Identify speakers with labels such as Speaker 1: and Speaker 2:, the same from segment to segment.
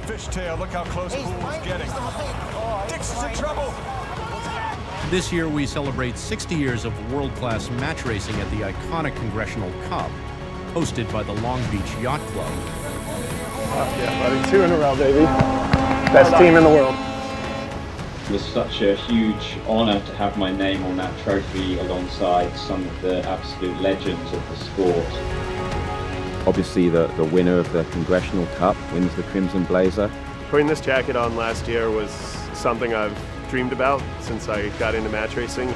Speaker 1: Fishtail, look how close Poole's getting. Dix is in trouble.
Speaker 2: This year we celebrate 60 years of world-class match racing at the iconic Congressional Cup, hosted by the Long Beach Yacht Club.
Speaker 3: Yeah, buddy, 2 in a row, baby. Best team in the world.
Speaker 4: It was such a huge honor to have my name on that trophy alongside some of the absolute legends of the sport.
Speaker 5: Obviously, the winner of the Congressional Cup wins the Crimson Blazer.
Speaker 3: Putting this jacket on last year was something I've dreamed about since I got into match racing.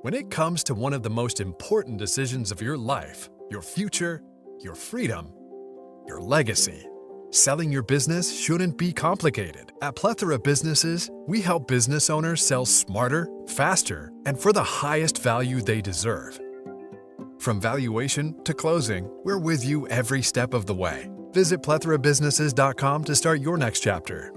Speaker 6: When it comes to one of the most important decisions of your life, your future, your freedom, your legacy, selling your business shouldn't be complicated. At Plethora Businesses, we help business owners sell smarter, faster, and for the highest value they deserve. From valuation to closing, we're with you every step of the way. Visit plethorabusinesses.com to start your next chapter.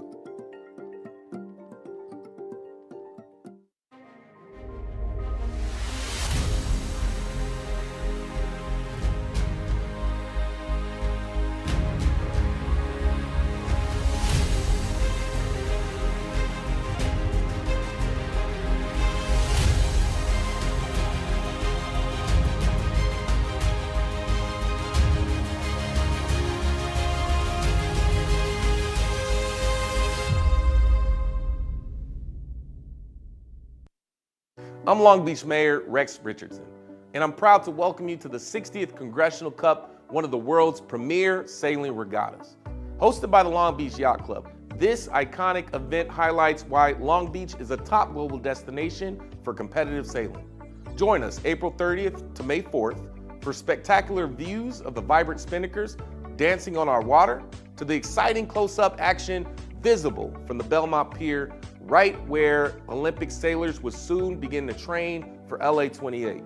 Speaker 7: I'm Long Beach Mayor Rex Richardson, and I'm proud to welcome you to the 60th Congressional Cup, one of the world's premier sailing regattas. Hosted by the Long Beach Yacht Club, this iconic event highlights why Long Beach is a top global destination for competitive sailing. Join us April 30th to May 4th for spectacular views of the vibrant spinnakers dancing on our water, to the exciting close-up action visible from the Belmont Pier, right where Olympic sailors will soon begin to train for LA 28.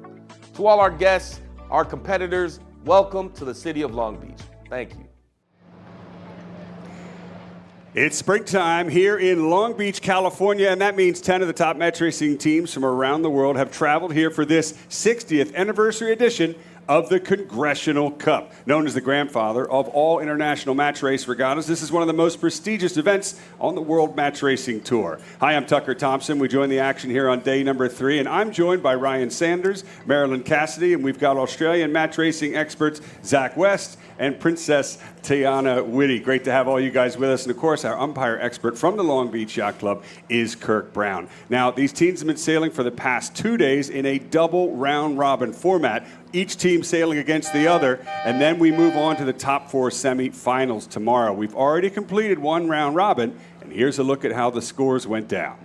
Speaker 7: To all our guests, our competitors, welcome to the city of Long Beach. Thank you.
Speaker 8: It's springtime here in Long Beach, California, and that means 10 of the top match racing teams from around the world have traveled here for this 60th anniversary edition of the Congressional Cup. Known as the grandfather of all international match race regattas, this is one of the most prestigious events on the World Match Racing Tour. Hi, I'm Tucker Thompson. We join the action here on day number 3, and I'm joined by Ryan Sanders, Marilyn Cassidy, and we've got Australian match racing experts Zach West and Princess Tiana Whitty. Great to have all you guys with us. And of course, our umpire expert from the Long Beach Yacht Club is Kirk Brown. Now, these teams have been sailing for the past 2 days in a double round-robin format, each team sailing against the other, and then we move on to the top 4 semifinals tomorrow. We've already completed one round-robin, and here's a look at how the scores went down.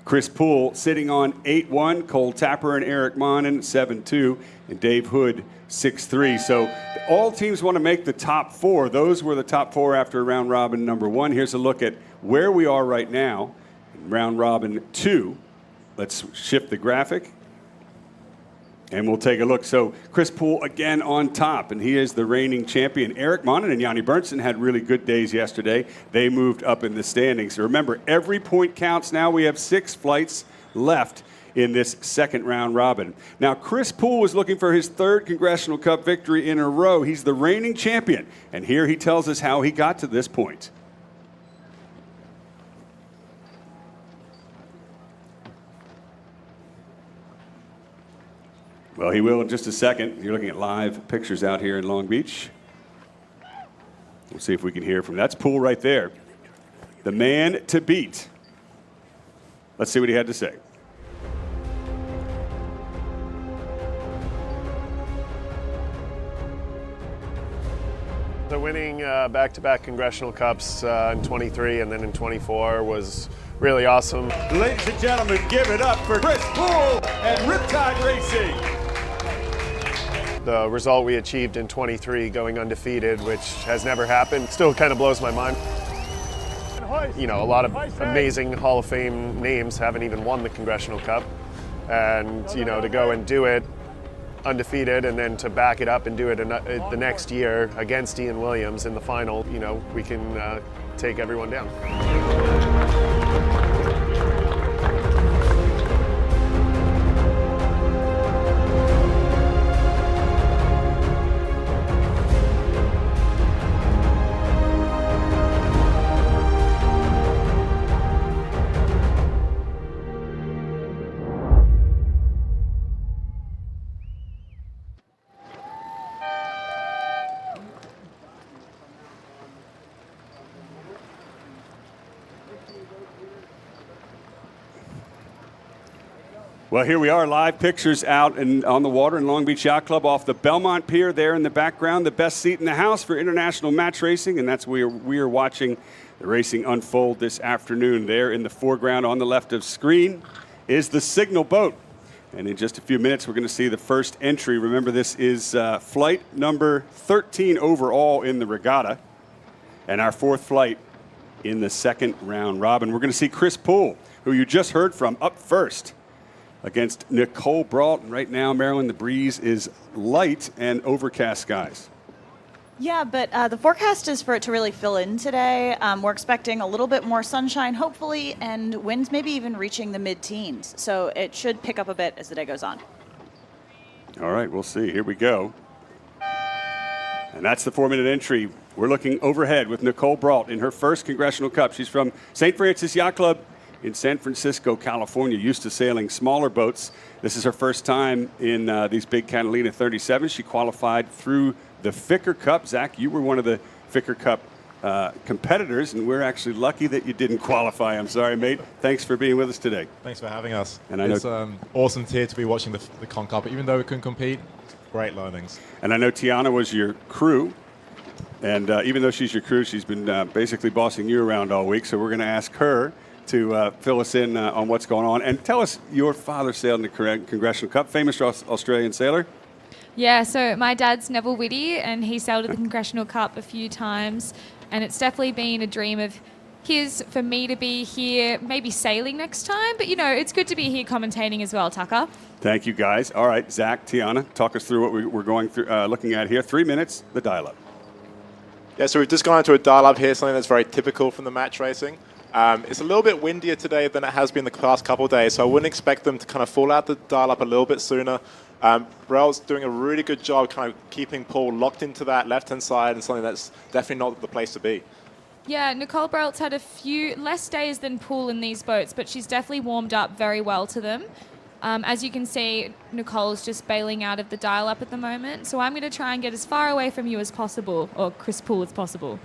Speaker 8: Chris Poole sitting on 8-1. Cole Tapper and Eric Monnin 7-2. And Dave Hood 6-3. So all teams want to make the top 4. Those were the top 4 after round robin number 1. Here's a look at where we are right now in round robin 2. Let's shift the graphic. And we'll take a look. So Chris Poole again on top, and he is the reigning champion. Eric Monnin and Yanni Bernson had really good days yesterday. They moved up in the standings. So remember, every point counts now. We have 6 flights left in this second round robin. Now, Chris Poole is looking for his 3rd Congressional Cup victory in a row. He's the reigning champion, and here he tells us how he got to this point. Well, he will in just a second. You're looking at live pictures out here in Long Beach. We'll see if we can hear from. That's Poole right there. The man to beat. Let's see what he had to say.
Speaker 3: So winning back-to-back Congressional Cups in 23 and then in 24 was really awesome.
Speaker 8: Ladies and gentlemen, give it up for Chris Poole and Riptide Racing.
Speaker 3: The result we achieved in 23, going undefeated, which has never happened, still kind of blows my mind. You know, a lot of amazing Hall of Fame names haven't even won the Congressional Cup. And, you know, to go and do it undefeated and then to back it up and do it the next year against Ian Williams in the final, you know, we can take everyone down.
Speaker 8: Well, here we are, live pictures out on the water in Long Beach Yacht Club off the Belmont Pier there in the background. The best seat in the house for international match racing, and that's where we are watching the racing unfold this afternoon. There in the foreground on the left of screen is the signal boat. And in just a few minutes, we're going to see the first entry. Remember, this is flight number 13 overall in the regatta, and our 4th flight in the second round robin. We're going to see Chris Poole, who you just heard from, up first against Nicole Bralt. And right now, Marilyn, the breeze is light and overcast skies.
Speaker 9: Yeah, but the forecast is for it to really fill in today. We're expecting a little bit more sunshine, hopefully, and winds maybe even reaching the mid-teens. So it should pick up a bit as the day goes on.
Speaker 8: All right, we'll see. Here we go. And that's the 4-minute entry. We're looking overhead with Nicole Bralt in her first Congressional Cup. She's from St. Francis Yacht Club in San Francisco, California, used to sailing smaller boats. This is her first time in these big Catalina 37s. She qualified through the Ficker Cup. Zach, you were one of the Ficker Cup competitors, and we're actually lucky that you didn't qualify. I'm sorry, mate. Thanks for being with us today.
Speaker 10: Thanks for having us.
Speaker 8: And I know
Speaker 10: it's awesome here to be watching the Con Cup. Even though we couldn't compete, great learnings.
Speaker 8: And I know Tiana was your crew. And even though she's your crew, she's been basically bossing you around all week. So we're going to ask her to fill us in on what's going on. And tell us, your father sailed in the Congressional Cup, famous Australian sailor.
Speaker 11: Yeah, so my dad's Neville Whitty, and he sailed at the Congressional Cup a few times. And it's definitely been a dream of his for me to be here, maybe sailing next time. But, you know, it's good to be here commentating as well, Tucker.
Speaker 8: Thank you, guys. All right, Zach, Tiana, talk us through what we're going through, looking at here. 3 minutes, the dial-up.
Speaker 12: Yeah, so we've just gone into a dial-up here, something that's very typical from the match racing. It's a little bit windier today than it has been the past couple of days, so I wouldn't expect them to kind of fall out the dial-up a little bit sooner. Bralt's doing a really good job kind of keeping Poole locked into that left-hand side, and something that's definitely not the place to be.
Speaker 11: Yeah, Nicole Bralt's had a few less days than Poole in these boats, but she's definitely warmed up very well to them. As you can see, Nicole's just bailing out of the dial-up at the moment, so I'm going to try and get as far away from you as possible, or Chris Poole as possible.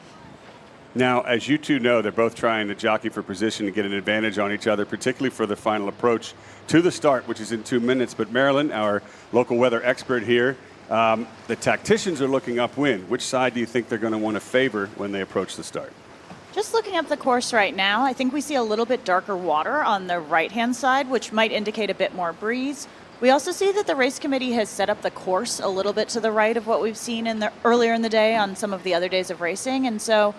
Speaker 8: Now, as you two know, they're both trying to jockey for position and get an advantage on each other, particularly for the final approach to the start, which is in 2 minutes. But Marilyn, our local weather expert here, the tacticians are looking upwind. Which side do you think they're going to want to favor when they approach the start?
Speaker 9: Just looking up the course right now, I think we see a little bit darker water on the right-hand side, which might indicate a bit more breeze. We also see that the race committee has set up the course a little bit to the right of what we've seen earlier in the day on some of the other days of racing, and so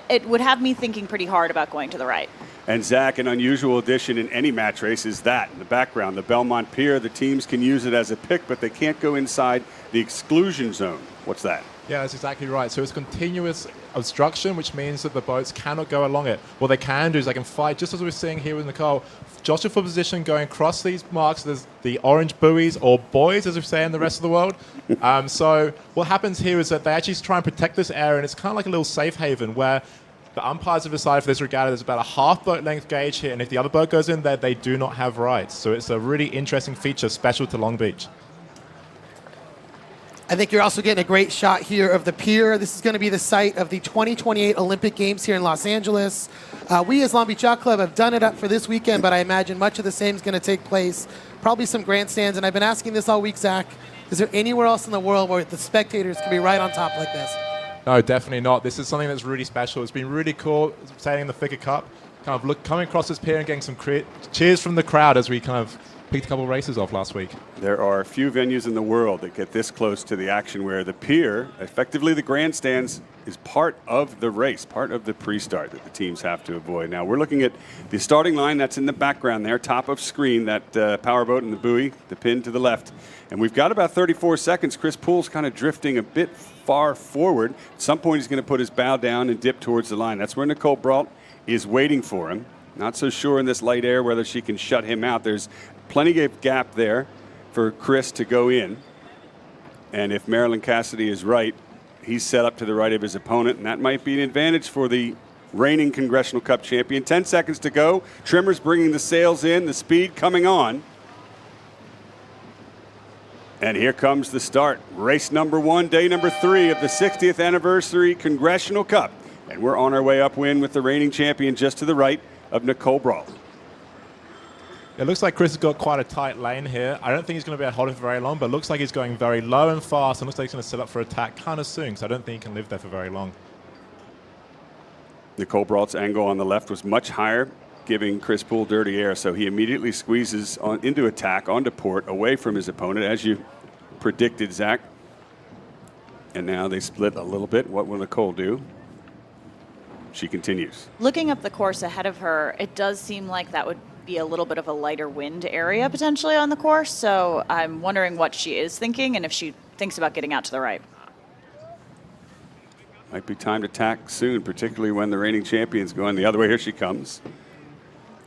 Speaker 9: it would have me thinking pretty hard about going to the right.
Speaker 8: And Zach, an unusual addition in any match race is that in the background, the Belmont Pier. The teams can use it as a pick, but they can't go inside the exclusion zone. What's that?
Speaker 10: Yeah, that's exactly right. So it's continuous obstruction, which means that the boats cannot go along it. What they can do is they can fight, just as we're seeing here with Nicole, jostle for position going across these marks. There's the orange buoys, or buoys, as we say in the rest of the world. So what happens here is that they actually try and protect this area, and it's kind of like a little safe haven where the umpires have decided for this regatta there's about a half boat length gauge here, and if the other boat goes in there, they do not have rights. So it's a really interesting feature special to Long Beach.
Speaker 13: I think you're also getting a great shot here of the pier. This is going to be the site of the 2028 Olympic Games here in Los Angeles. We as Long Beach Yacht Club have done it up for this weekend, but I imagine much of the same is going to take place. Probably some grandstands, and I've been asking this all week, Zach. Is there anywhere else in the world where the spectators can be right on top like this?
Speaker 10: No, definitely not. This is something that's really special. It's been really cool sailing the Thicker Cup, kind of coming across this pier and getting some cheers from the crowd as we kind of picked a couple of races off last week.
Speaker 8: There are a few venues in the world that get this close to the action where the pier, effectively the grandstands, is part of the race, part of the pre-start that the teams have to avoid. Now we're looking at the starting line that's in the background there, top of screen, that powerboat and the buoy, the pin to the left. And we've got about 34 seconds. Chris Poole's kind of drifting a bit far forward. At some point he's going to put his bow down and dip towards the line. That's where Nicole Bralt is waiting for him. Not so sure in this light air whether she can shut him out. There's plenty of gap there for Chris to go in. And if Marilyn Cassidy is right, he's set up to the right of his opponent, and that might be an advantage for the reigning Congressional Cup champion. 10 seconds to go. Trimmer's bringing the sails in, the speed coming on. And here comes the start. Race number 1, day number 3 of the 60th anniversary Congressional Cup. And we're on our way upwind with the reigning champion just to the right of Nicole Bralt.
Speaker 10: It looks like Chris has got quite a tight lane here. I don't think he's going to be able to hold it for very long, but it looks like he's going very low and fast, and looks like he's going to set up for attack kind of soon, so I don't think he can live there for very long.
Speaker 8: Nicole Bralt's angle on the left was much higher, giving Chris Poole dirty air, so he immediately squeezes into attack, onto port, away from his opponent, as you predicted, Zach. And now they split a little bit. What will Nicole do? She continues.
Speaker 9: Looking up the course ahead of her, it does seem like that would be a little bit of a lighter wind area potentially on the course, so I'm wondering what she is thinking and if she thinks about getting out to the right.
Speaker 8: Might be time to tack soon, particularly when the reigning champion's going the other way. Here she comes.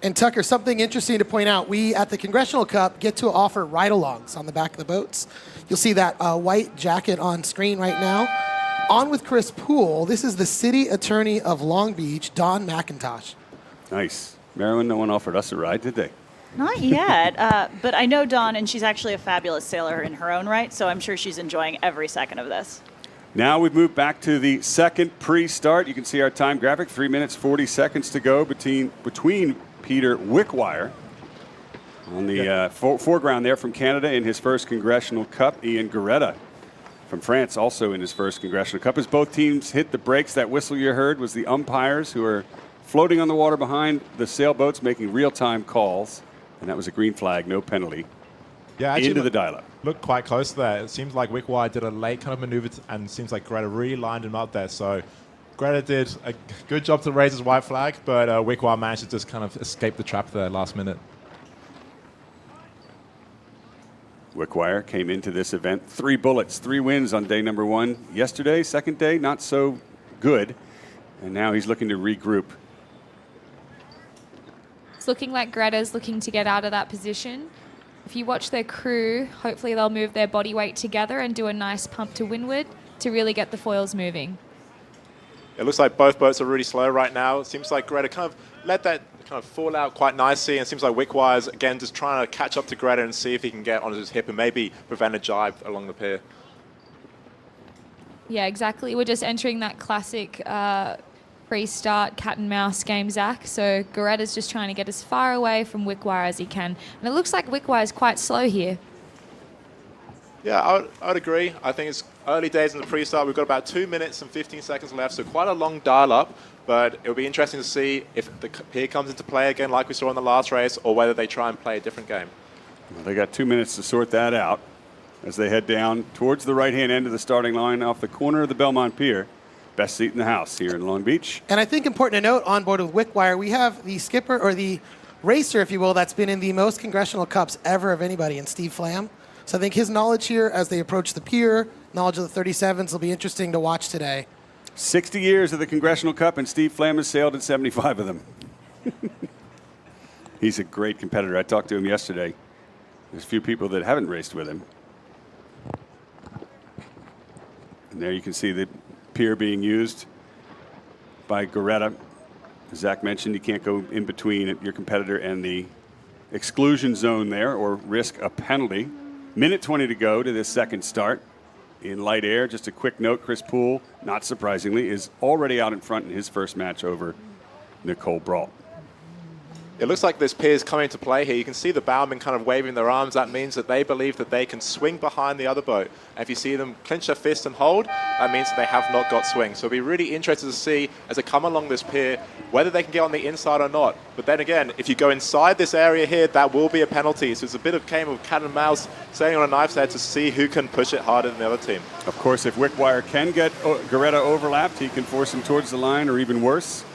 Speaker 13: And Tucker, something interesting to point out, we at the Congressional Cup get to offer ride-alongs on the back of the boats. You'll see that white jacket on screen right now. On with Chris Poole, this is the city attorney of Long Beach, Don McIntosh.
Speaker 8: Nice. Marilyn, no one offered us a ride, did they?
Speaker 9: Not yet, but I know Dawn, and she's actually a fabulous sailor in her own right, so I'm sure she's enjoying every second of this.
Speaker 8: Now we've moved back to the second pre-start. You can see our time graphic, 3 minutes, 40 seconds to go between Peter Wickwire on the foreground there from Canada in his first Congressional Cup. Ian Geretta from France also in his first Congressional Cup. As both teams hit the brakes, that whistle you heard was the umpires who are floating on the water behind the sailboats making real-time calls. And that was a green flag, no penalty.
Speaker 10: Yeah, actually
Speaker 8: into the dial-up.
Speaker 10: Looked quite close there. It seems like Wickwire did a late kind of maneuver, and it seems like Geretta really lined him up there. So Geretta did a good job to raise his white flag, but Wickwire managed to just kind of escape the trap there last minute.
Speaker 8: Wickwire came into this event 3 bullets, 3 wins on day number 1 yesterday. Second day, not so good. And now he's looking to regroup.
Speaker 11: It's looking like Geretta's looking to get out of that position. If you watch their crew, hopefully they'll move their body weight together and do a nice pump to windward to really get the foils moving.
Speaker 12: It looks like both boats are really slow right now. It seems like Geretta kind of let that kind of fall out quite nicely, and it seems like Wickwire's, again, just trying to catch up to Geretta and see if he can get onto his hip and maybe prevent a jibe along the pier.
Speaker 11: Yeah, exactly. We're just entering that classic pre-start cat and mouse game, Zach. So Geretta's just trying to get as far away from Wickwire as he can. And it looks like Wickwire is quite slow here.
Speaker 12: Yeah, I would agree. I think it's early days in the pre-start. We've got about 2 minutes and 15 seconds left, so quite a long dial-up. But it'll be interesting to see if the pier comes into play again like we saw in the last race, or whether they try and play a different game.
Speaker 8: Well, they got 2 minutes to sort that out as they head down towards the right-hand end of the starting line off the corner of the Belmont Pier. Best seat in the house here in Long Beach.
Speaker 13: And I think important to note on board with Wickwire, we have the skipper, or the racer, if you will, that's been in the most Congressional Cups ever of anybody, in Steve Flam. So I think his knowledge here as they approach the pier, knowledge of the 37s, will be interesting to watch today.
Speaker 8: 60 years of the Congressional Cup, and Steve Flam has sailed in 75 of them. He's a great competitor. I talked to him yesterday. There's a few people that haven't raced with him. And there you can see the pier being used by Geretta. As Zach mentioned, you can't go in between your competitor and the exclusion zone there or risk a penalty. Minute 20 to go to this second start. In light air, just a quick note, Chris Poole, not surprisingly, is already out in front in his first match over Nicole Bralt.
Speaker 12: It looks like this pier is coming into play here. You can see the bowmen kind of waving their arms. That means that they believe that they can swing behind the other boat. And if you see them clench their fist and hold, that means that they have not got swing. So it'll be really interesting to see as they come along this pier whether they can get on the inside or not. But then again, if you go inside this area here, that will be a penalty. So it's a bit of game of cat and mouse, staying on a knife's head to see who can push it harder than the other team.
Speaker 8: Of course, if Wickwire can get Geretta overlapped, he can force him towards the line or even worse.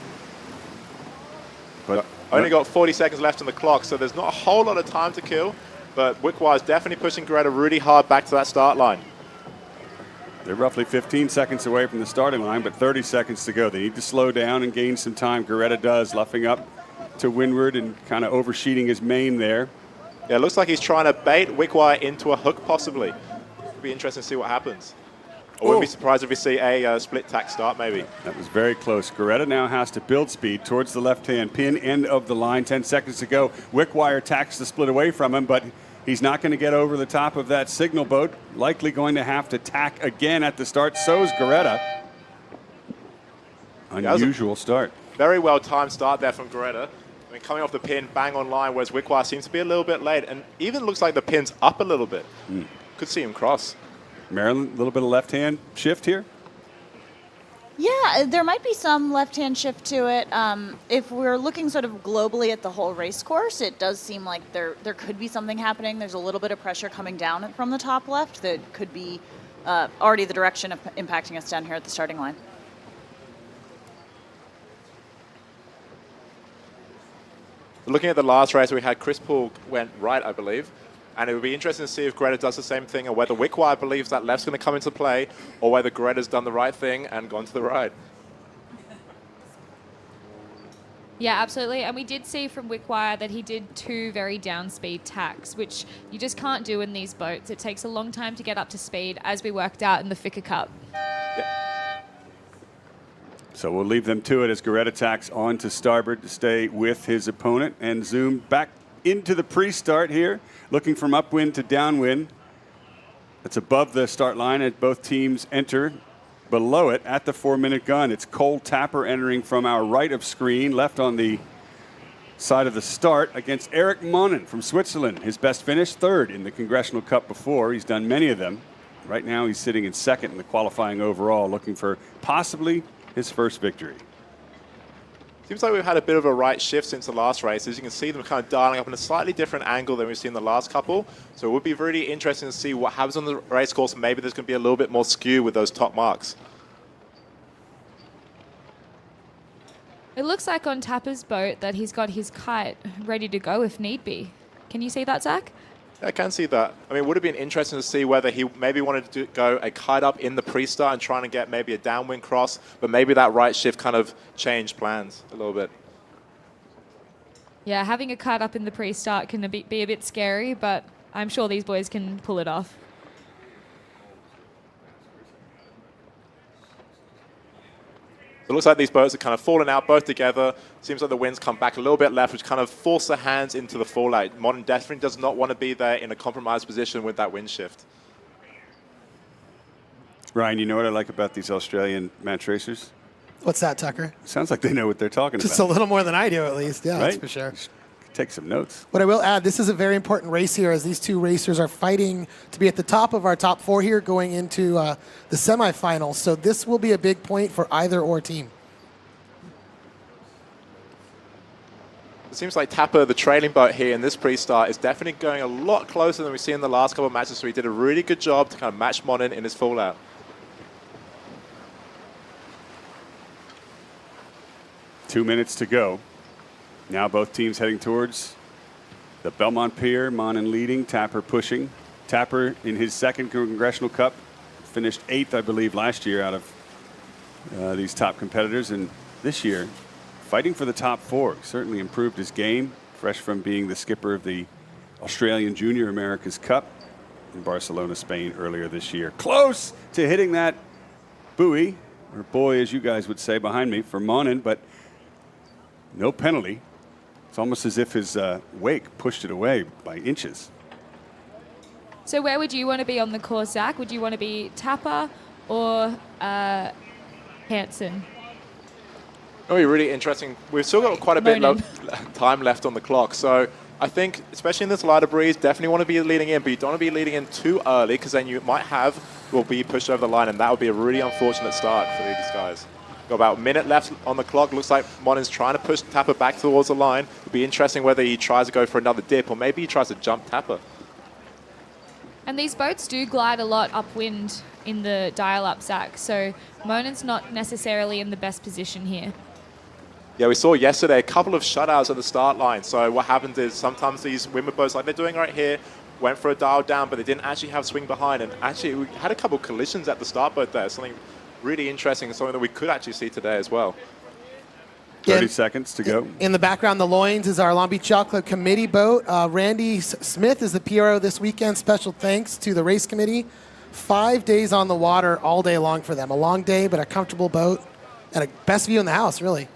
Speaker 8: But
Speaker 12: only got 40 seconds left on the clock, so there's not a whole lot of time to kill. But Wickwire is definitely pushing Geretta really hard back to that start line.
Speaker 8: They're roughly 15 seconds away from the starting line, but 30 seconds to go. They need to slow down and gain some time. Geretta does, luffing up to windward and kind of oversheeting his main there.
Speaker 12: Yeah, it looks like he's trying to bait Wickwire into a hook, possibly. It'll be interesting to see what happens. I wouldn't be surprised if we see a split tack start, maybe.
Speaker 8: That was very close. Geretta now has to build speed towards the left-hand pin, end of the line. 10 seconds to go. Wickwire tacks the split away from him, but he's not going to get over the top of that signal boat. Likely going to have to tack again at the start. So is Geretta. Unusual start.
Speaker 12: Very well-timed start there from Geretta. I mean, coming off the pin, bang on line, whereas Wickwire seems to be a little bit late. And even looks like the pin's up a little bit. Could see him cross.
Speaker 8: Maryland, a little bit of left-hand shift here?
Speaker 9: Yeah, there might be some left-hand shift to it. If we're looking sort of globally at the whole race course, it does seem like there could be something happening. There's a little bit of pressure coming down from the top left that could be already the direction of impacting us down here at the starting line.
Speaker 12: Looking at the last race, we had Chris Poole went right, I believe. And it would be interesting to see if Geretta does the same thing, or whether Wickwire believes that left's going to come into play, or whether Geretta's done the right thing and gone to the right.
Speaker 11: Yeah, absolutely. And we did see from Wickwire that he did 2 very downspeed tacks, which you just can't do in these boats. It takes a long time to get up to speed, as we worked out in the Ficker Cup.
Speaker 8: So we'll leave them to it as Geretta tacks on to starboard to stay with his opponent and zoom back into the pre-start here, looking from upwind to downwind. That's above the start line as both teams enter. Below it at the 4-minute gun, it's Cole Tapper entering from our right of screen, left on the side of the start against Eric Monnin from Switzerland. His best finish, 3rd in the Congressional Cup before. He's done many of them. Right now he's sitting in 2nd in the qualifying overall, looking for possibly his first victory.
Speaker 12: Seems like we've had a bit of a right shift since the last race. As you can see them kind of dialing up in a slightly different angle than we've seen the last couple. So it would be really interesting to see what happens on the race course. Maybe there's going to be a little bit more skew with those top marks.
Speaker 11: It looks like on Tapper's boat that he's got his kite ready to go if need be. Can you see that, Zach?
Speaker 12: I can see that. I mean, it would have been interesting to see whether he maybe wanted to go a kite up in the pre-start and trying to get maybe a downwind cross, but maybe that right shift kind of changed plans a little bit.
Speaker 11: Yeah, having a kite up in the pre-start can be a bit scary, but I'm sure these boys can pull it off.
Speaker 12: It looks like these boats are kind of falling out both together. Seems like the winds come back a little bit left, which kind of force the hands into the fallout. Monnin definitely does not want to be there in a compromised position with that wind shift.
Speaker 8: Ryan, you know what I like about these Australian match racers?
Speaker 13: What's that, Tucker?
Speaker 8: Sounds like they know what they're talking
Speaker 13: Just
Speaker 8: about.
Speaker 13: a little more than I do, at least. Yeah,
Speaker 8: right?
Speaker 13: that's for sure.
Speaker 8: Take some notes.
Speaker 13: What I will add, this is a very important race here as these two racers are fighting to be at the top of our top 4 here going into the semifinals. So this will be a big point for either or team.
Speaker 12: It seems like Tapper, the trailing boat here in this pre-start, is definitely going a lot closer than we've seen in the last couple of matches. So he did a really good job to kind of match Monnin in his fallout.
Speaker 8: Two minutes to go. Now both teams heading towards the Belmont Pier. Monnin leading, Tapper pushing. Tapper in his second Congressional Cup finished 8th, I believe, last year out of these top competitors. And this year, fighting for the top 4. Certainly improved his game, fresh from being the skipper of the Australian Junior America's Cup in Barcelona, Spain earlier this year. Close to hitting that buoy, or buoy as you guys would say behind me, for Monnin, but no penalty. It's almost as if his wake pushed it away by inches.
Speaker 11: So where would you want to be on the course, Zach? Would you want to be Tapper or Hansen?
Speaker 12: Oh, really interesting. We've still got quite a bit time left on the clock. So I think, especially in this lighter breeze, definitely want to be leading in, but you don't want to be leading in too early because then you might will be pushed over the line, and that would be a really unfortunate start for these guys. Got about a minute left on the clock. Looks like Monnin's trying to push Tapper back towards the line. It'll be interesting whether he tries to go for another dip or maybe he tries to jump Tapper.
Speaker 11: And these boats do glide a lot upwind in the dial-up, Zach, so Monnin's not necessarily in the best position here.
Speaker 12: Yeah, we saw yesterday a couple of shutouts at the start line. So what happens is sometimes these windward boats, like they're doing right here, went for a dial down, but they didn't actually have swing behind. And actually, we had a couple of collisions at the start boat there. Something really interesting and something that we could actually see today as well.
Speaker 8: 30 seconds to go.
Speaker 13: In the background, the Loins is our Long Beach Yacht Club committee boat. Randy Smith is the PRO this weekend. Special thanks to the race committee. 5 days on the water all day long for them. A long day, but a comfortable boat and a best view in the house, really.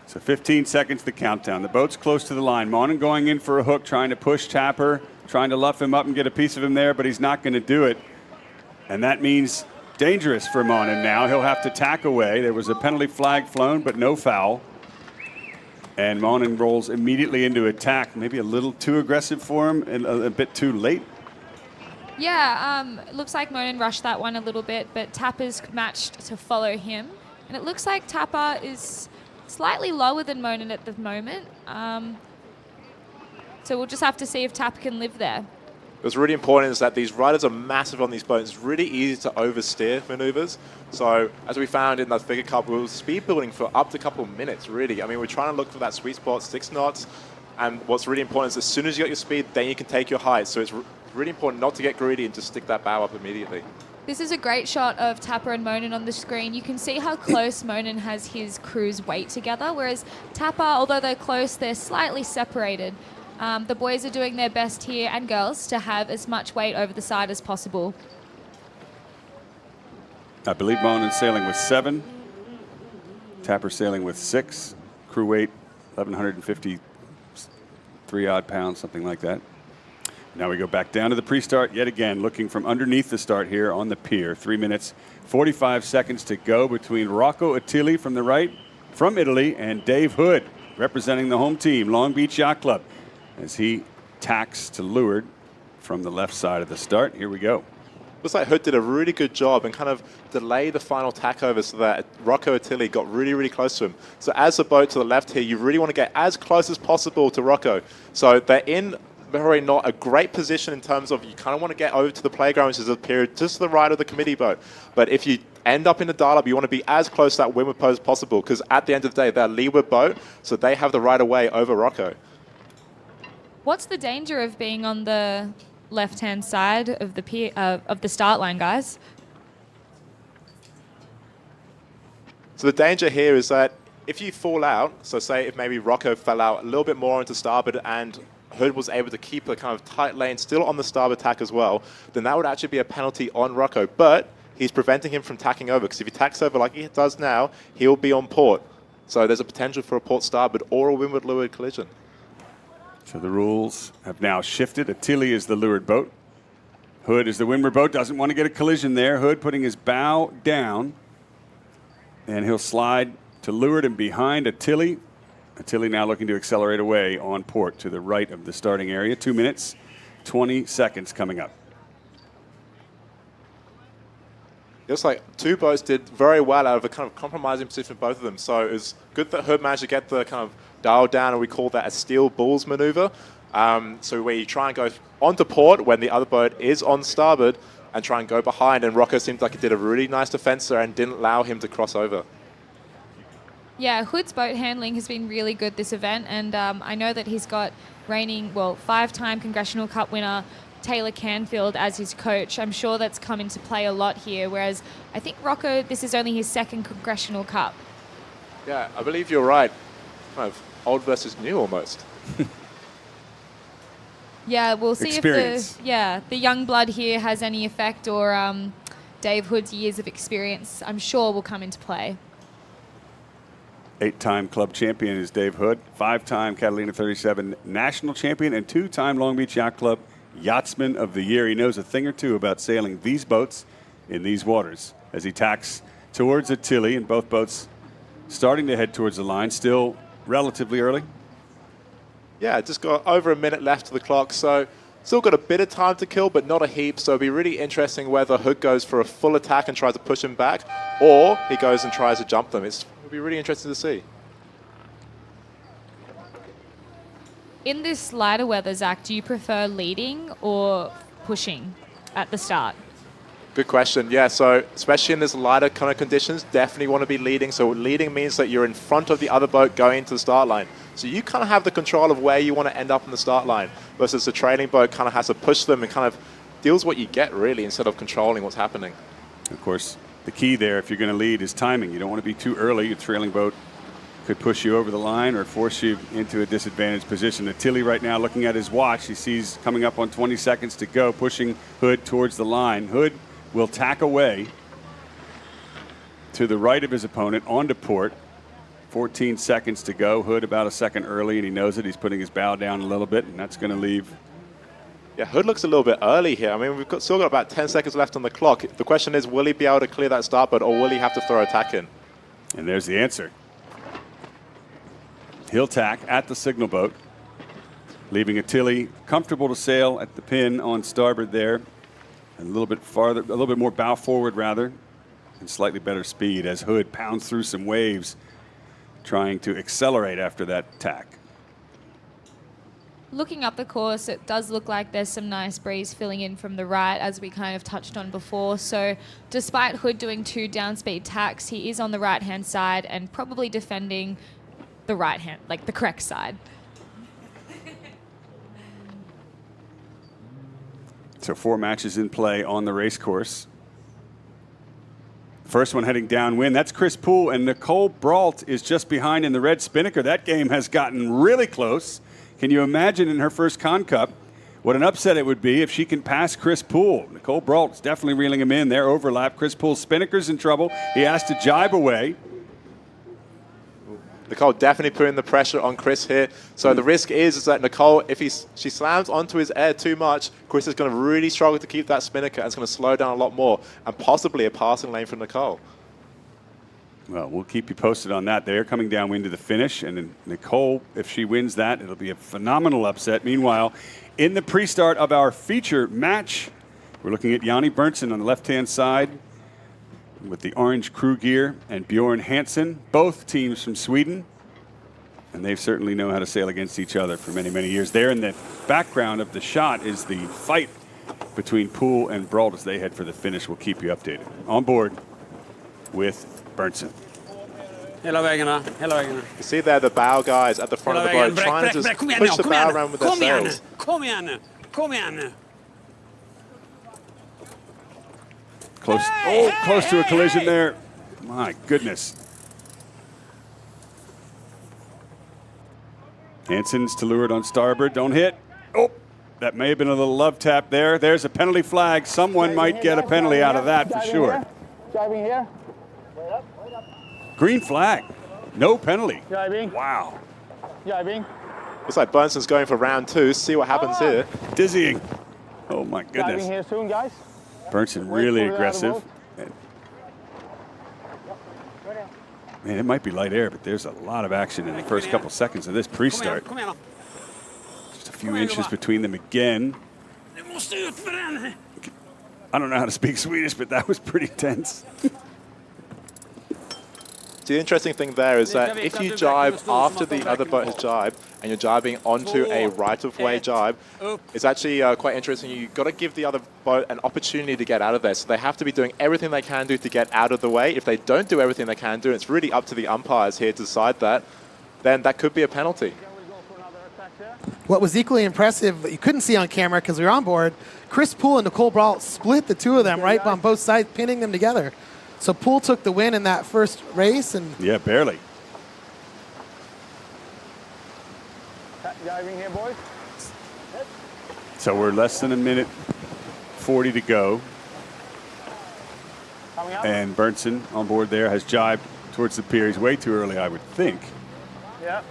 Speaker 8: So 15 seconds to countdown. The boat's close to the line. Monnin going in for a hook, trying to push Tapper, trying to luff him up and get a piece of him there, but he's not going to do it. And that means dangerous for Monnin now. He'll have to tack away. There was a penalty flag flown, but no foul. And Monnin rolls immediately into attack. Maybe a little too aggressive for him and a bit too late.
Speaker 11: Yeah, looks like Monnin rushed that one a little bit, but Tapper's matched to follow him. And it looks like Tapper is slightly lower than Monnin at the moment. So we'll just have to see if Tapper can live there.
Speaker 12: What's really important is that these riders are massive on these boats. It's really easy to oversteer maneuvers. So as we found in the figure cup, we were speed building for up to a couple of minutes, really. I mean, we're trying to look for that sweet spot, 6 knots. And what's really important is as soon as you got your speed, then you can take your height. So it's really important not to get greedy and just stick that bow up immediately.
Speaker 11: This is a great shot of Tapper and Monnin on the screen. You can see how close Monnin has his crew's weight together, whereas Tapper, although they're close, they're slightly separated. The boys are doing their best here, and girls, to have as much weight over the side as possible.
Speaker 8: I believe Monnin's sailing with 7. Tapper sailing with 6. Crew weight, 1,153 odd pounds, something like that. Now we go back down to the pre-start yet again, looking from underneath the start here on the pier. 3 minutes, 45 seconds to go between Rocco Attili from the right, from Italy, and Dave Hood, representing the home team, Long Beach Yacht Club, as he tacks to leeward from the left side of the start. Here we go.
Speaker 12: Looks like Hood did a really good job and kind of delayed the final tack over so that Rocco Attili got really, really close to him. So as the boat to the left here, you really want to get as close as possible to Rocco. So they're in very not a great position in terms of you kind of want to get over to the playground, which is a period just to the right of the committee boat. But if you end up in the dial-up, you want to be as close to that windward post as possible because at the end of the day, they're a leeward boat, so they have the right of way over Rocco.
Speaker 11: What's the danger of being on the left-hand side of the pier, of the start line, guys?
Speaker 12: So the danger here is that if you fall out, so say if maybe Rocco fell out a little bit more into starboard and Hood was able to keep a kind of tight lane still on the starboard tack as well, then that would actually be a penalty on Rocco. But he's preventing him from tacking over because if he tacks over like he does now, he'll be on port. So there's a potential for a port starboard or a windward-leeward collision.
Speaker 8: So the rules have now shifted. Attili is the leeward boat. Hood is the windward boat. Doesn't want to get a collision there. Hood putting his bow down. And he'll slide to leeward and behind Attili. Attili now looking to accelerate away on port to the right of the starting area. 2 minutes, 20 seconds coming up.
Speaker 12: It looks like two boats did very well out of a kind of compromising position for both of them. So it was good that Hood managed to get the kind of dial down, and we call that a steel bulls maneuver. So where you try and go onto port when the other boat is on starboard and try and go behind. And Rocco seemed like he did a really nice defense there and didn't allow him to cross over.
Speaker 11: Yeah, Hood's boat handling has been really good this event, and I know that he's got reigning, well, 5-time Congressional Cup winner Taylor Canfield as his coach. I'm sure that's come into play a lot here, whereas I think Rocco, this is only his second Congressional Cup.
Speaker 12: Yeah, I believe you're right. Kind of old versus new almost.
Speaker 11: Yeah, we'll see if the young blood here has any effect, or Dave Hood's years of experience, I'm sure, will come into play.
Speaker 8: 8-time club champion is Dave Hood, 5-time Catalina 37 national champion, and 2-time Long Beach Yacht Club Yachtsman of the Year. He knows a thing or two about sailing these boats in these waters as he tacks towards Attili, and both boats starting to head towards the line, still relatively early.
Speaker 12: Yeah, just got over a minute left to the clock, so still got a bit of time to kill, but not a heap. So it'll be really interesting whether Hood goes for a full attack and tries to push him back, or he goes and tries to jump them. It'll be really interesting to see.
Speaker 11: In this lighter weather, Zach, do you prefer leading or pushing at the start?
Speaker 12: Good question. Yeah, so especially in this lighter kind of conditions, definitely want to be leading. So leading means that you're in front of the other boat going into the start line. So you kind of have the control of where you want to end up in the start line, versus the trailing boat kind of has to push them and kind of deals what you get, really, instead of controlling what's happening.
Speaker 8: Of course, the key there, if you're going to lead, is timing. You don't want to be too early. Your trailing boat could push you over the line or force you into a disadvantaged position. Attili right now looking at his watch. He sees coming up on 20 seconds to go, pushing Hood towards the line. Hood will tack away to the right of his opponent onto port. 14 seconds to go. Hood about a second early, and he knows it. He's putting his bow down a little bit, and that's going to leave.
Speaker 12: Yeah, Hood looks a little bit early here. I mean, still got about 10 seconds left on the clock. The question is, will he be able to clear that starboard, or will he have to throw a tack in?
Speaker 8: And there's the answer. He'll tack at the signal boat, leaving Attili comfortable to sail at the pin on starboard there. A little bit farther, a little bit more bow forward rather, and slightly better speed as Hood pounds through some waves, trying to accelerate after that tack.
Speaker 11: Looking up the course, it does look like there's some nice breeze filling in from the right, as we kind of touched on before. So despite Hood doing 2 downspeed tacks, he is on the right-hand side and probably defending the right hand, like the correct side.
Speaker 8: So 4 matches in play on the race course. First one heading downwind, that's Chris Poole, and Nicole Bralt is just behind in the red spinnaker. That game has gotten really close. Can you imagine in her first Con Cup what an upset it would be if she can pass Chris Poole? Nicole Bralt's definitely reeling him in. Their overlap. Chris Poole's spinnaker's in trouble. He has to jibe away.
Speaker 12: Nicole definitely putting the pressure on Chris here. So the risk is that Nicole, if she slams onto his air too much, Chris is going to really struggle to keep that spinnaker, and it's going to slow down a lot more, and possibly a passing lane for Nicole.
Speaker 8: Well, we'll keep you posted on that. They're coming downwind to the finish, and Nicole, if she wins that, it'll be a phenomenal upset. Meanwhile, in the pre-start of our feature match, we're looking at Yanni Bernson on the left-hand side with the orange crew gear, and Bjorn Hansen, both teams from Sweden, and they certainly know how to sail against each other for many, many years. There in the background of the shot is the fight between Poole and Bralt as they head for the finish. We'll keep you updated. On board with Bernson.
Speaker 12: You see there the bow guys at the front of the boat trying to just push the bow around with their sails.
Speaker 8: Close, close to a collision there. My goodness. Hansen's to leeward on starboard. Don't hit. Oh, that may have been a little love tap there. There's a penalty flag. Someone might get a penalty out of that for sure.
Speaker 14: Driving here.
Speaker 8: Green flag. No penalty. Wow.
Speaker 12: Looks like Bernsson's going for round 2. See what happens here.
Speaker 8: Dizzying. Oh my goodness.
Speaker 14: Driving here soon, guys.
Speaker 8: Bernson really aggressive. Man, it might be light air, but there's a lot of action in the first couple seconds of this pre-start. Just a few inches between them again. I don't know how to speak Swedish, but that was pretty tense.
Speaker 12: The interesting thing there is that if you jibe after the other boat has jibed and you're jibing onto a right-of-way jibe, it's actually quite interesting. You've got to give the other boat an opportunity to get out of there. So they have to be doing everything they can do to get out of the way. If they don't do everything they can do, it's really up to the umpires here to decide that, then that could be a penalty.
Speaker 13: What was equally impressive, that you couldn't see on camera because we were on board, Chris Poole and Nicole Bralt split the two of them right on both sides, pinning them together. So Poole took the win in that first race. And
Speaker 8: yeah, barely.
Speaker 14: Diving here, boys.
Speaker 8: So we're less than a minute 40 to go. And Bernson on board there has jibed towards the pier. He's way too early, I would think.
Speaker 14: Yeah.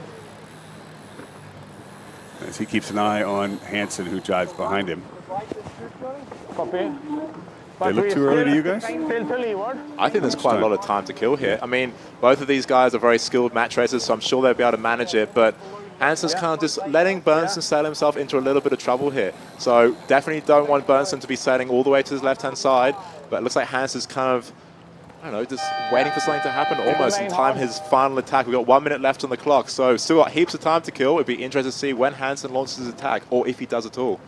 Speaker 8: As he keeps an eye on Hansen, who jives behind him.
Speaker 14: Copy.
Speaker 8: They look too early to you guys?
Speaker 12: I think there's quite a lot of time to kill here. I mean, both of these guys are very skilled match racers, so I'm sure they'll be able to manage it, but Hansen's kind of just letting Bernson sail himself into a little bit of trouble here. So definitely don't want Bernson to be sailing all the way to his left-hand side, but it looks like Hansen's kind of, I don't know, just waiting for something to happen almost and time his final attack. We've got 1 minute left on the clock, so still got heaps of time to kill. It'd be interesting to see when Hansen launches his attack, or if he does at all.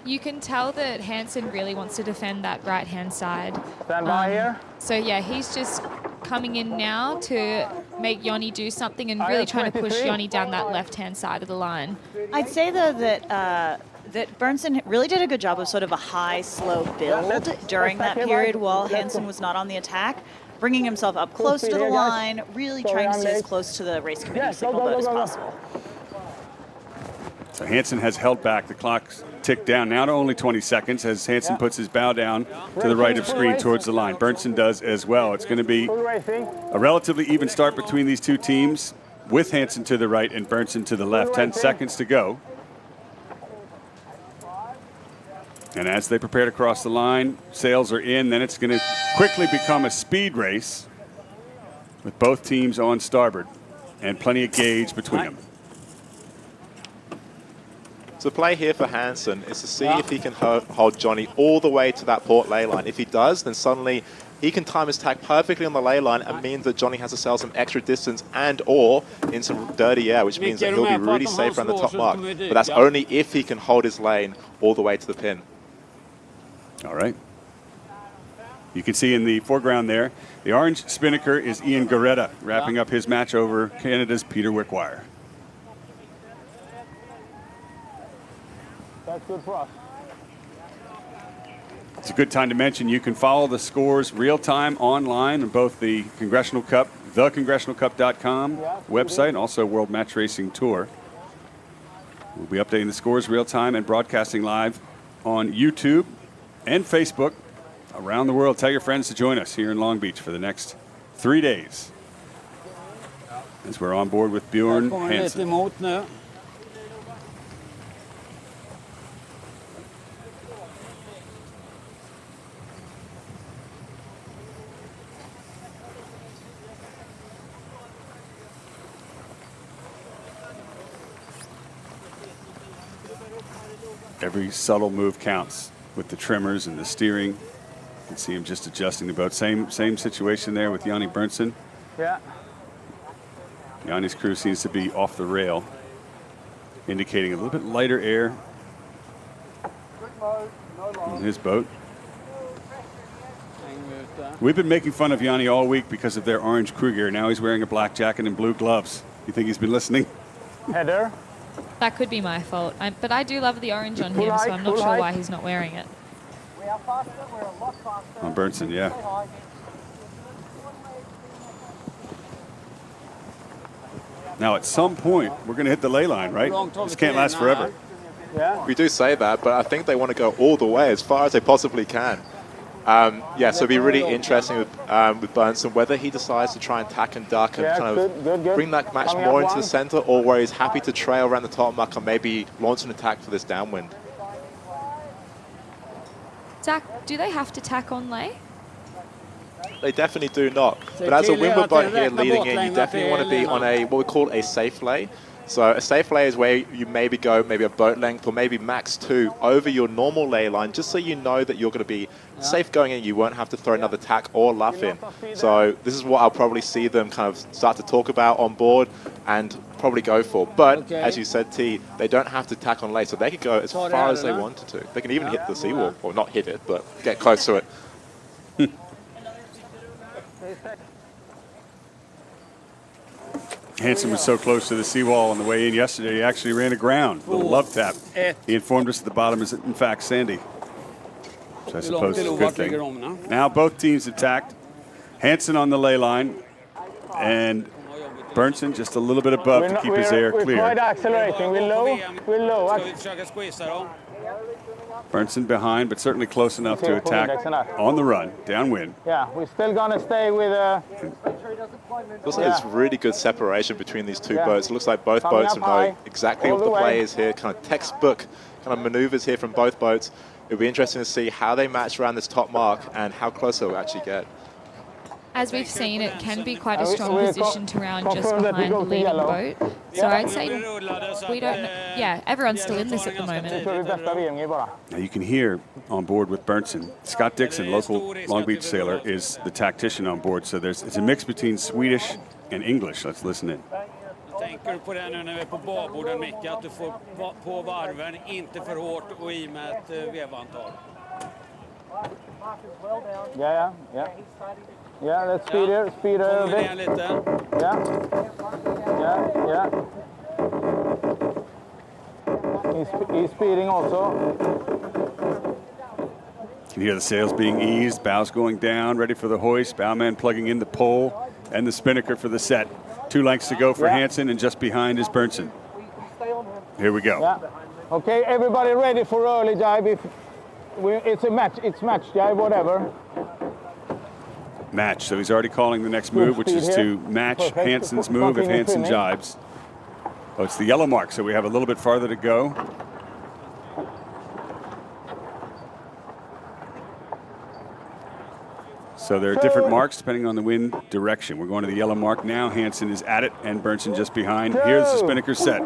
Speaker 11: You can tell that Hansen really wants to defend that right-hand side.
Speaker 14: Stand by here.
Speaker 11: So yeah, he's just coming in now to make Joni do something and really trying to push Joni down that left-hand side of the line.
Speaker 9: I'd say, though, that that Bernson really did a good job of sort of a high, slow build during that period while Hansen was not on the attack, bringing himself up close to the line, really trying to stay as close to the race committee signal boat as possible.
Speaker 8: So Hansen has held back. The clock's ticked down now to only 20 seconds as Hansen puts his bow down to the right of screen towards the line. Bernson does as well. It's going to be a relatively even start between these two teams with Hansen to the right and Bernson to the left. 10 seconds to go. And as they prepare to cross the line, sails are in. Then it's going to quickly become a speed race with both teams on starboard and plenty of gauge between them.
Speaker 12: So the play here for Hansen is to see if he can hold Joni all the way to that port ley line. If he does, then suddenly he can time his tack perfectly on the ley line and means that Joni has to sail some extra distance and or in some dirty air, which means that he'll be really safe around the top mark. But that's only if he can hold his lane all the way to the pin.
Speaker 8: All right. You can see in the foreground there, the orange spinnaker is Ian Geretta, wrapping up his match over Canada's Peter Wickwire.
Speaker 14: That's good for us.
Speaker 8: It's a good time to mention you can follow the scores real-time online on both the Congressional Cup, thecongressionalcup.com website, and also World Match Racing Tour. We'll be updating the scores real-time and broadcasting live on YouTube and Facebook around the world. Tell your friends to join us here in Long Beach for the next 3 days as we're on board with Bjorn Hansen. Every subtle move counts with the trimmers and the steering. You can see him just adjusting the boat. Same situation there with Yanni Bernson.
Speaker 14: Yeah.
Speaker 8: Yanni's crew seems to be off the rail, indicating a little bit lighter air in his boat. We've been making fun of Yanni all week because of their orange crew gear. Now he's wearing a black jacket and blue gloves. You think he's been listening?
Speaker 14: Header.
Speaker 11: That could be my fault. But I do love the orange on him, so I'm not sure why he's not wearing it.
Speaker 14: We are faster, we're a lot faster.
Speaker 8: On Bernson, yeah. Now, at some point, we're going to hit the ley line, right? This can't last forever.
Speaker 12: We do say that, but I think they want to go all the way as far as they possibly can. Yeah, so it'll be really interesting with Bernson whether he decides to try and tack and duck and kind of bring that match more into the center, or where he's happy to trail around the top mark and maybe launch an attack for this downwind.
Speaker 11: Zach, do they have to tack on lay?
Speaker 12: They definitely do not. But as a windward boat here leading in, you definitely want to be on a what we call a safe lay. So a safe lay is where you maybe go maybe a boat length or maybe max 2 over your normal lay line, just so you know that you're going to be safe going in. You won't have to throw another tack or luff in. So this is what I'll probably see them kind of start to talk about on board and probably go for. But as you said, T, they don't have to tack on lay, so they could go as far as they wanted to. They can even hit the seawall, or not hit it, but get close to it.
Speaker 8: Hansen was so close to the seawall on the way in yesterday, he actually ran aground. A little love tap. He informed us at the bottom is in fact sandy. So I suppose it's a good thing. Now both teams attacked. Hansen on the ley line, and Bernson just a little bit above to keep his air clear.
Speaker 14: We're quite accelerating. We're low.
Speaker 8: Bernson behind, but certainly close enough to attack on the run, downwind.
Speaker 14: Yeah, we're still going to stay with
Speaker 12: Looks like there's really good separation between these two boats. It looks like both boats know exactly what the play is here, kind of textbook kind of maneuvers here from both boats. It'll be interesting to see how they match around this top mark and how close they'll actually get.
Speaker 11: As we've seen, it can be quite a strong position to round just behind the leading boat. So I'd say we don't know. Yeah, everyone's still in this at the moment.
Speaker 8: Now you can hear on board with Bernson, Scott Dixon, local Long Beach sailor, is the tactician on board. So it's a mix between Swedish and English. Let's listen in.
Speaker 15: Tänker du på det nu när vi är på baborden, Micke, att du får på varven, inte för hårt och i med ett vevantal?
Speaker 14: Yeah. Yeah, let's speed her a bit. Yeah. He's speeding also.
Speaker 8: You can hear the sails being eased, bows going down, ready for the hoist, bowman plugging in the pole, and the spinnaker for the set. 2 lengths to go for Hansen, and just behind is Bernson. Here we go.
Speaker 14: Yeah. Okay, everybody ready for early dive. It's a match, dive, whatever.
Speaker 8: Match. So he's already calling the next move, which is to match Hansen's move if Hansen jibes. Oh, it's the yellow mark, so we have a little bit farther to go. So there are different marks depending on the wind direction. We're going to the yellow mark now. Hansen is at it, and Bernson just behind. Here's the spinnaker set.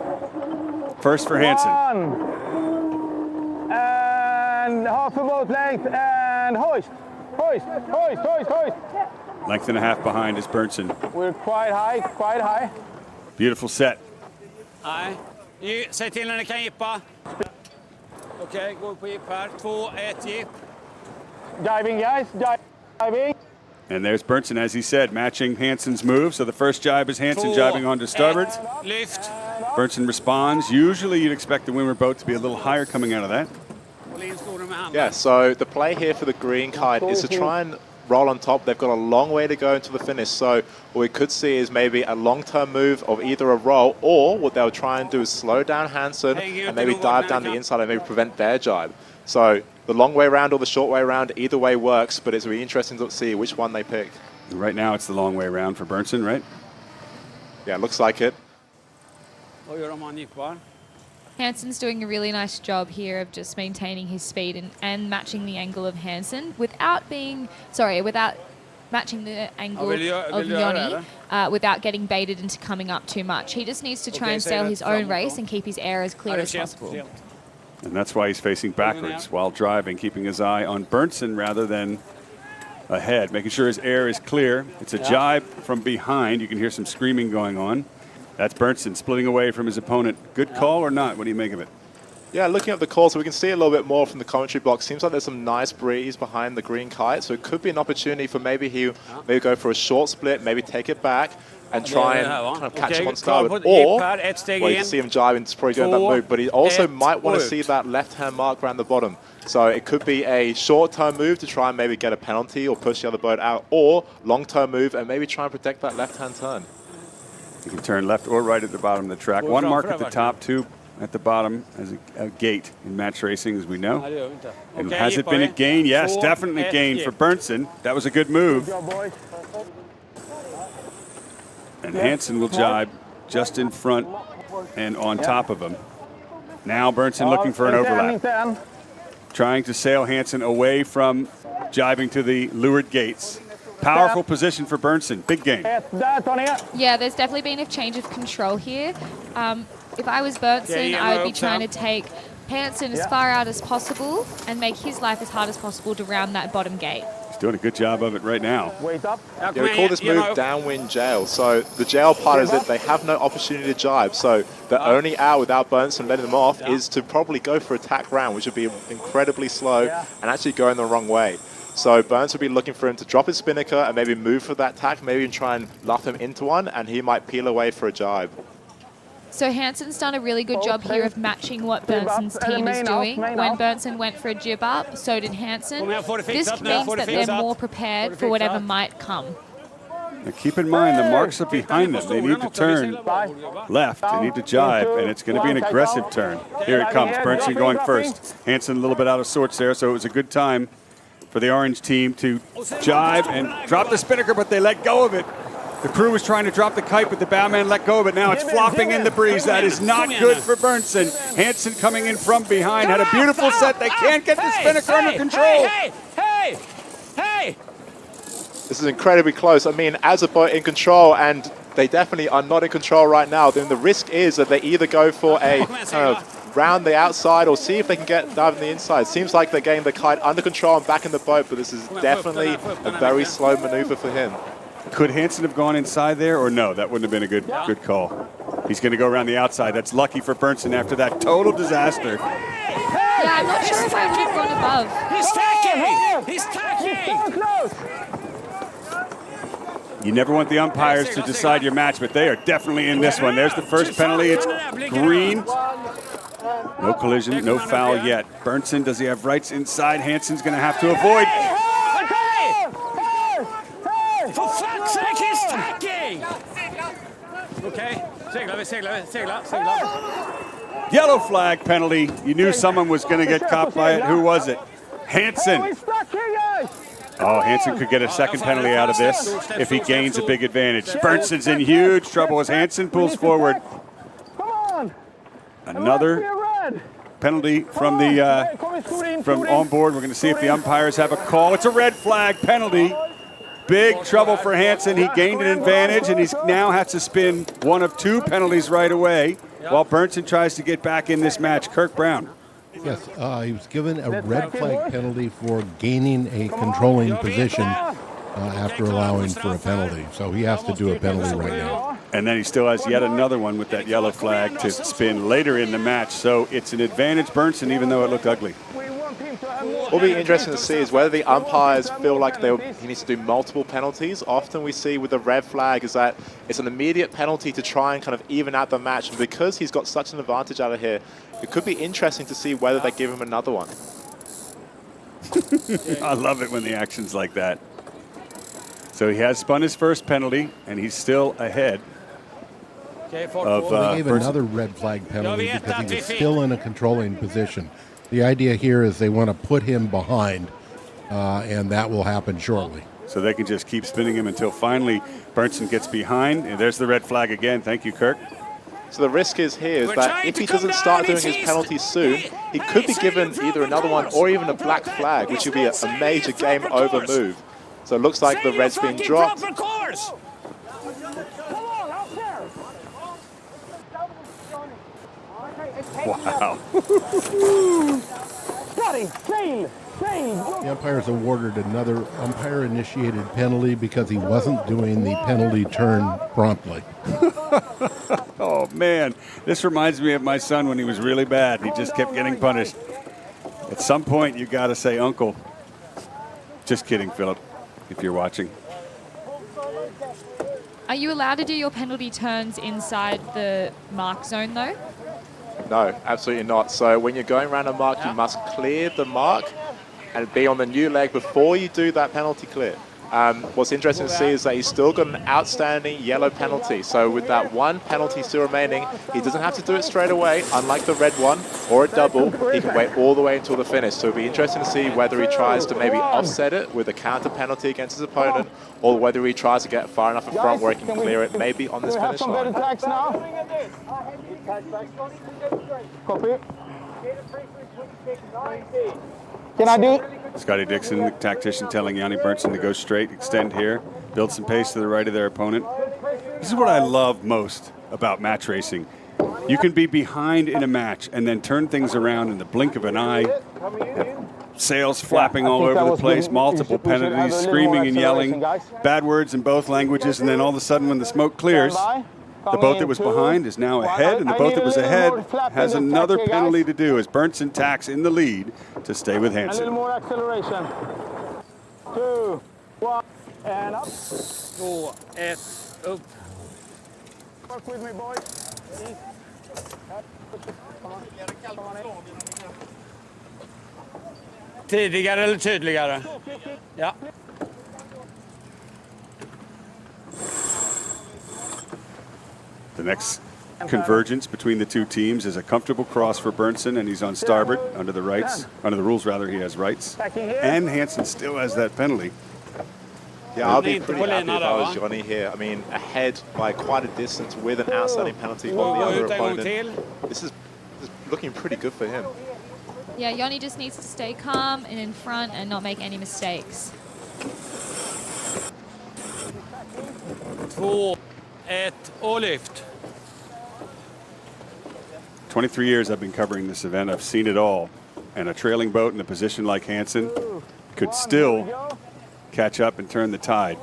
Speaker 8: First for Hansen.
Speaker 14: And half a boat length, and hoist.
Speaker 8: Length and a half behind is Bernson.
Speaker 14: We're quite high.
Speaker 8: Beautiful set.
Speaker 15: Nej, säg till när ni kan jippa. Okej, gå på jipp här. 2, 1, jipp.
Speaker 14: Diving, guys, diving.
Speaker 8: And there's Bernson, as he said, matching Hansen's move. So the first jibe is Hansen jibing onto starboard.
Speaker 15: Lift.
Speaker 8: Bernson responds. Usually you'd expect the windward boat to be a little higher coming out of that.
Speaker 12: Yeah, so the play here for the green kite is to try and roll on top. They've got a long way to go into the finish. So what we could see is maybe a long-term move of either a roll, or what they'll try and do is slow down Hansen and maybe dive down the inside and maybe prevent their jibe. So the long way round or the short way round, either way works, but it's really interesting to see which one they pick.
Speaker 8: Right now it's the long way round for Bernson, right?
Speaker 12: Yeah, it looks like it.
Speaker 11: Hansen's doing a really nice job here of just maintaining his speed and matching the angle of Hansen without matching the angle of Joni, without getting baited into coming up too much. He just needs to try and sail his own race and keep his air as clear as possible.
Speaker 8: And that's why he's facing backwards while driving, keeping his eye on Bernson rather than ahead, making sure his air is clear. It's a jibe from behind. You can hear some screaming going on. That's Bernson splitting away from his opponent. Good call or not? What do you make of it?
Speaker 12: Yeah, looking at the call, so we can see a little bit more from the commentary box. Seems like there's some nice breeze behind the green kite, so it could be an opportunity for maybe go for a short split, maybe take it back and try and kind of catch him on starboard. Or, well, you can see him jibing, it's probably doing that move, but he also might want to see that left-hand mark around the bottom. So it could be a short-term move to try and maybe get a penalty or push the other boat out, or long-term move and maybe try and protect that left-hand turn.
Speaker 8: You can turn left or right at the bottom of the track. 1 mark at the top, 2 at the bottom as a gate in match racing, as we know. And has it been a gain? Yes, definitely a gain for Bernson. That was a good move. And Hansen will jibe just in front and on top of him. Now Bernson looking for an overlap. Trying to sail Hansen away from jibing to the leeward gates. Powerful position for Bernson. Big game.
Speaker 11: Yeah, there's definitely been a change of control here. If I was Bernson, I would be trying to take Hansen as far out as possible and make his life as hard as possible to round that bottom gate.
Speaker 8: He's doing a good job of it right now.
Speaker 14: Wait up.
Speaker 12: Yeah, we call this move downwind jail. So the jail part is that they have no opportunity to jibe. So the only out without Bernson letting them off is to probably go for attack round, which would be incredibly slow and actually going the wrong way. So Burns would be looking for him to drop his spinnaker and maybe move for that tack, maybe even try and luff him into one, and he might peel away for a jibe.
Speaker 11: So Hansen's done a really good job here of matching what Bernson's team is doing. When Bernson went for a jib up, so did Hansen. This means that they're more prepared for whatever might come.
Speaker 8: Now keep in mind, the marks are behind them. They need to turn left. They need to jibe, and it's going to be an aggressive turn. Here it comes. Bernson going first. Hansen a little bit out of sorts there, so it was a good time for the orange team to jibe and drop the spinnaker, but they let go of it. The crew was trying to drop the kite, but the bowman let go of it. Now it's flopping in the breeze. That is not good for Bernson. Hansen coming in from behind, had a beautiful set. They can't get the spinnaker under control.
Speaker 14: Hey!
Speaker 12: This is incredibly close. I mean, as a boat in control, and they definitely are not in control right now, then the risk is that they either go for a kind of round the outside or see if they can get dive on the inside. Seems like they're getting the kite under control and back in the boat, but this is definitely a very slow maneuver for him.
Speaker 8: Could Hansen have gone inside there, or no? That wouldn't have been a good call. He's going to go around the outside. That's lucky for Bernson after that total disaster.
Speaker 11: Yeah, I'm not sure if I would have gone above.
Speaker 14: He's tacking! He's tacking! So close!
Speaker 8: You never want the umpires to decide your match, but they are definitely in this one. There's the first penalty. It's green. No collision, no foul yet. Bernson, does he have rights inside? Hansen's going to have to avoid.
Speaker 14: For fuck's sake, he's tacking! Okay, segla.
Speaker 8: Yellow flag penalty. You knew someone was going to get caught by it. Who was it? Hansen. Oh, Hansen could get a second penalty out of this if he gains a big advantage. Bernson's in huge trouble as Hansen pulls forward. Another penalty from the from on board. We're going to see if the umpires have a call. It's a red flag penalty. Big trouble for Hansen. He gained an advantage, and he now has to spin one of two penalties right away while Bernson tries to get back in this match. Kirk Brown.
Speaker 16: Yes, he was given a red flag penalty for gaining a controlling position after allowing for a penalty. So he has to do a penalty right now.
Speaker 8: And then he still has yet another one with that yellow flag to spin later in the match. So it's an advantage Bernson, even though it looked ugly.
Speaker 12: What will be interesting to see is whether the umpires feel like he needs to do multiple penalties. Often we see with the red flag is that it's an immediate penalty to try and kind of even out the match. And because he's got such an advantage out of here, it could be interesting to see whether they give him another one.
Speaker 8: I love it when the action's like that. So he has spun his first penalty, and he's still ahead.
Speaker 16: They gave another red flag penalty because he was still in a controlling position. The idea here is they want to put him behind, and that will happen shortly.
Speaker 8: So they can just keep spinning him until finally Bernson gets behind. And there's the red flag again. Thank you, Kirk.
Speaker 12: So the risk is here is that if he doesn't start doing his penalties soon, he could be given either another one or even a black flag, which would be a major game over move. So it looks like the red's being dropped.
Speaker 8: Wow.
Speaker 16: The umpires awarded another umpire-initiated penalty because he wasn't doing the penalty turn promptly.
Speaker 8: Oh, man. This reminds me of my son when he was really bad. He just kept getting punished. At some point, you got to say, Uncle. Just kidding, Philip, if you're watching.
Speaker 11: Are you allowed to do your penalty turns inside the mark zone, though?
Speaker 12: No, absolutely not. So when you're going around a mark, you must clear the mark and be on the new leg before you do that penalty clear. What's interesting to see is that he's still got an outstanding yellow penalty. So with that one penalty still remaining, he doesn't have to do it straight away, unlike the red one or a double. He can wait all the way until the finish. So it'll be interesting to see whether he tries to maybe offset it with a counter penalty against his opponent, or whether he tries to get far enough in front where he can clear it, maybe on this finish line.
Speaker 14: Copy. Can I do
Speaker 8: Scotty Dixon, the tactician, telling Yanni Bernson to go straight, extend here, build some pace to the right of their opponent. This is what I love most about match racing. You can be behind in a match and then turn things around in the blink of an eye. Sails flapping all over the place, multiple penalties, screaming and yelling, bad words in both languages, and then all of a sudden when the smoke clears, the boat that was behind is now ahead, and the boat that was ahead has another penalty to do as Bernson tacks in the lead to stay with Hansen.
Speaker 14: A little more acceleration. 2, 1, and up. 2, 1, up. Work with me, boys. Tidigare eller tydligare? Ja.
Speaker 8: The next convergence between the two teams is a comfortable cross for Bernson, and he's on starboard under the rights. Under the rules, rather, he has rights. And Hansen still has that penalty.
Speaker 12: Yeah, I'll be pretty happy if I was Johnny here. I mean, ahead by quite a distance with an outstanding penalty on the other opponent. This is looking pretty good for him.
Speaker 11: Yeah, Yanni just needs to stay calm and in front and not make any mistakes.
Speaker 14: 2, 1, och lyft.
Speaker 8: 23 years I've been covering this event. I've seen it all. And a trailing boat in a position like Hansen could still catch up and turn the tide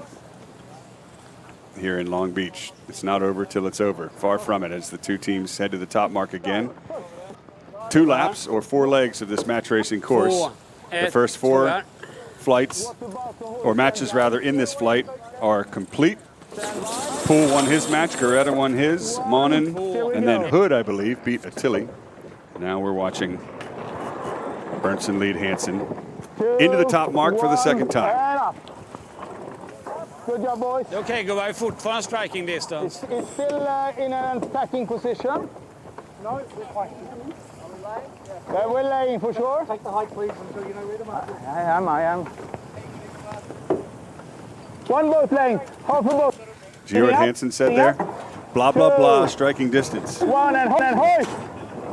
Speaker 8: here in Long Beach. It's not over till it's over. Far from it as the two teams head to the top mark again. 2 laps or 4 legs of this match racing course. The first 4 flights, or matches rather, in this flight are complete. Poole won his match, Geretta won his, Monnin, and then Hood, I believe, beat Attili. Now we're watching Bernson lead Hansen into the top mark for the second time.
Speaker 14: Good job, boys. Okay, gubbar, fortfarande striking distance. It's still in an attacking position. No, we're fighting. We're laying for sure. Take the height, please, until you know where the mark. I am. One boat length, half a boat.
Speaker 8: Did you hear what Hansen said there? Blah, blah, blah, striking distance.
Speaker 14: 1 and hoist.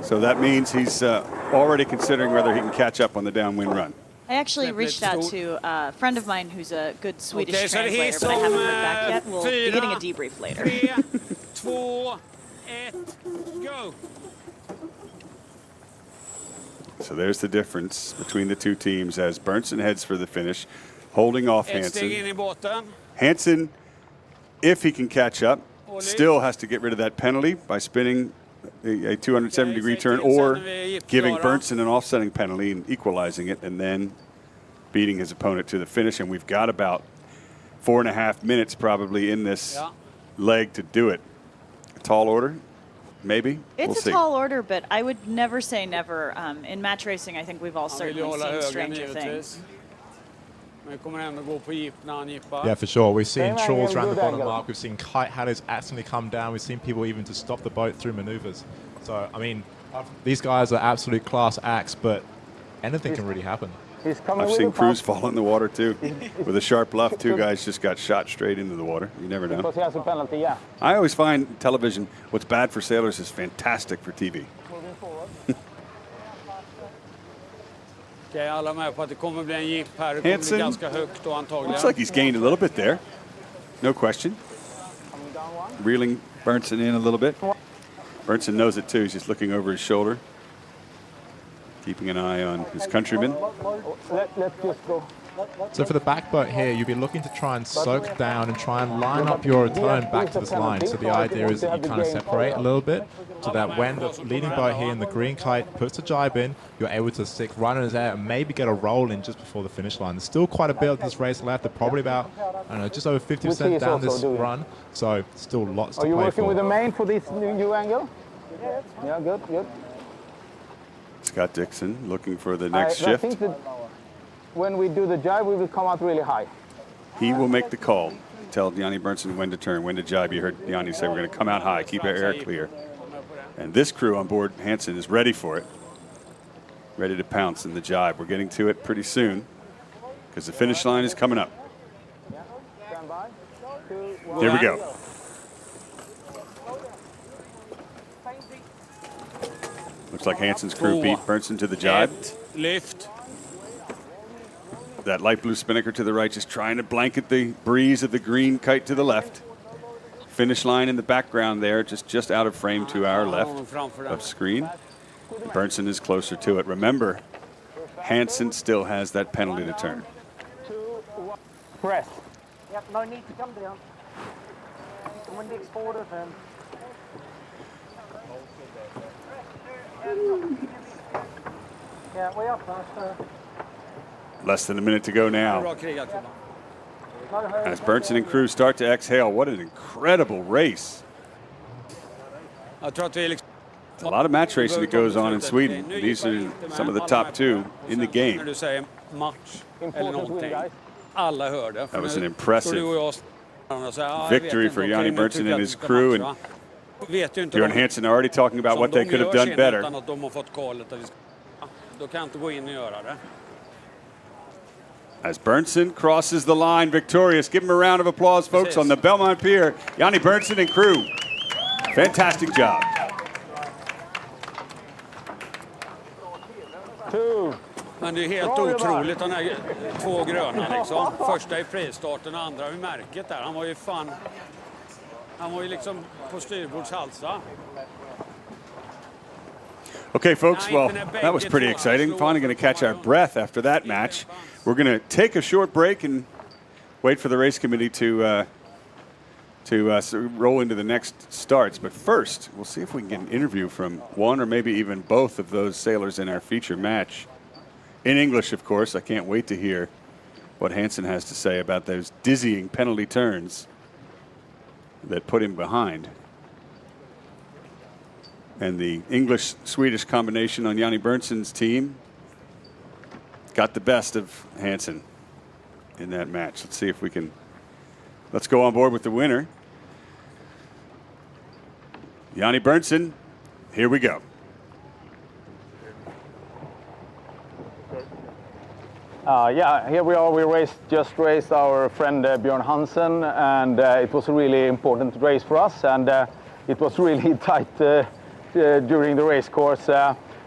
Speaker 8: So that means he's already considering whether he can catch up on the downwind run.
Speaker 9: I actually reached out to a friend of mine who's a good Swedish translator, but I haven't heard back yet. We'll be getting a debrief later.
Speaker 14: 3, 2, 1, go.
Speaker 8: So there's the difference between the two teams as Bernson heads for the finish, holding off Hansen. Hansen, if he can catch up, still has to get rid of that penalty by spinning a 270-degree turn or giving Bernson an offsetting penalty and equalizing it and then beating his opponent to the finish. And we've got about 4.5 minutes probably in this leg to do it. A tall order, maybe?
Speaker 9: It's a tall order, but I would never say never. In match racing, I think we've all certainly seen stranger things.
Speaker 10: Yeah, for sure. We've seen trawls around the bottom mark. We've seen kite hatters accidentally come down. We've seen people even to stop the boat through maneuvers. So, I mean, these guys are absolute class acts, but anything can really happen.
Speaker 8: I've seen crews fall in the water, too. With a sharp bluff, 2 guys just got shot straight into the water. You never know.
Speaker 14: Because he has a penalty, yeah.
Speaker 8: I always find television, what's bad for sailors is fantastic for TV. Hansen looks like he's gained a little bit there. No question. Reeling Bernson in a little bit. Bernson knows it too. He's just looking over his shoulder, keeping an eye on his countrymen.
Speaker 14: Let's just go.
Speaker 10: So for the back boat here, you'll be looking to try and soak down and try and line up your return back to this line. So the idea is that you kind of separate a little bit so that when the leading boat here in the green kite puts the jibe in, you're able to stick right on his air and maybe get a roll in just before the finish line. There's still quite a bit of this race left. They're probably about, I don't know, just over 50% down this run. So still lots to play for.
Speaker 14: Are you working with the main for this new angle? Yeah, good.
Speaker 8: Scott Dixon looking for the next shift.
Speaker 14: I think that when we do the jibe, we will come out really high.
Speaker 8: He will make the call. Tell Yanni Bernson when to turn, when to jibe. You heard Yanni say we're going to come out high, keep our air clear. And this crew on board Hansen is ready for it. Ready to pounce in the jibe. We're getting to it pretty soon because the finish line is coming up. Here we go. Looks like Hansen's crew beat Bernson to the jibe.
Speaker 14: Lift.
Speaker 8: That light blue spinnaker to the right, just trying to blanket the breeze of the green kite to the left. Finish line in the background there, just out of frame to our left of screen. Bernson is closer to it. Remember, Hansen still has that penalty to turn.
Speaker 14: Press.
Speaker 17: Yep, no need to come down. Come Dick's forward of him. Yeah, way up faster.
Speaker 8: Less than a minute to go now. As Bernson and crew start to exhale, what an incredible race. There's a lot of match racing that goes on in Sweden. These are some of the top two in the game. That was an impressive victory for Yanni Bernson and his crew. And Björn Hansen already talking about what they could have done better. As Bernson crosses the line victorious. Give him a round of applause, folks, on the Belmont Pier. Yanni Bernson and crew. Fantastic job.
Speaker 15: Men det är helt otroligt, de här två gröna liksom. Första i fristarten, andra vid märket där. Han var ju liksom på styrbordshalsa.
Speaker 8: Okay, folks, well, that was pretty exciting. Finally going to catch our breath after that match. We're going to take a short break and wait for the race committee to roll into the next starts. But first, we'll see if we can get an interview from one or maybe even both of those sailors in our feature match. In English, of course. I can't wait to hear what Hansen has to say about those dizzying penalty turns that put him behind. And the English-Swedish combination on Yanni Bernson's team got the best of Hansen in that match. Let's see if we can. Let's go on board with the winner. Yanni Bernson, here we go.
Speaker 14: Yeah, here we are. We just raced our friend Björn Hansen, and it was a really important race for us, and it was really tight during the race course.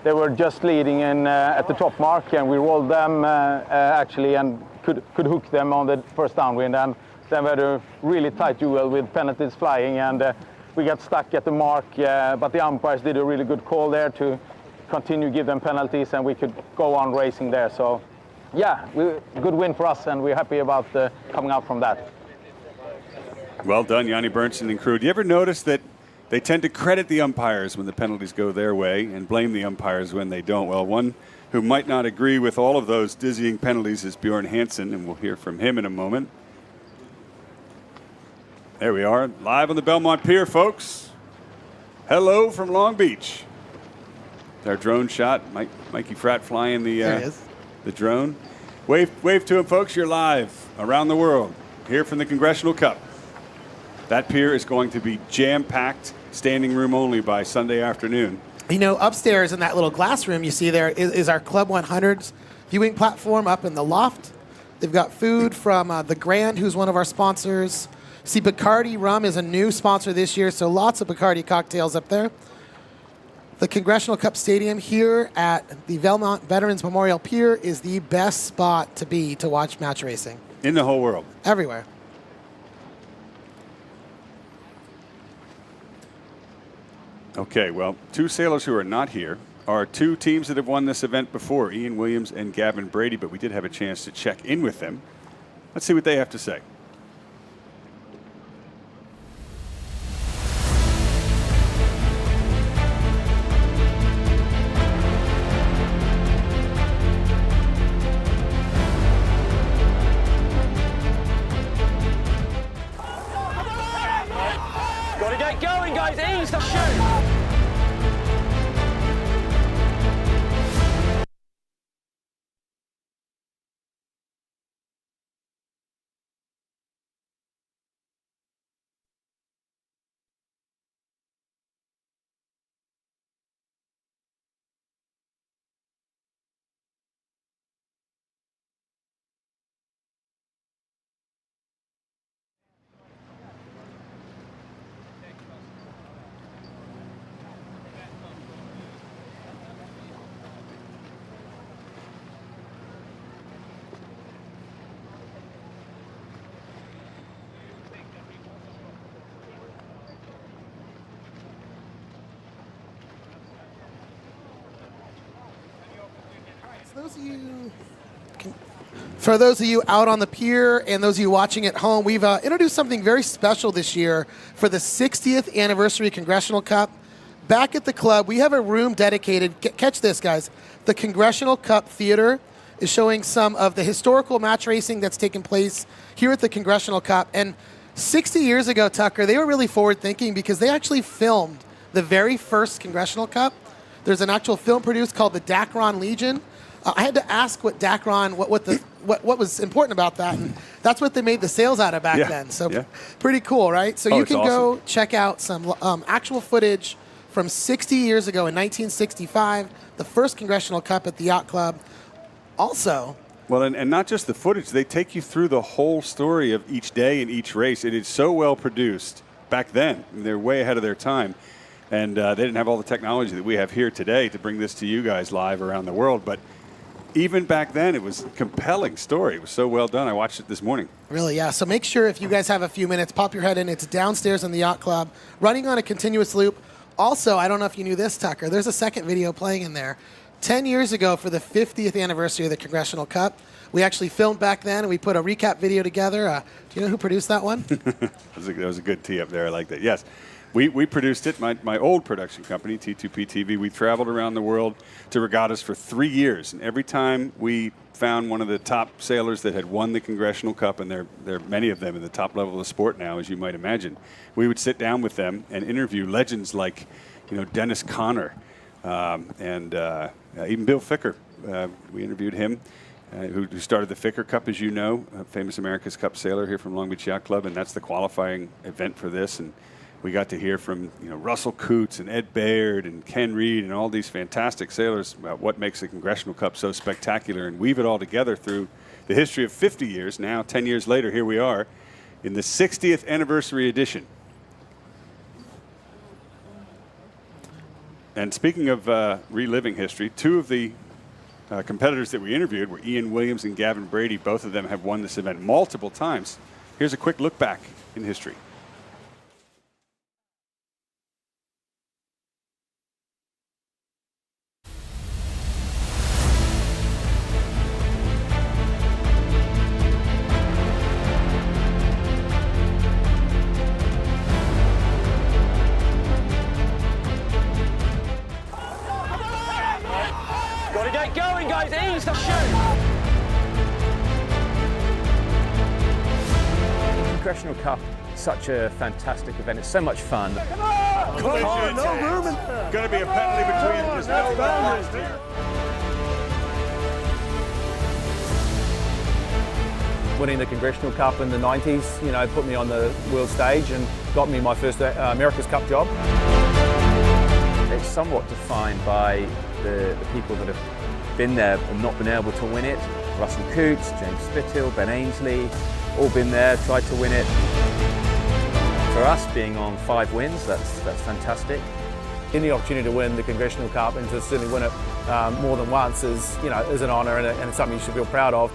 Speaker 14: They were just leading in at the top mark, and we rolled them actually and could hook them on the first downwind, and then we had a really tight duel with penalties flying, and we got stuck at the mark, but the umpires did a really good call there to continue give them penalties, and we could go on racing there. So yeah, good win for us, and we're happy about coming out from that.
Speaker 8: Well done, Yanni Bernson and crew. Do you ever notice that they tend to credit the umpires when the penalties go their way and blame the umpires when they don't? Well, one who might not agree with all of those dizzying penalties is Björn Hansen, and we'll hear from him in a moment. There we are, live on the Belmont Pier, folks. Hello from Long Beach. Our drone shot, Mikey Fratt flying the drone. Wave to him, folks. You're live around the world here from the Congressional Cup. That pier is going to be jam-packed, standing room only by Sunday afternoon.
Speaker 13: You know, upstairs in that little glass room you see there is our Club 100's viewing platform up in the loft. They've got food from the Grand, who's one of our sponsors. See, Bacardi Rum is a new sponsor this year, so lots of Bacardi cocktails up there. The Congressional Cup Stadium here at the Belmont Veterans Memorial Pier is the best spot to be to watch match racing.
Speaker 8: In the whole world.
Speaker 13: Everywhere.
Speaker 8: Okay, well, two sailors who are not here are two teams that have won this event before, Ian Williams and Gavin Brady, but we did have a chance to check in with them. Let's see what they have to say.
Speaker 17: Gotta get going, guys. Ease the shoot.
Speaker 13: For those of you out on the pier and those of you watching at home, we've introduced something very special this year for the 60th anniversary Congressional Cup. Back at the club, we have a room dedicated. Catch this, guys. The Congressional Cup Theater is showing some of the historical match racing that's taken place here at the Congressional Cup. And 60 years ago, Tucker, they were really forward-thinking because they actually filmed the very first Congressional Cup. There's an actual film produced called the Dacron Legion. I had to ask what Dacron, what was important about that, and that's what they made the sails out of back then. So pretty cool, right? So you can go check out some actual footage from 60 years ago in 1965, the first Congressional Cup at the Yacht Club. Also,
Speaker 8: well, and not just the footage, they take you through the whole story of each day and each race. It is so well produced back then. They're way ahead of their time. And they didn't have all the technology that we have here today to bring this to you guys live around the world. But even back then, it was a compelling story. It was so well done. I watched it this morning.
Speaker 13: Really, yeah. So make sure if you guys have a few minutes, pop your head in. It's downstairs in the Yacht Club, running on a continuous loop. Also, I don't know if you knew this, Tucker, there's a second video playing in there. 10 years ago for the 50th anniversary of the Congressional Cup, we actually filmed back then, and we put a recap video together. Do you know who produced that one?
Speaker 8: That was a good tee up there. I like that. Yes. We produced it, my old production company, T2P TV. We traveled around the world to regattas for 3 years. And every time we found one of the top sailors that had won the Congressional Cup, and there are many of them in the top level of the sport now, as you might imagine, we would sit down with them and interview legends like, Dennis Conner and even Bill Ficker. We interviewed him, who started the Ficker Cup, as you know, a famous America's Cup sailor here from Long Beach Yacht Club, and that's the qualifying event for this. And we got to hear from Russell Coots and Ed Baird and Ken Reed and all these fantastic sailors about what makes the Congressional Cup so spectacular, and weave it all together through the history of 50 years. Now, 10 years later, here we are in the 60th anniversary edition. And speaking of reliving history, two of the competitors that we interviewed were Ian Williams and Gavin Brady. Both of them have won this event multiple times. Here's a quick look back in history.
Speaker 14: Gotta get going, guys. Ease the shoot.
Speaker 18: Congressional Cup, such a fantastic event. It's so much fun.
Speaker 8: No room. Going to be a penalty between. There's no boundaries there.
Speaker 18: Winning the Congressional Cup in the 90s, put me on the world stage and got me my first America's Cup job. It's somewhat defined by the people that have been there and not been able to win it. Russell Coots, James Spithill, Ben Ainsley, all been there, tried to win it. For us, being on 5 wins, that's fantastic. Any opportunity to win the Congressional Cup and to certainly win it more than once is an honour and it's something you should feel proud of.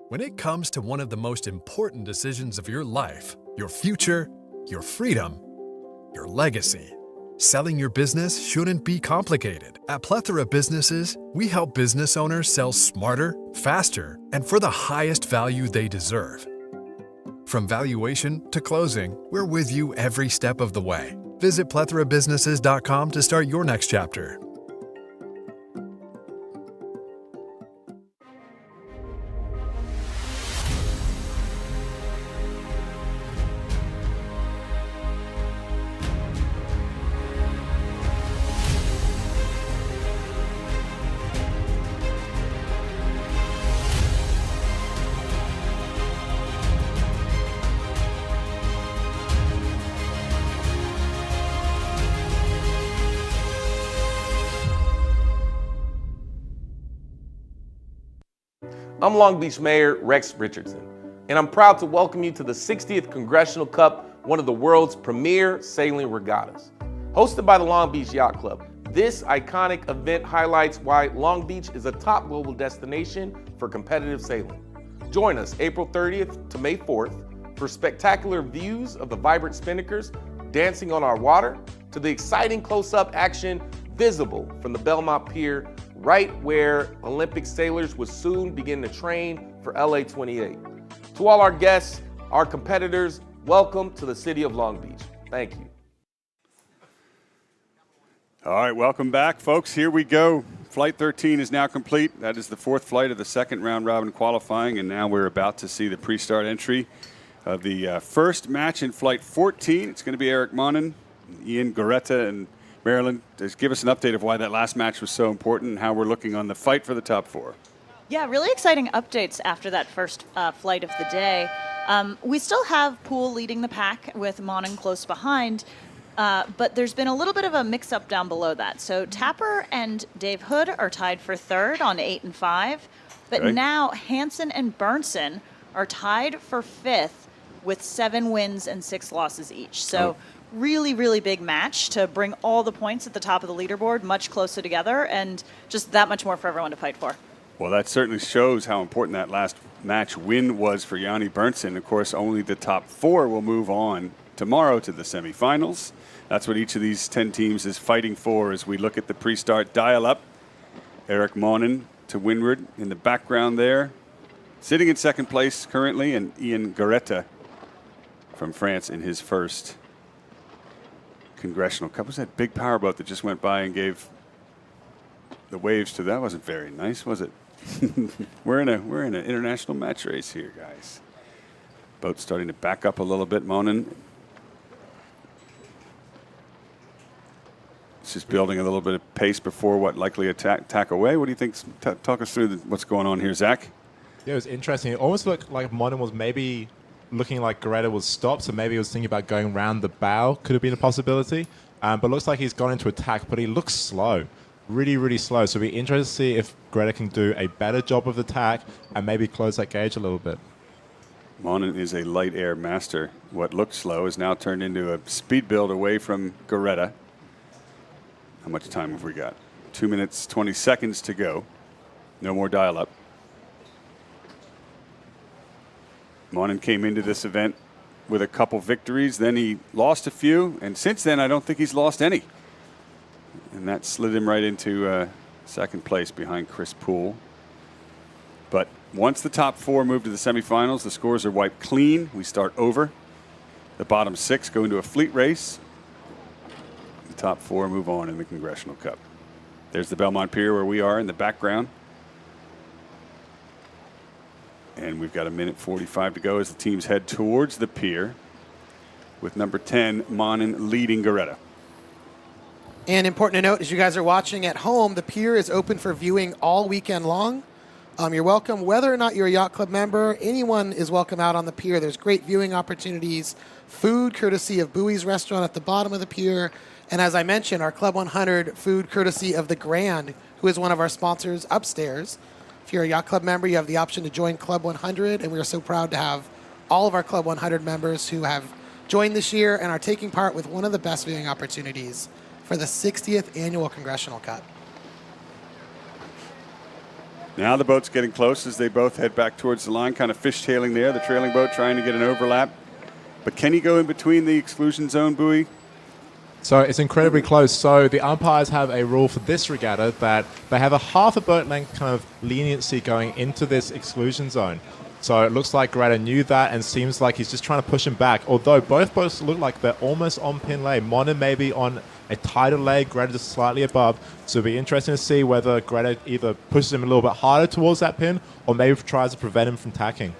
Speaker 6: When it comes to one of the most important decisions of your life, your future, your freedom, your legacy, selling your business shouldn't be complicated. At Plethora Businesses, we help business owners sell smarter, faster, and for the highest value they deserve. From valuation to closing, we're with you every step of the way. Visit plethorabusinesses.com to start your next chapter.
Speaker 7: I'm Long Beach Mayor Rex Richardson, and I'm proud to welcome you to the 60th Congressional Cup, one of the world's premier sailing regattas. Hosted by the Long Beach Yacht Club, this iconic event highlights why Long Beach is a top global destination for competitive sailing. Join us April 30th to May 4th for spectacular views of the vibrant spinnakers dancing on our water, to the exciting close-up action visible from the Belmont Pier, right where Olympic sailors would soon begin to train for LA 28. To all our guests, our competitors, welcome to the city of Long Beach. Thank you.
Speaker 8: All right, welcome back, folks. Here we go. Flight 13 is now complete. That is the fourth flight of the second round robin qualifying, and now we're about to see the pre-start entry of the first match in Flight 14. It's going to be Eric Monnin, Ian Geretta, and Marilyn, just give us an update of why that last match was so important and how we're looking on the fight for the top four.
Speaker 9: Yeah, really exciting updates after that first flight of the day. We still have Poole leading the pack with Monnin close behind, but there's been a little bit of a mix-up down below that. So Tapper and Dave Hood are tied for third on 8 and 5, but now Hansen and Bernson are tied for fifth with 7 wins and 6 losses each. So really, really big match to bring all the points at the top of the leaderboard much closer together, and just that much more for everyone to fight for.
Speaker 8: Well, that certainly shows how important that last match win was for Yanni Bernson. Of course, only the top 4 will move on tomorrow to the semifinals. That's what each of these 10 teams is fighting for as we look at the pre-start dial-up. Eric Monnin to windward in the background there. Sitting in second place currently, and Ian Geretta from France in his first Congressional Cup. Was that big powerboat that just went by and gave the waves to that? Wasn't very nice, was it? we're in an international match race here, guys. Boat starting to back up a little bit. Monnin it's just building a little bit of pace before what likely attack away. What do you think? Talk us through what's going on here, Zach.
Speaker 10: Yeah, it was interesting. It almost looked like Monnin was maybe looking like Geretta was stopped, so maybe he was thinking about going around the bow. Could have been a possibility. But looks like he's gone into attack, but he looks slow. Really, really slow. So it'll be interesting to see if Geretta can do a better job of the attack and maybe close that gauge a little bit.
Speaker 8: Monnin is a light air master. What looked slow is now turned into a speed build away from Geretta. How much time have we got? 2 minutes, 20 seconds to go. No more dial-up. Monnin came into this event with a couple victories, then he lost a few, and since then I don't think he's lost any. And that slid him right into second place behind Chris Poole. But once the top 4 move to the semifinals, the scores are wiped clean. We start over. The bottom 6 go into a fleet race. The top 4 move on in the Congressional Cup. There's the Belmont Pier where we are in the background. And we've got 1:45 to go as the teams head towards the pier with number 10, Monnin, leading Geretta.
Speaker 13: And important to note, as you guys are watching at home, the pier is open for viewing all weekend long. You're welcome, whether or not you're a Yacht Club member, anyone is welcome out on the pier. There's great viewing opportunities, food courtesy of Bowie's Restaurant at the bottom of the pier. And as I mentioned, our Club 100 food courtesy of the Grand, who is one of our sponsors upstairs. If you're a Yacht Club member, you have the option to join Club 100, and we are so proud to have all of our Club 100 members who have joined this year and are taking part with one of the best viewing opportunities for the 60th Annual Congressional Cup.
Speaker 8: Now the boat's getting close as they both head back towards the line, kind of fishtailing there. The trailing boat trying to get an overlap. But can he go in between the exclusion zone buoy?
Speaker 10: So it's incredibly close. So the umpires have a rule for this regatta that they have a half a boat length kind of leniency going into this exclusion zone. So it looks like Geretta knew that and seems like he's just trying to push him back. Although both boats look like they're almost on pin lay. Monnin maybe on a tighter lay, Geretta just slightly above. So it'll be interesting to see whether Geretta either pushes him a little bit harder towards that pin or maybe tries to prevent him from tacking.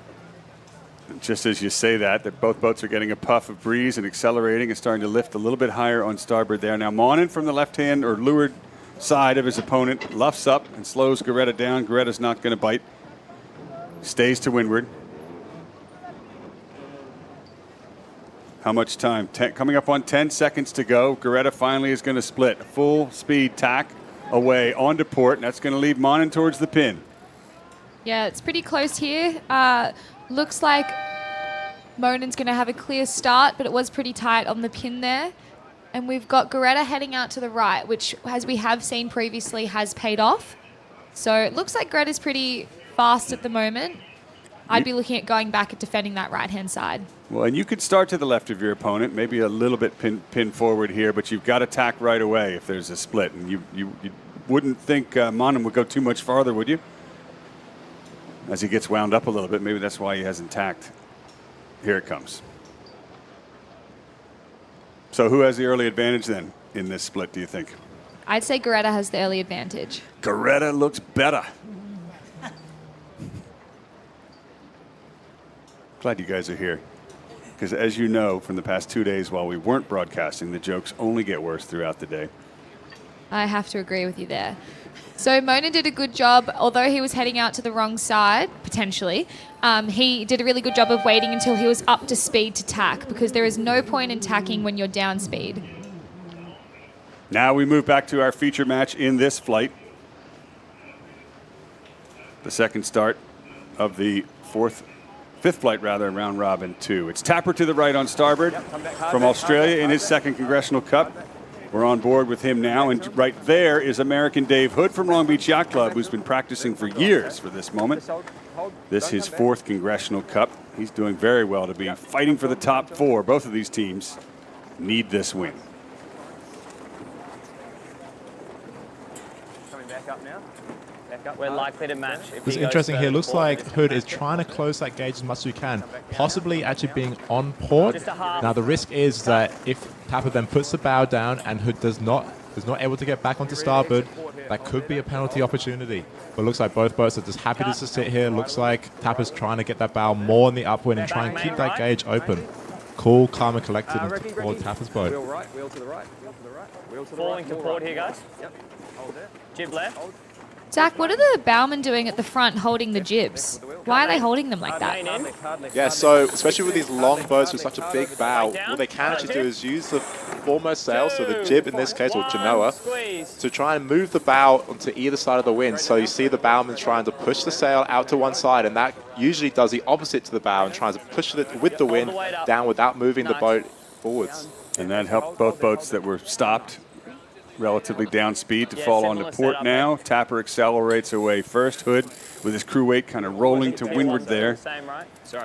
Speaker 8: Just as you say that both boats are getting a puff of breeze and accelerating and starting to lift a little bit higher on starboard there. Now Monnin from the left-hand or leeward side of his opponent luffs up and slows Geretta down. Geretta's not going to bite. Stays to windward. How much time? Coming up on 10 seconds to go. Geretta finally is going to split. Full speed tack away onto port, and that's going to lead Monnin towards the pin.
Speaker 11: Yeah, it's pretty close here. Looks like Monnin's going to have a clear start, but it was pretty tight on the pin there. And we've got Geretta heading out to the right, which, as we have seen previously, has paid off. So it looks like Geretta's pretty fast at the moment. I'd be looking at going back and defending that right-hand side.
Speaker 8: Well, and you could start to the left of your opponent, maybe a little bit pin forward here, but you've got to tack right away if there's a split. And you wouldn't think Monnin would go too much farther, would you? As he gets wound up a little bit, maybe that's why he hasn't tacked. Here it comes. So who has the early advantage then in this split, do you think?
Speaker 11: I'd say Geretta has the early advantage.
Speaker 8: Geretta looks better. Glad you guys are here. Because as you know, from the past 2 days while we weren't broadcasting, the jokes only get worse throughout the day.
Speaker 11: I have to agree with you there. So Monnin did a good job, although he was heading out to the wrong side, potentially. He did a really good job of waiting until he was up to speed to tack, because there is no point in tacking when you're down speed.
Speaker 8: Now we move back to our feature match in this flight. The second start of the fifth flight, round robin 2. It's Tapper to the right on starboard from Australia in his second Congressional Cup. We're on board with him now, and right there is American Dave Hood from Long Beach Yacht Club, who's been practicing for years for this moment. This is his 4th Congressional Cup. He's doing very well to be fighting for the top 4. Both of these teams need this win.
Speaker 17: Coming back up now. We're likely to match.
Speaker 10: It's interesting here. Looks like Hood is trying to close that gauge as much as he can, possibly actually being on port. Now the risk is that if Tapper then puts the bow down and Hood is not able to get back onto starboard, that could be a penalty opportunity. But it looks like both boats are just happy to sit here. Looks like Tapper's trying to get that bow more in the upwind and try and keep that gauge open. Cool, calm and collected toward Tapper's boat.
Speaker 17: Wheel right, wheel to the right, wheel to the right. Wheel to the right. Falling to port here, guys. Yep. Hold there. Jib left.
Speaker 11: Zach, what are the bowmen doing at the front holding the jibs? Why are they holding them like that?
Speaker 12: Yeah, so especially with these long boats with such a big bow, what they can actually do is use the foremost sail, so the jib in this case, or genoa, to try and move the bow onto either side of the wind. So you see the bowman trying to push the sail out to one side, and that usually does the opposite to the bow and tries to push it with the wind down without moving the boat forwards.
Speaker 8: And that helped both boats that were stopped relatively down speed to fall onto port now. Tapper accelerates away first. Hood with his crew weight kind of rolling to windward there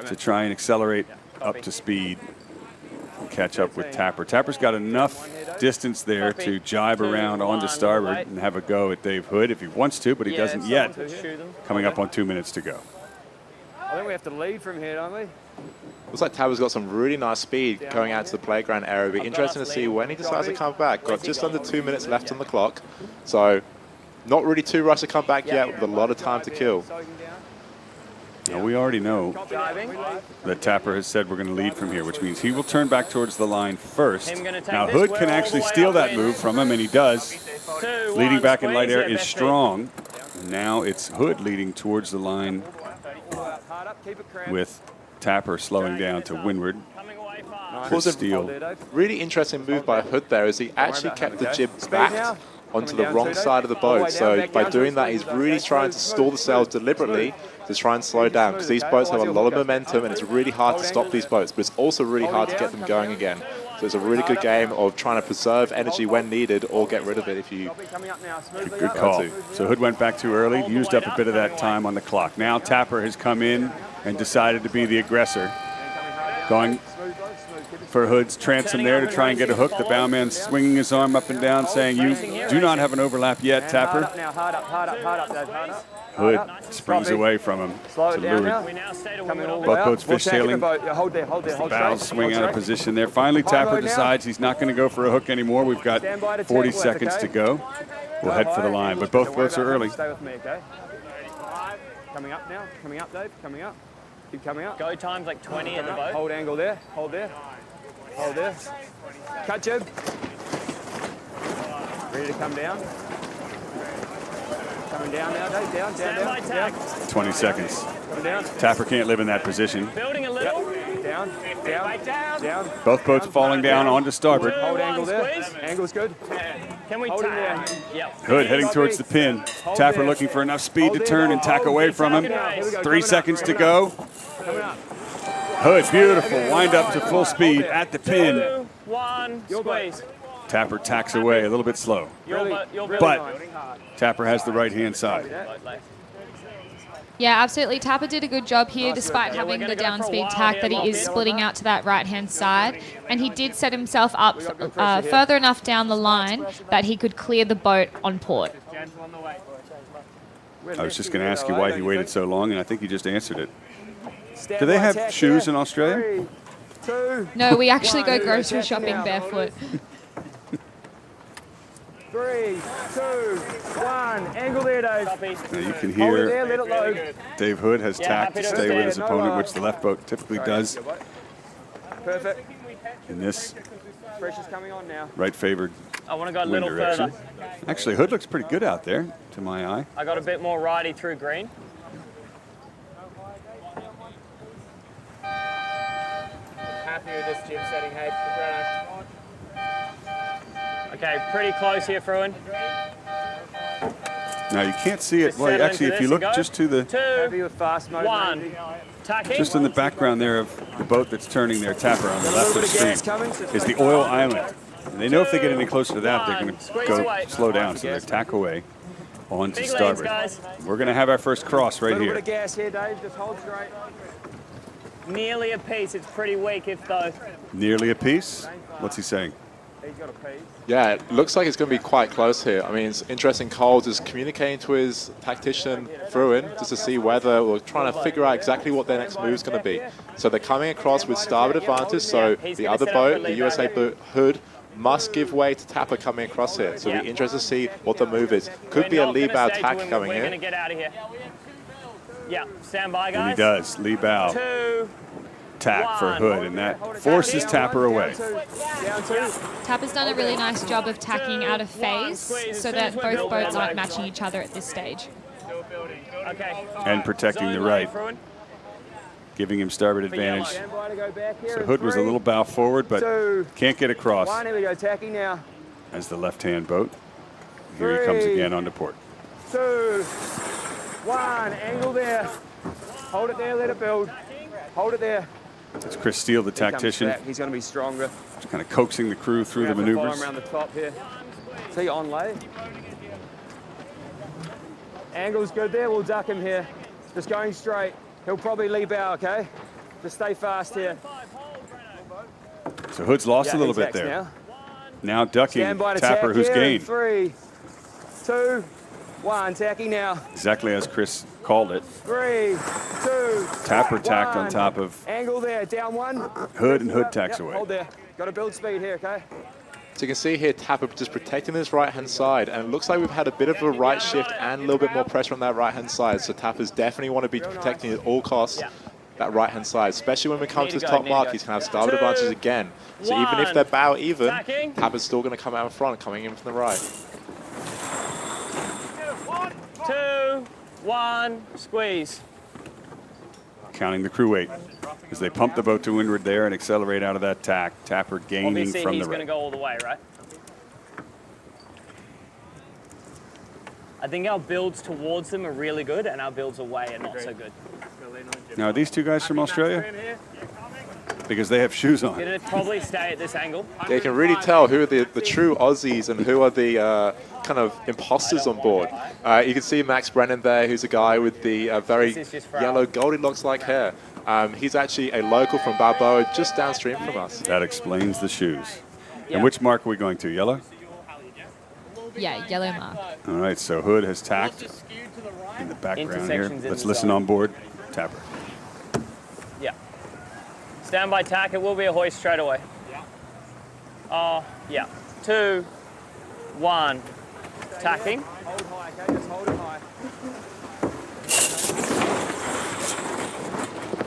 Speaker 8: to try and accelerate up to speed and catch up with Tapper. Tapper's got enough distance there to jibe around onto starboard and have a go at Dave Hood if he wants to, but he doesn't yet. Coming up on 2 minutes to go.
Speaker 17: I think we have to lead from here, don't we?
Speaker 12: Looks like Tapper's got some really nice speed going out to the playground area. It'll be interesting to see when he decides to come back. Got just under 2 minutes left on the clock. So not really too rushed to come back yet, with a lot of time to kill.
Speaker 8: Now, we already know that Tapper has said we're going to lead from here, which means he will turn back towards the line first. Now, Hood can actually steal that move from him, and he does. Leading back in light air is strong. Now it's Hood leading towards the line with Tapper slowing down to windward.
Speaker 12: Was a really interesting move by Hood there, as he actually kept the jib backed onto the wrong side of the boat. So by doing that, he's really trying to stall the sails deliberately to try and slow down, because these boats have a lot of momentum and it's really hard to stop these boats, but it's also really hard to get them going again. So it's a really good game of trying to preserve energy when needed or get rid of it if you
Speaker 8: Good call. So Hood went back too early, used up a bit of that time on the clock. Now Tapper has come in and decided to be the aggressor. Going for Hood's transom there to try and get a hook. The bowman swinging his arm up and down, saying, "You do not have an overlap yet, Tapper." Hood springs away from him.
Speaker 14: Slow it down now.
Speaker 8: Both boats fishtailing. The bows swing out of position there. Finally, Tapper decides he's not going to go for a hook anymore. We've got 40 seconds to go. We'll head for the line, but both boats are early.
Speaker 14: Stay with me, okay? Coming up now. Coming up, Dave. Coming up. Keep coming up.
Speaker 17: Go time's like 20 at the boat.
Speaker 14: Hold angle there. Hold there. Hold there. Cut jib. Ready to come down. Coming down now, Dave. Down, down, down.
Speaker 8: 20 seconds.
Speaker 14: Coming down.
Speaker 8: Tapper can't live in that position.
Speaker 17: Building a little.
Speaker 14: Down, down, down.
Speaker 8: Both boats falling down onto starboard.
Speaker 14: Hold angle there. Angle's good.
Speaker 17: Can we
Speaker 14: tap?
Speaker 17: Yep.
Speaker 8: Hood heading towards the pin. Tapper looking for enough speed to turn and tack away from him. 3 seconds to go. Hood, beautiful. Wind up to full speed at the pin.
Speaker 17: 2, 1, squeeze.
Speaker 8: Tapper tacks away a little bit slow. But Tapper has the right-hand side.
Speaker 11: Yeah, absolutely. Tapper did a good job here despite having the downspeed tack that he is splitting out to that right-hand side. And he did set himself up further enough down the line that he could clear the boat on port.
Speaker 8: I was just going to ask you why he waited so long, and I think you just answered it. Do they have shoes in Australia?
Speaker 11: No, we actually go grocery shopping barefoot.
Speaker 14: 3, 2, 1. Angle there, Dave.
Speaker 8: Now you can
Speaker 14: Hold it there,
Speaker 8: hear
Speaker 14: let it load.
Speaker 8: Dave Hood has tacked to stay with his opponent, which the left boat typically does
Speaker 14: Perfect.
Speaker 8: in this
Speaker 14: Pressure's coming on now.
Speaker 8: right-favored
Speaker 17: I want to go a
Speaker 8: wind
Speaker 17: little
Speaker 8: direction.
Speaker 17: further.
Speaker 8: Actually, Hood looks pretty good out there, to my eye.
Speaker 17: I got a bit more righty through green.
Speaker 14: Happy with this jib setting, hey?
Speaker 17: Okay, pretty close here, Fruin.
Speaker 8: Now you can't see it. Well, actually, if you look just to the,
Speaker 17: 2, 1. Tacking.
Speaker 8: just in the background there of the boat that's turning their Tapper on the left of the stream, is the oil island. And they know if they get any closer to that, they're going to go slow down, so they tack away onto starboard. We're going to have our first cross right
Speaker 14: A little
Speaker 8: here.
Speaker 14: bit of gas here, Dave. Just hold straight.
Speaker 17: Nearly a piece. It's pretty weak if though.
Speaker 8: Nearly a piece. What's he saying?
Speaker 14: He's got a piece.
Speaker 12: Yeah, it looks like it's going to be quite close here. I mean, it's interesting. Coles is communicating to his tactician, Fruin, just to see whether we're trying to figure out exactly what their next move is going to be. So they're coming across with starboard advantage, so the other boat, the USA boat, Hood, must give way to Tapper coming across here. So it'll be interesting to see what the move is. Could be a lee bow tack coming
Speaker 17: We're
Speaker 12: here.
Speaker 17: going to get out of here. Yeah, stand by, guys.
Speaker 8: And he does. Lee bow.
Speaker 17: 2,
Speaker 8: Tack for Hood, and that forces Tapper away.
Speaker 11: Tapper's done a really nice job of tacking out of phase so that both boats aren't matching each other at this stage.
Speaker 17: Okay.
Speaker 8: And protecting the right, giving him starboard advantage. So Hood was a little bow forward, but can't get across
Speaker 14: Here we go, tacking now.
Speaker 8: as the left-hand boat. Here he comes again onto port.
Speaker 14: 2, 1. Angle there. Hold it there, let it build. Hold it there.
Speaker 8: It's Chris Steele, the
Speaker 14: He comes
Speaker 8: tactician,
Speaker 14: back. He's going to be stronger.
Speaker 8: just kind of coaxing the crew through the
Speaker 14: Follow
Speaker 8: maneuvers.
Speaker 14: him around the top here. See, on lay. Angle's good there. We'll duck him here. Just going straight. He'll probably lee bow, okay? Just stay fast here.
Speaker 8: So Hood's lost a little bit
Speaker 14: he tacks
Speaker 8: there. Now ducking
Speaker 14: Stand by to
Speaker 8: Tapper,
Speaker 14: tack
Speaker 8: who's
Speaker 14: here.
Speaker 8: gained.
Speaker 14: 3, 2, 1. Tacking now.
Speaker 8: Exactly as Chris called it.
Speaker 14: 3, 2,
Speaker 8: Tapper tacked on
Speaker 14: 1.
Speaker 8: top of
Speaker 14: Angle there. Down 1.
Speaker 8: Hood, and Hood tacks away.
Speaker 14: Hold there. Got to build speed here, okay?
Speaker 12: So you can see here Tapper just protecting this right-hand side, and it looks like we've had a bit of a right shift and a little bit more pressure on that right-hand side. So Tapper's definitely want to be protecting at all costs that right-hand side, especially when we come to this top mark. He's going to have starboard advantage again. So even if they're bow even, Tapper's still going to come out in front, coming in from the right.
Speaker 17: 2, 1, squeeze.
Speaker 8: Counting the crew weight as they pump the boat to windward there and accelerate out of that tack. Tapper gaining
Speaker 17: Obviously,
Speaker 8: from
Speaker 17: he's
Speaker 8: the
Speaker 17: going to
Speaker 8: right.
Speaker 17: go all the way, right? I think our builds towards them are really good, and our builds away are not so good.
Speaker 8: Now, are these two guys from Australia? because they have shoes on.
Speaker 19: Gonna probably stay at this angle.
Speaker 12: Yeah, you can really tell who are the true Aussies and who are the kind of imposters on board. You can see Max Brennan there, who's a guy with the very yellow Goldilocks-like hair. He's actually a local from Balboa, just downstream from us.
Speaker 8: That explains the shoes. And which mark are we going to? Yellow?
Speaker 11: Yeah, yellow mark.
Speaker 8: All right, so Hood has tacked in the background here. Let's listen on board. Tapper.
Speaker 19: Yeah. Stand by tack. It will be a hoist straight away. Yeah. 2, 1. Tacking.
Speaker 14: Hold high, okay? Just hold it high.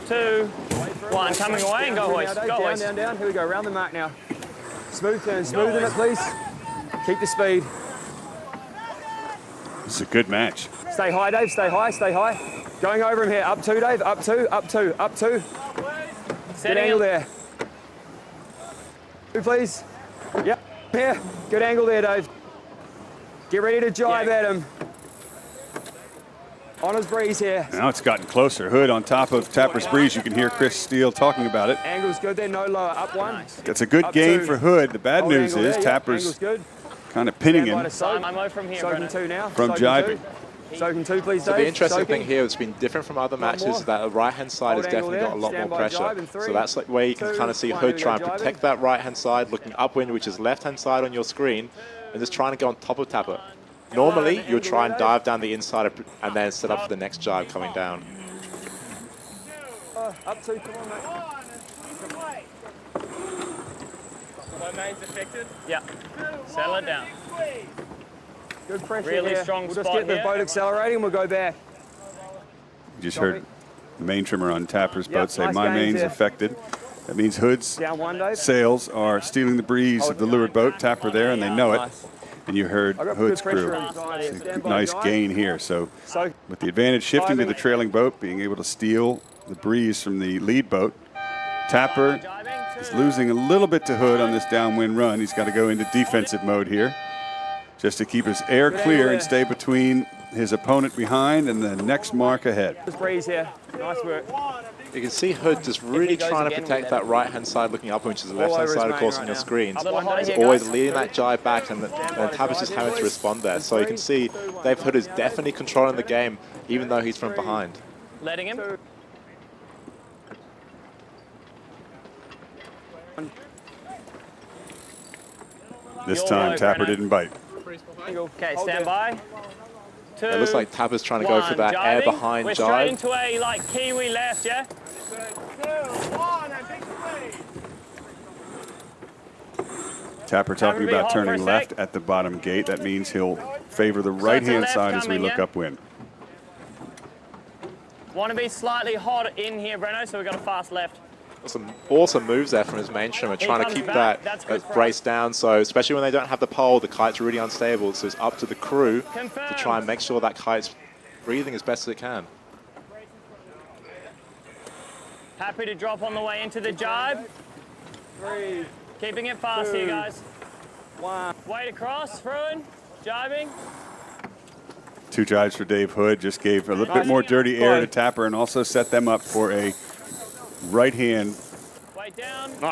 Speaker 19: 2, 1. Coming away and go hoist. Go
Speaker 14: Down,
Speaker 19: hoist.
Speaker 14: down, down. Here we go. Round the mark now. Smooth turn. Smooth in it, please. Keep the speed.
Speaker 8: This is a good match.
Speaker 14: Stay high, Dave. Stay high. Stay high. Going over him here. Up 2, Dave. Up 2. Up 2. Up 2. Good angle there. 2, please. Yep. Here. Good angle there, Dave. Get ready to jibe at him. On his breeze here.
Speaker 8: Now it's gotten closer. Hood on top of Tapper's breeze. You can hear Chris Steele talking about it.
Speaker 14: Angle's good there. No lower. Up 1.
Speaker 8: That's a good gain for Hood. The bad news is Tapper's kind of pinning him
Speaker 19: from here,
Speaker 14: Soaking 2 now.
Speaker 8: from jibing.
Speaker 14: Soaking 2, please,
Speaker 12: So
Speaker 14: Dave.
Speaker 12: the interesting
Speaker 14: Soaking.
Speaker 12: thing here that's been different from other matches is that the right-hand side has definitely got a lot more pressure. So that's like where you can kind of see Hood try and protect that right-hand side, looking upwind, which is left-hand side on your screen, and just trying to go on top of Tapper. Normally, you'll try and dive down the inside and then set up for the next jibe coming down.
Speaker 14: Up 2, come on, mate.
Speaker 19: Domain's affected? Yeah. Settle it down.
Speaker 14: Good pressure
Speaker 19: Really
Speaker 14: here.
Speaker 19: strong
Speaker 14: We'll just
Speaker 19: spot
Speaker 14: get the
Speaker 19: here.
Speaker 14: boat accelerating and we'll go back.
Speaker 8: You just heard the main trimmer on Tapper's boat say,
Speaker 14: nice
Speaker 8: my
Speaker 14: gains
Speaker 8: main's
Speaker 14: here.
Speaker 8: affected. That means Hood's
Speaker 14: Down 1, Dave.
Speaker 8: sails are stealing the breeze of the leeward boat. Tapper there, and they know it. And you heard
Speaker 14: I got
Speaker 8: Hood's
Speaker 14: good pressure
Speaker 8: crew.
Speaker 14: inside here.
Speaker 8: It's
Speaker 14: Stand
Speaker 8: a
Speaker 14: by,
Speaker 8: nice
Speaker 14: guys.
Speaker 8: gain here. So with the advantage shifting to the trailing boat, being able to steal the breeze from the lead boat, Tapper is losing a little bit to Hood on this downwind run. He's got to go into defensive mode here just to keep his air clear and stay between his opponent behind and the next mark ahead.
Speaker 14: Just breeze here. Nice work.
Speaker 12: You can see Hood just really trying to protect that right-hand side looking up, which is the left-hand side, of course, on your screens. He's always leading that jibe back, and Tapper's just having to respond there. So you can see Dave Hood is definitely controlling the game, even though he's from behind.
Speaker 19: Letting him.
Speaker 8: This time, Tapper didn't bite.
Speaker 19: Okay, stand by. 2,
Speaker 12: It looks like Tapper's trying to go for that air
Speaker 19: jibing.
Speaker 12: behind
Speaker 19: We're straight
Speaker 12: jibe.
Speaker 19: into a like Kiwi left, yeah?
Speaker 14: 2, 1, and big speed.
Speaker 8: Tapper talking about turning left at the bottom gate. That means he'll favor the right-hand side as we look upwind.
Speaker 19: Want to be slightly hot in here, Breno, so we've got a fast left.
Speaker 12: Some awesome moves there from his main trimmer, trying to keep that brace down. So especially when they don't have the pole, the kite's really unstable. So it's up to the crew to try and make sure that kite's breathing as best as it can.
Speaker 19: Happy to drop on the way into the jibe.
Speaker 14: 3,
Speaker 19: Keeping it fast
Speaker 14: 2,
Speaker 19: here, guys.
Speaker 14: 1.
Speaker 19: Weight across, throwing, jibing.
Speaker 8: 2 jibes for Dave Hood, just gave a little bit more dirty air to Tapper and also set them up for a right-hand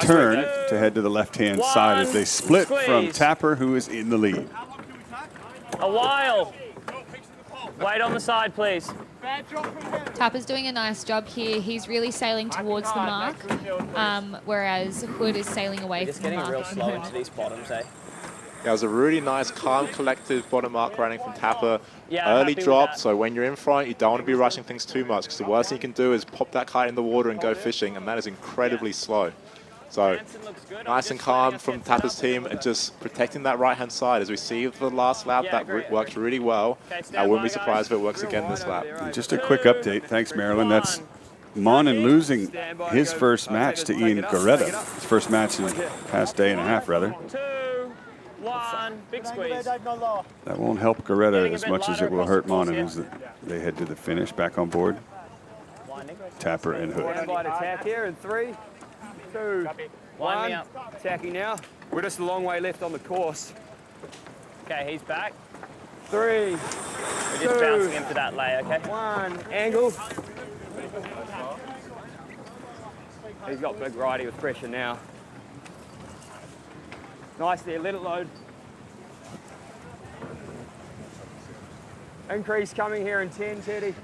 Speaker 8: turn to head to the left-hand side as they split from Tapper, who is in the lead.
Speaker 19: A while. Weight on the side, please.
Speaker 11: Tapper's doing a nice job here. He's really sailing towards the mark, whereas Hood is sailing away from the mark.
Speaker 19: Real slow into these bottoms, eh?
Speaker 12: Yeah, it was a really nice, calm, collected bottom arc running from Tapper.
Speaker 19: Yeah,
Speaker 12: Early
Speaker 19: happy with
Speaker 12: drop,
Speaker 19: that.
Speaker 12: so when you're in front, you don't want to be rushing things too much, because the worst thing you can do is pop that kite in the water and go fishing, and that is incredibly slow. So nice and calm from Tapper's team, and just protecting that right-hand side. As we see for the last lap, that worked really well. I wouldn't be surprised if it works again this lap.
Speaker 8: And just a quick update, thanks Marilyn. That's Monnin losing his first match to Ian Geretta. His first match in the past day and a half, rather.
Speaker 19: 2, 1, big squeeze.
Speaker 8: That won't help Geretta as much as it will hurt Monnin as they head to the finish. Back on board, Tapper and Hood.
Speaker 14: Stand by to tack here in 3, 2, 1. Tacking now. We're just a long way left on the course.
Speaker 19: Okay, he's back.
Speaker 14: 3,
Speaker 19: We're just bouncing him for that lay, okay?
Speaker 14: 1. Angle.
Speaker 19: He's got big righty with pressure now. Nice there, let it load. Increase coming here in 10, Teddy.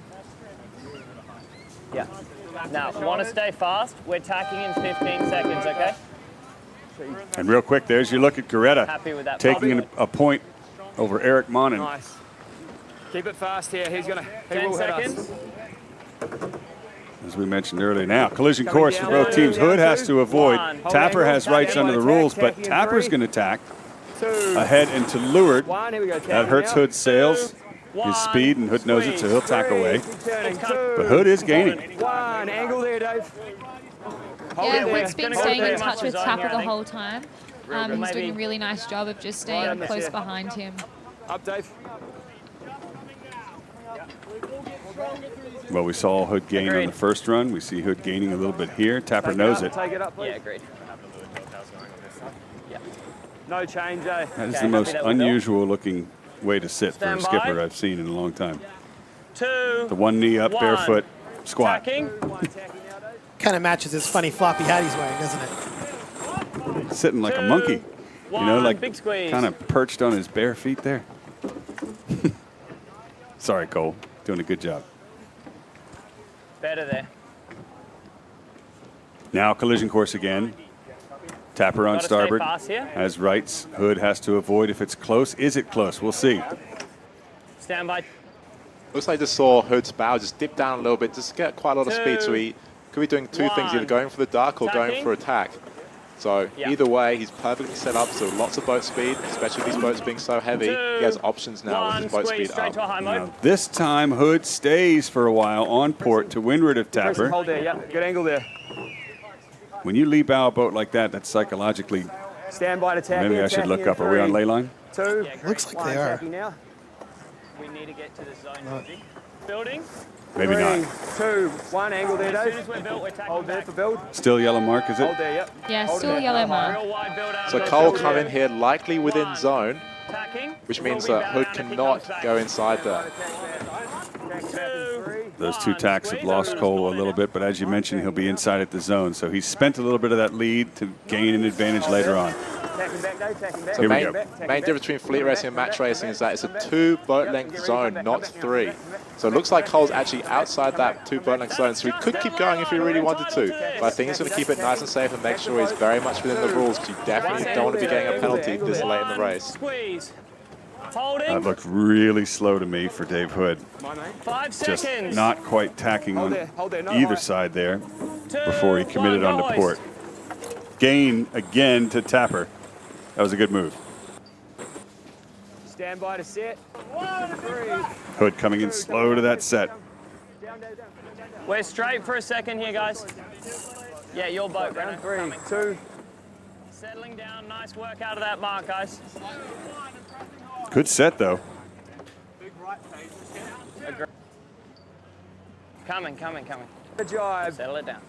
Speaker 19: Yeah. Now, want to stay fast? We're tacking in 15 seconds, okay?
Speaker 8: And real quick, there's your look at Geretta
Speaker 19: Happy with that,
Speaker 8: taking a point over Eric Monnin.
Speaker 19: Nice. Keep it fast here. He's going to
Speaker 15: 10 seconds.
Speaker 8: As we mentioned earlier now, collision course for both teams. Hood has to avoid. Tapper has rights under the rules, but Tapper's going to attack ahead into leeward. That hurts Hood's sails, his speed, and Hood knows it, so he'll tack away. But Hood is gaining.
Speaker 19: One angle there, Dave.
Speaker 11: Yeah, Hood's been staying in touch with Tapper the whole time. He's doing a really nice job of just staying close behind him.
Speaker 19: Up, Dave.
Speaker 8: Well, we saw Hood gain on the first run. We see Hood gaining a little bit here. Tapper knows it.
Speaker 19: Take it up, please. Yeah, agreed. Yeah. No change, eh?
Speaker 8: That is the most unusual looking way to sit for a skipper I've seen in a long time.
Speaker 19: Two.
Speaker 8: The one knee up, barefoot, squat.
Speaker 13: Kind of matches his funny floppy hat he's wearing, doesn't it?
Speaker 8: Sitting like a monkey. You know, like kind of perched on his bare feet there. Sorry, Cole. Doing a good job.
Speaker 19: Better there.
Speaker 8: Now collision course again. Tapper on starboard has rights. Hood has to avoid if it's close. Is it close? We'll see.
Speaker 19: Stand by.
Speaker 12: Looks like I just saw Hood's bow just dip down a little bit, just get quite a lot of speed. So he could be doing two things, either going for the dark or going for attack. So either way, he's perfectly set up, so lots of boat speed, especially with these boats being so heavy. He has options now with his boat speed up.
Speaker 8: Now, this time, Hood stays for a while on port to windward of Tapper.
Speaker 19: Hold there, yeah, good angle there.
Speaker 8: When you leap out a boat like that, that's psychologically...
Speaker 19: Stand by to tap.
Speaker 8: Maybe I should look up. Are we on ley line?
Speaker 19: Two.
Speaker 13: Looks like they are.
Speaker 19: We need to get to the zone. Building.
Speaker 8: Maybe not.
Speaker 19: 2, 1 angle there, Dave. As soon as we're built, we're taking hold there for build.
Speaker 8: Still yellow mark, is it?
Speaker 19: Hold there, yep.
Speaker 11: Yeah, still yellow mark.
Speaker 12: So Cole come in here likely within zone, which means that Hood cannot go inside there.
Speaker 8: Those two tacks have lost Cole a little bit, but as you mentioned, he'll be inside at the zone. So he's spent a little bit of that lead to gain an advantage later on.
Speaker 12: So main difference between fleet racing and match racing is that it's a 2 boat length zone, not 3. So it looks like Cole's actually outside that 2 boat length zone, so he could keep going if he really wanted to. But I think he's going to keep it nice and safe and make sure he's very much within the rules, because you definitely don't want to be getting a penalty this late in the race.
Speaker 8: That looked really slow to me for Dave Hood.
Speaker 19: 5
Speaker 8: Just
Speaker 19: seconds.
Speaker 8: not quite tacking on either side there before he committed onto port. Gain again to Tapper. That was a good move.
Speaker 19: Stand by to set. 1, 3.
Speaker 8: Hood coming in slow to that set.
Speaker 19: We're straight for a second here, guys. Yeah, your boat, Brennan. 3, 2. Settling down. Nice work out of that mark, guys.
Speaker 8: Good set, though.
Speaker 19: Coming. Good job. Settle it down.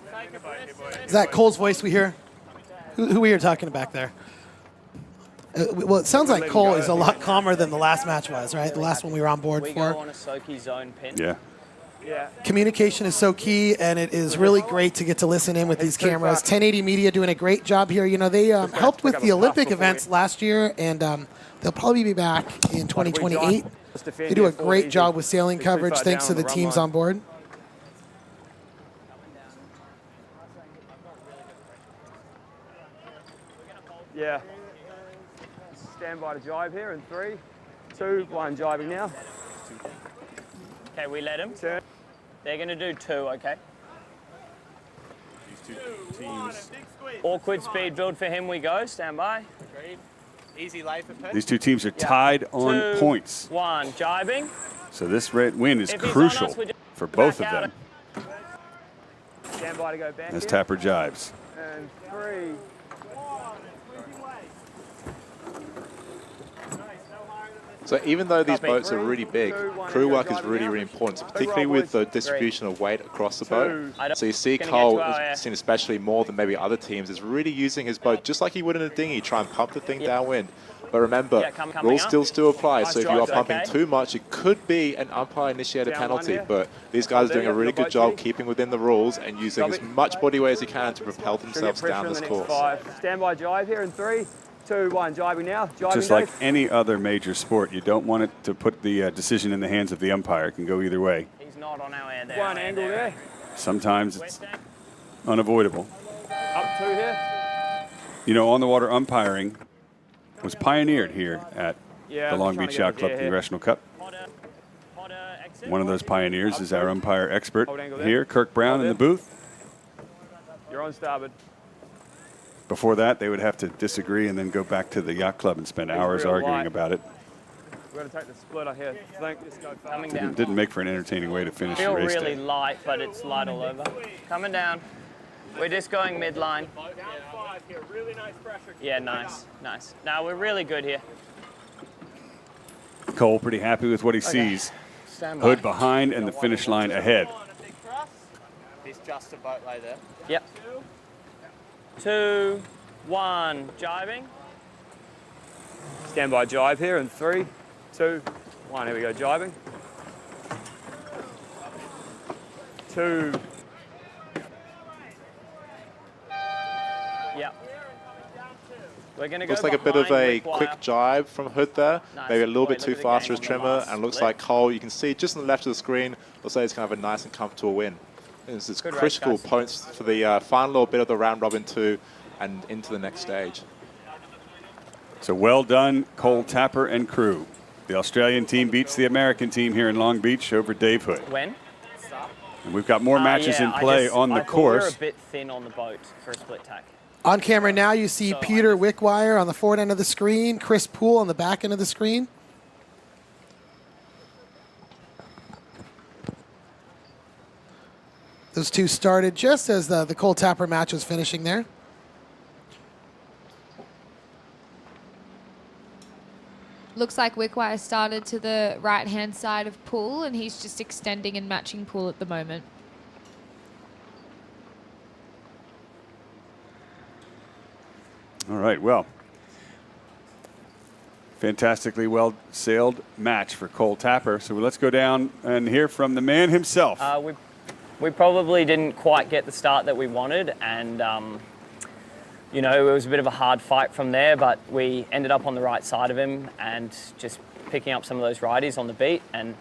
Speaker 13: Is that Cole's voice we hear? Who we hear talking back there? Well, it sounds like Cole is a lot calmer than the last match was, right? The last one we were on board
Speaker 19: we
Speaker 13: for.
Speaker 19: go on a soaky zone pin.
Speaker 8: Yeah.
Speaker 13: Communication is so key, and it is really great to get to listen in with these cameras. 1080 Media doing a great job here. You know, they helped with the Olympic events last year, and they'll probably be back in 2028. They do a great job with sailing coverage, thanks to the teams on board.
Speaker 19: Yeah. Stand by to jibe here in 3, 2, 1. Jibing now. Okay, we let him. Turn. They're going to do 2, okay?
Speaker 8: These two teams.
Speaker 19: Awkward speed build for him we go. Stand by.
Speaker 15: Easy life of
Speaker 8: These two teams are tied on
Speaker 19: 2,
Speaker 8: points.
Speaker 19: 1. Jibing.
Speaker 8: So this red win is crucial for both of them.
Speaker 19: Stand by to go back.
Speaker 8: As Tapper jibes.
Speaker 19: And 3.
Speaker 12: So even though these boats are really big, crew work is really, really important, particularly with the distribution of weight across the boat. So you see Cole, seen especially more than maybe other teams, is really using his boat just like he would in a dinghy, try and pump the thing downwind. But remember, rules still apply. So if you are pumping
Speaker 19: okay.
Speaker 12: too much, it could be an umpire-initiated
Speaker 19: Down
Speaker 12: penalty.
Speaker 19: one, yeah.
Speaker 12: But these guys are doing a really good job keeping within the rules and using
Speaker 19: Stop
Speaker 12: as
Speaker 19: it.
Speaker 12: much body weight as they can to propel
Speaker 19: Should get
Speaker 12: themselves
Speaker 19: pressure
Speaker 12: down
Speaker 19: in
Speaker 12: this
Speaker 19: the next
Speaker 12: course.
Speaker 19: 5. Stand by jibe here in 3, 2, 1. Jibing now. Jibing,
Speaker 8: Just like
Speaker 19: Dave.
Speaker 8: any other major sport, you don't want it to put the decision in the hands of the umpire. It can go either way.
Speaker 19: He's not on our air there. One angle there.
Speaker 8: Sometimes it's unavoidable.
Speaker 19: Up 2 here.
Speaker 8: You know, on-the-water umpiring was pioneered here at
Speaker 19: Yeah,
Speaker 8: the
Speaker 19: I'm
Speaker 8: Long
Speaker 19: trying
Speaker 8: Beach
Speaker 19: to get
Speaker 8: Yacht
Speaker 19: the
Speaker 8: Club
Speaker 19: gear here.
Speaker 8: Congressional Cup. One of those pioneers is our umpire expert here, Kirk Brown, in the booth.
Speaker 19: You're on starboard.
Speaker 8: Before that, they would have to disagree and then go back to the yacht club and spend hours
Speaker 19: real
Speaker 8: arguing
Speaker 19: light.
Speaker 8: about it.
Speaker 19: We're going to take the splitter here. Coming
Speaker 8: Didn't make for an entertaining way to finish the
Speaker 19: Feel
Speaker 8: race
Speaker 19: really
Speaker 8: day.
Speaker 19: light, but it's light all over. Coming down. We're just going midline. Really nice pressure. Yeah, nice. Now we're really good here.
Speaker 8: Cole pretty happy with what he sees.
Speaker 19: Stand by.
Speaker 8: Hood behind and the finish line ahead.
Speaker 19: There's just a boat lay there. Yep. 2, 1. Jibing. Stand by jibe here in 3, 2, 1. Here we go. Jibing. 2. Yep. We're going to go
Speaker 12: Looks like a bit of a
Speaker 19: behind
Speaker 12: quick
Speaker 19: Wickwire.
Speaker 12: jibe from Hood there.
Speaker 19: Nice.
Speaker 12: Maybe a little bit
Speaker 19: Boy,
Speaker 12: too
Speaker 19: look at the
Speaker 12: fast for his
Speaker 19: game on the
Speaker 12: trimmer.
Speaker 19: last
Speaker 12: And looks
Speaker 19: split.
Speaker 12: like Cole, you can see just on the left of the screen, looks like it's kind of a nice and comfortable win. This is
Speaker 19: Good race,
Speaker 12: critical
Speaker 19: guys.
Speaker 12: points for the final little bit of the round robin 2 and into the next stage.
Speaker 8: So well done, Cole Tapper and crew. The Australian team beats the American team here in Long Beach over Dave Hood.
Speaker 19: When?
Speaker 8: And we've got more matches in play on the
Speaker 19: I thought
Speaker 8: course.
Speaker 19: we were a bit thin on the boat for a split tack.
Speaker 13: On camera now, you see Peter Wickwire on the forward end of the screen, Chris Poole on the back end of the screen. Those two started just as the Cole Tapper match was finishing there.
Speaker 11: Looks like Wickwire started to the right-hand side of Poole, and he's just extending and matching Poole at the moment.
Speaker 8: All right, well, fantastically well sailed match for Cole Tapper. So let's go down and hear from the man himself.
Speaker 19: We probably didn't quite get the start that we wanted, and you know, it was a bit of a hard fight from there, but we ended up on the right side of him and just picking up some of those righties on the beat, and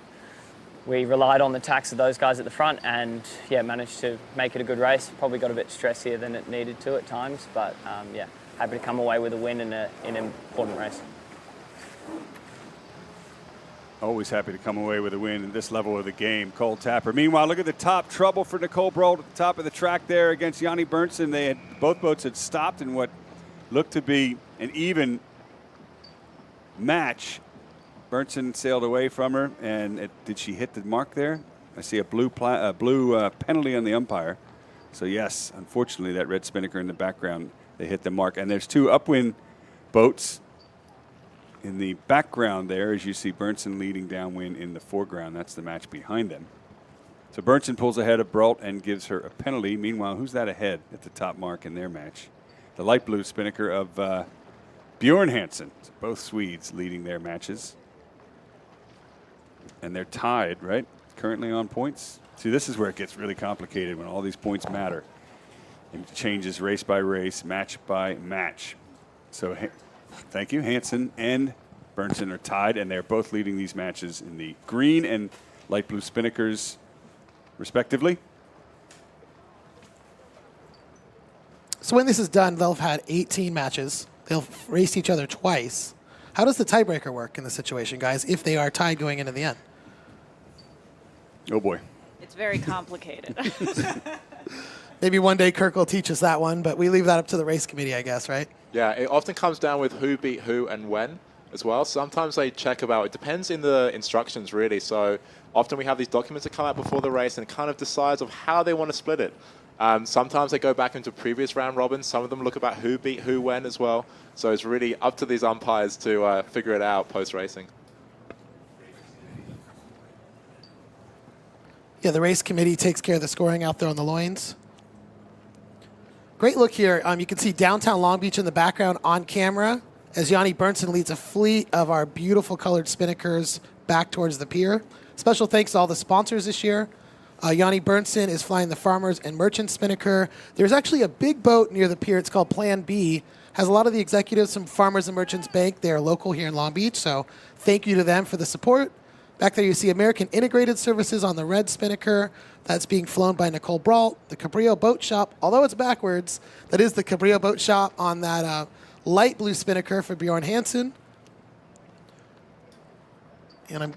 Speaker 19: we relied on the tacks of those guys at the front, and yeah, managed to make it a good race. Probably got a bit stressier than it needed to at times, but yeah, happy to come away with a win in an important race.
Speaker 8: Always happy to come away with a win at this level of the game. Cole Tapper. Meanwhile, look at the top trouble for Nicole Bralt at the top of the track there against Yanni Bernson. Both boats had stopped in what looked to be an even match. Bernson sailed away from her, and did she hit the mark there? I see a blue penalty on the umpire. So yes, unfortunately, that red spinnaker in the background, they hit the mark. And there's two upwind boats in the background there, as you see Bernson leading downwind in the foreground. That's the match behind them. So Bernson pulls ahead of Bralt and gives her a penalty. Meanwhile, who's that ahead at the top mark in their match? The light blue spinnaker of Bjorn Hansen. So both Swedes leading their matches. And they're tied, right? Currently on points. See, this is where it gets really complicated when all these points matter. And it changes race by race, match by match. So thank you. Hansen and Bernson are tied, and they're both leading these matches in the green and light blue spinnakers, respectively.
Speaker 13: So when this is done, they'll have had 18 matches. They'll race each other twice. How does the tiebreaker work in this situation, guys, if they are tied going into the end?
Speaker 8: Oh, boy.
Speaker 9: It's very complicated.
Speaker 13: Maybe one day Kirk will teach us that one, but we leave that up to the race committee, I guess, right?
Speaker 12: Yeah, it often comes down with who beat who and when as well. Sometimes they check about, it depends in the instructions really. So often we have these documents that come out before the race and it kind of decides of how they want to split it. Sometimes they go back into previous round robins. Some of them look about who beat who when as well. So it's really up to these umpires to figure it out post-racing.
Speaker 13: Yeah, the race committee takes care of the scoring out there on the loins. Great look here. You can see downtown Long Beach in the background on camera. as Yanni Bernson leads a fleet of our beautiful colored spinnakers back towards the pier. Special thanks to all the sponsors this year. Yanni Bernson is flying the Farmers and Merchant Spinnaker. There's actually a big boat near the pier. It's called Plan B. Has a lot of the executives from Farmers and Merchants Bank. They are local here in Long Beach, so thank you to them for the support. Back there you see American Integrated Services on the red Spinnaker. That's being flown by Nicole Bralt. The Cabrillo Boat Shop, although it's backwards, that is the Cabrillo Boat Shop on that light blue Spinnaker for Bjorn Hansen. And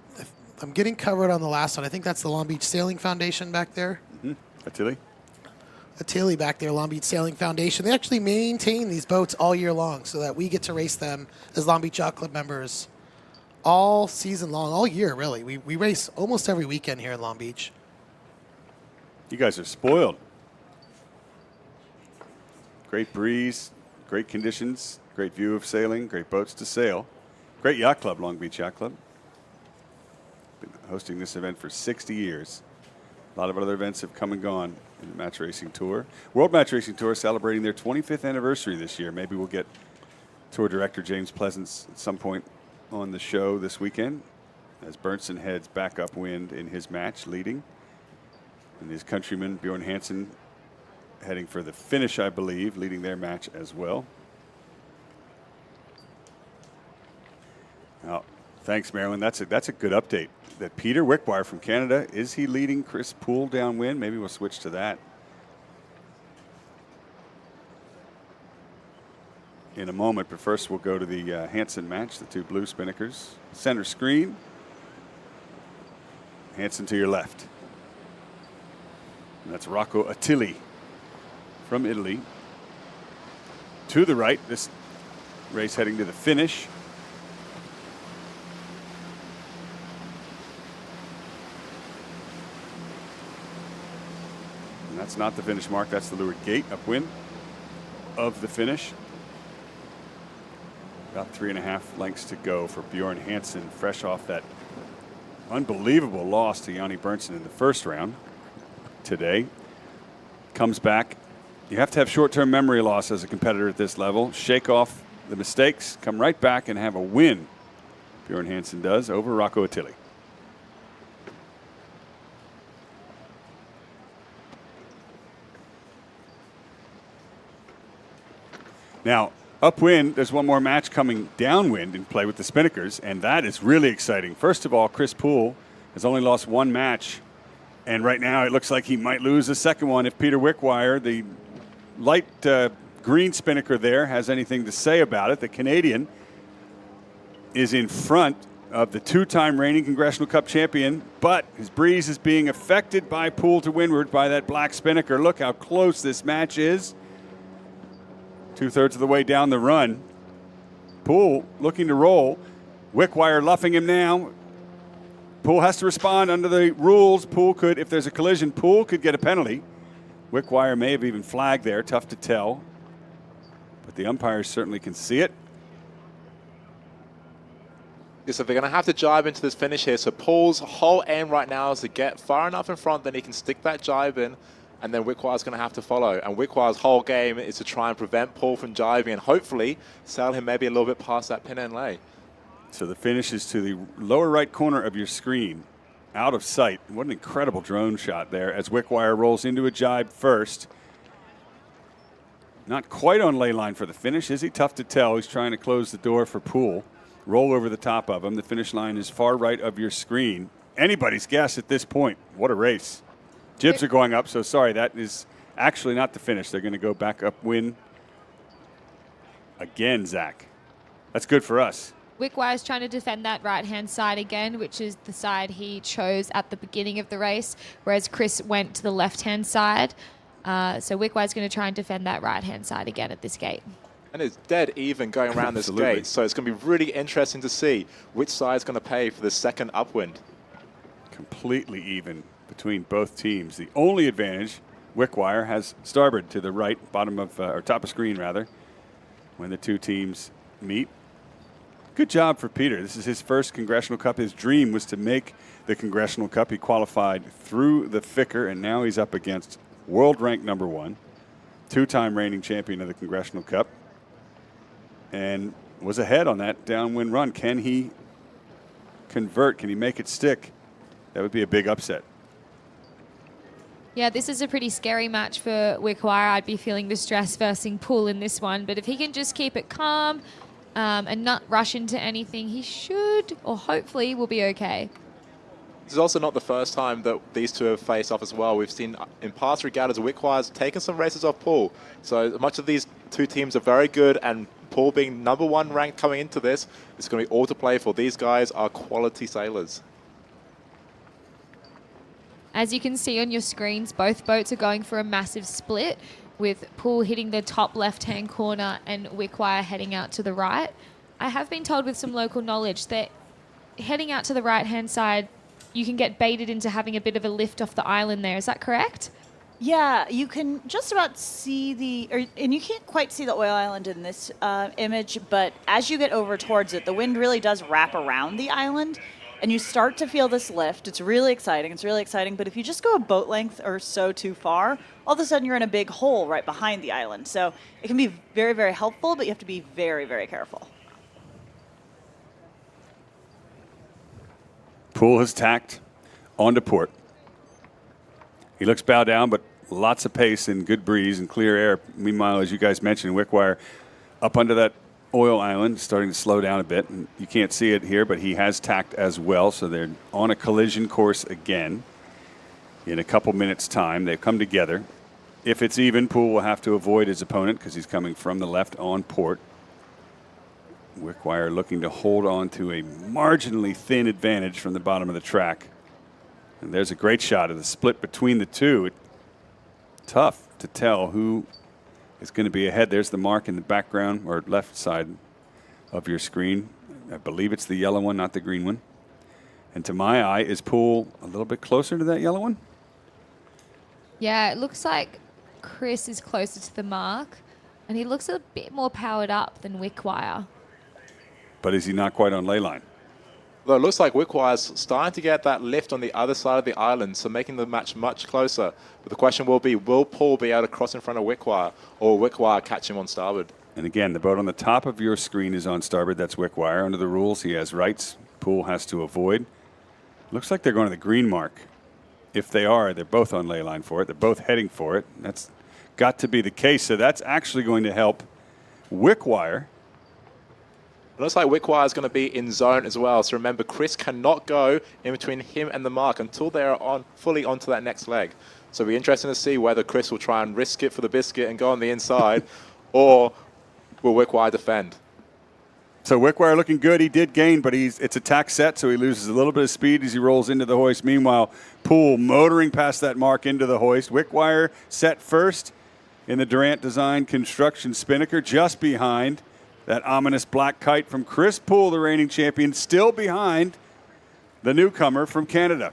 Speaker 13: I'm getting covered on the last one. I think that's the Long Beach Sailing Foundation back there.
Speaker 8: Attili?
Speaker 13: Attili back there, Long Beach Sailing Foundation. They actually maintain these boats all year long so that we get to race them as Long Beach Yacht Club members all season long, all year, really. We race almost every weekend here in Long Beach.
Speaker 8: You guys are spoiled. Great breeze, great conditions, great view of sailing, great boats to sail. Great yacht club, Long Beach Yacht Club. Been hosting this event for 60 years. A lot of other events have come and gone in the Match Racing Tour. World Match Racing Tour celebrating their 25th anniversary this year. Maybe we'll get Tour Director James Pleasance at some point on the show this weekend as Bernson heads back upwind in his match, leading. And his countryman, Bjorn Hansen, heading for the finish, I believe, leading their match as well. Now, thanks, Marilyn. That's a good update. That Peter Wickwire from Canada, is he leading Chris Poole downwind? Maybe we'll switch to that in a moment, but first we'll go to the Hansen match, the two blue spinnakers. Center screen. Hansen to your left. And that's Rocco Attili from Italy. To the right, this race heading to the finish. And that's not the finish mark, that's the leeward gate upwind of the finish. About 3.5 lengths to go for Bjorn Hansen, fresh off that unbelievable loss to Yanni Bernson in the first round today. Comes back. You have to have short-term memory loss as a competitor at this level. Shake off the mistakes, come right back and have a win. Bjorn Hansen does over Rocco Attili. Now, upwind, there's one more match coming downwind in play with the spinnakers, and that is really exciting. First of all, Chris Poole has only lost one match, and right now it looks like he might lose the second one if Peter Wickwire, the light green spinnaker there, has anything to say about it. The Canadian is in front of the two-time reigning Congressional Cup champion, but his breeze is being affected by Poole to windward by that black spinnaker. Look how close this match is. 2/3 of the way down the run. Poole looking to roll. Wickwire luffing him now. Poole has to respond under the rules. Poole could, if there's a collision, Poole could get a penalty. Wickwire may have even flagged there, tough to tell. But the umpires certainly can see it.
Speaker 12: So they're going to have to jibe into this finish here. So Poole's whole aim right now is to get far enough in front, then he can stick that jibe in, and then Wickwire's going to have to follow. And Wickwire's whole game is to try and prevent Poole from jibing and hopefully sail him maybe a little bit past that pin and lay.
Speaker 8: So the finish is to the lower right corner of your screen, out of sight. What an incredible drone shot there as Wickwire rolls into a jibe first. Not quite on ley line for the finish, is he? Tough to tell. He's trying to close the door for Poole. Roll over the top of him. The finish line is far right of your screen. Anybody's guess at this point. What a race. Jibs are going up, so sorry, that is actually not the finish. They're going to go back upwind again, Zach. That's good for us.
Speaker 11: Wickwire's trying to defend that right-hand side again, which is the side he chose at the beginning of the race, whereas Chris went to the left-hand side. So Wickwire's going to try and defend that right-hand side again at this gate.
Speaker 12: And it's dead even going around this gate, so it's going to be really interesting to see which side's going to pay for the second upwind.
Speaker 8: Completely even between both teams. The only advantage, Wickwire has starboard to the right, bottom of, or top of screen rather, when the two teams meet. Good job for Peter. This is his first Congressional Cup. His dream was to make the Congressional Cup. He qualified through the thicker, and now he's up against world ranked #1, two-time reigning champion of the Congressional Cup. And was ahead on that downwind run. Can he convert? Can he make it stick? That would be a big upset.
Speaker 11: Yeah, this is a pretty scary match for Wickwire. I'd be feeling the stress versing Poole in this one. But if he can just keep it calm and not rush into anything, he should, or hopefully, will be okay.
Speaker 12: This is also not the first time that these two have faced off as well. We've seen in past regattas, Wickwire's taken some races off Poole. So much of these two teams are very good, and Poole being #1 ranked coming into this, it's going to be all to play for. These guys are quality sailors.
Speaker 11: As you can see on your screens, both boats are going for a massive split, with Poole hitting the top left-hand corner and Wickwire heading out to the right. I have been told with some local knowledge that heading out to the right-hand side, you can get baited into having a bit of a lift off the island there. Is that correct?
Speaker 9: Yeah, you can just about see and you can't quite see the oil island in this image, but as you get over towards it, the wind really does wrap around the island, and you start to feel this lift. It's really exciting. But if you just go a boat length or so too far, all of a sudden you're in a big hole right behind the island. So it can be very, very helpful, but you have to be very, very careful.
Speaker 8: Poole has tacked onto port. He looks bow down, but lots of pace and good breeze and clear air. Meanwhile, as you guys mentioned, Wickwire up under that oil island, starting to slow down a bit. And you can't see it here, but he has tacked as well, so they're on a collision course again. In a couple minutes' time, they've come together. If it's even, Poole will have to avoid his opponent because he's coming from the left on port. Wickwire looking to hold on to a marginally thin advantage from the bottom of the track. And there's a great shot of the split between the two. Tough to tell who is going to be ahead. There's the mark in the background or left side of your screen. I believe it's the yellow one, not the green one. And to my eye, is Poole a little bit closer to that yellow one?
Speaker 11: Yeah, it looks like Chris is closer to the mark, and he looks a bit more powered up than Wickwire.
Speaker 8: But is he not quite on ley line?
Speaker 12: Though it looks like Wickwire's starting to get that lift on the other side of the island, so making the match much closer. But the question will be, will Poole be able to cross in front of Wickwire, or will Wickwire catch him on starboard?
Speaker 8: And again, the boat on the top of your screen is on starboard. That's Wickwire. Under the rules, he has rights. Poole has to avoid. Looks like they're going to the green mark. If they are, they're both on ley line for it. They're both heading for it. That's got to be the case. So that's actually going to help Wickwire.
Speaker 12: It looks like Wickwire is going to be in zone as well. So remember, Chris cannot go in between him and the mark until they are fully onto that next leg. So it'll be interesting to see whether Chris will try and risk it for the biscuit and go on the inside, or will Wickwire defend.
Speaker 8: So Wickwire looking good. He did gain, but it's a tack set, so he loses a little bit of speed as he rolls into the hoist. Meanwhile, Poole motoring past that mark into the hoist. Wickwire set first in the Durant Design Construction Spinnaker, just behind that ominous black kite from Chris Poole, the reigning champion, still behind the newcomer from Canada.